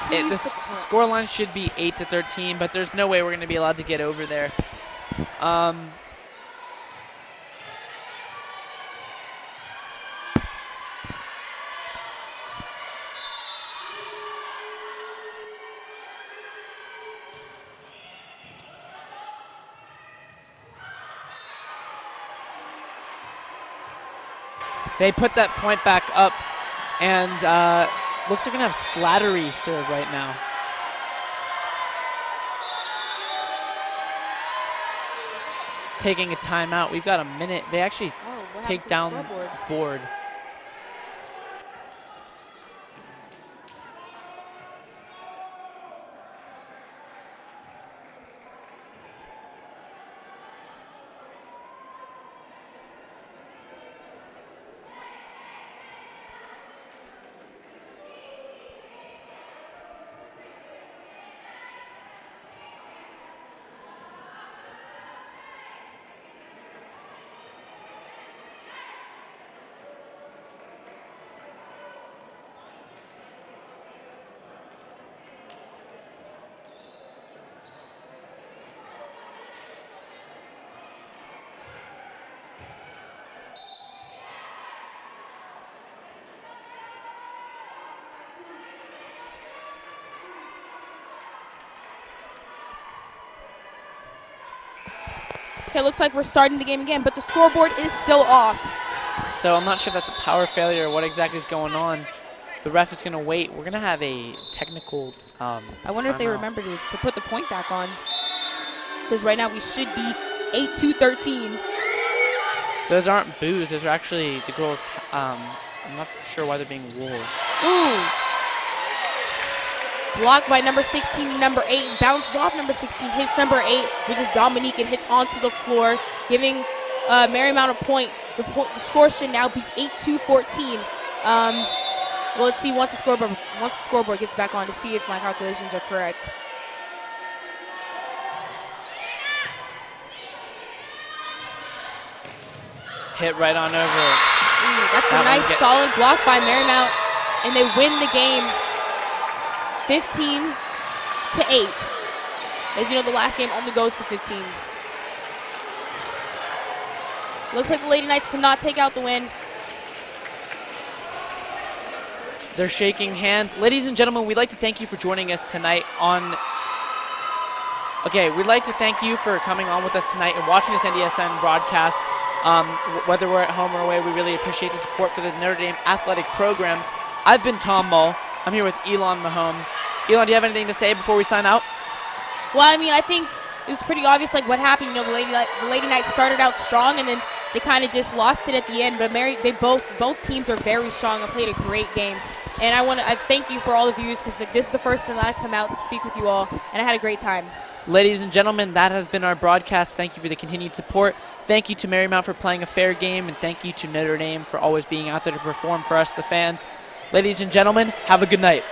The score line should be 8-13, but there's no way we're going to be allowed to get over there. They put that point back up, and looks like we're going to have Slattery serve right now. Taking a timeout. We've got a minute. They actually take down the board. Okay, looks like we're starting the game again, but the scoreboard is still off. So I'm not sure if that's a power failure or what exactly is going on. The ref is going to wait. We're going to have a technical I wonder if they remember to put the point back on. Because right now we should be 8-13. Those aren't boos. Those are actually the girls. I'm not sure why they're being wolves. Ooh. Blocked by number 16 and number 8. Bounces off number 16. Hits number 8, which is Dominique, and hits onto the floor, giving Marymount a point. The score should now be 8-14. Well, let's see once the scoreboard gets back on to see if my calculations are correct. Hit right on over. Ooh, that's a nice solid block by Marymount, and they win the game 15-8. As you know, the last game only goes to 15. Looks like the Lady Knights cannot take out the win. They're shaking hands. Ladies and gentlemen, we'd like to thank you for joining us tonight on... Okay, we'd like to thank you for coming on with us tonight and watching this NDSN broadcast. Whether we're at home or away, we really appreciate the support for the Notre Dame athletic programs. I've been Tom Mull. I'm here with Elon Mahone. Elon, do you have anything to say before we sign out? Well, I mean, I think it was pretty obvious, like, what happened. You know, the Lady Knights started out strong, and then they kind of just lost it at the end. But both teams are very strong and played a great game. And I thank you for all the viewers, because this is the first time that I've come out to speak with you all, and I had a great time. Ladies and gentlemen, that has been our broadcast. Thank you for the continued support. Thank you to Marymount for playing a fair game, and thank you to Notre Dame for always being out there to perform for us, the fans. Ladies and gentlemen, have a good night.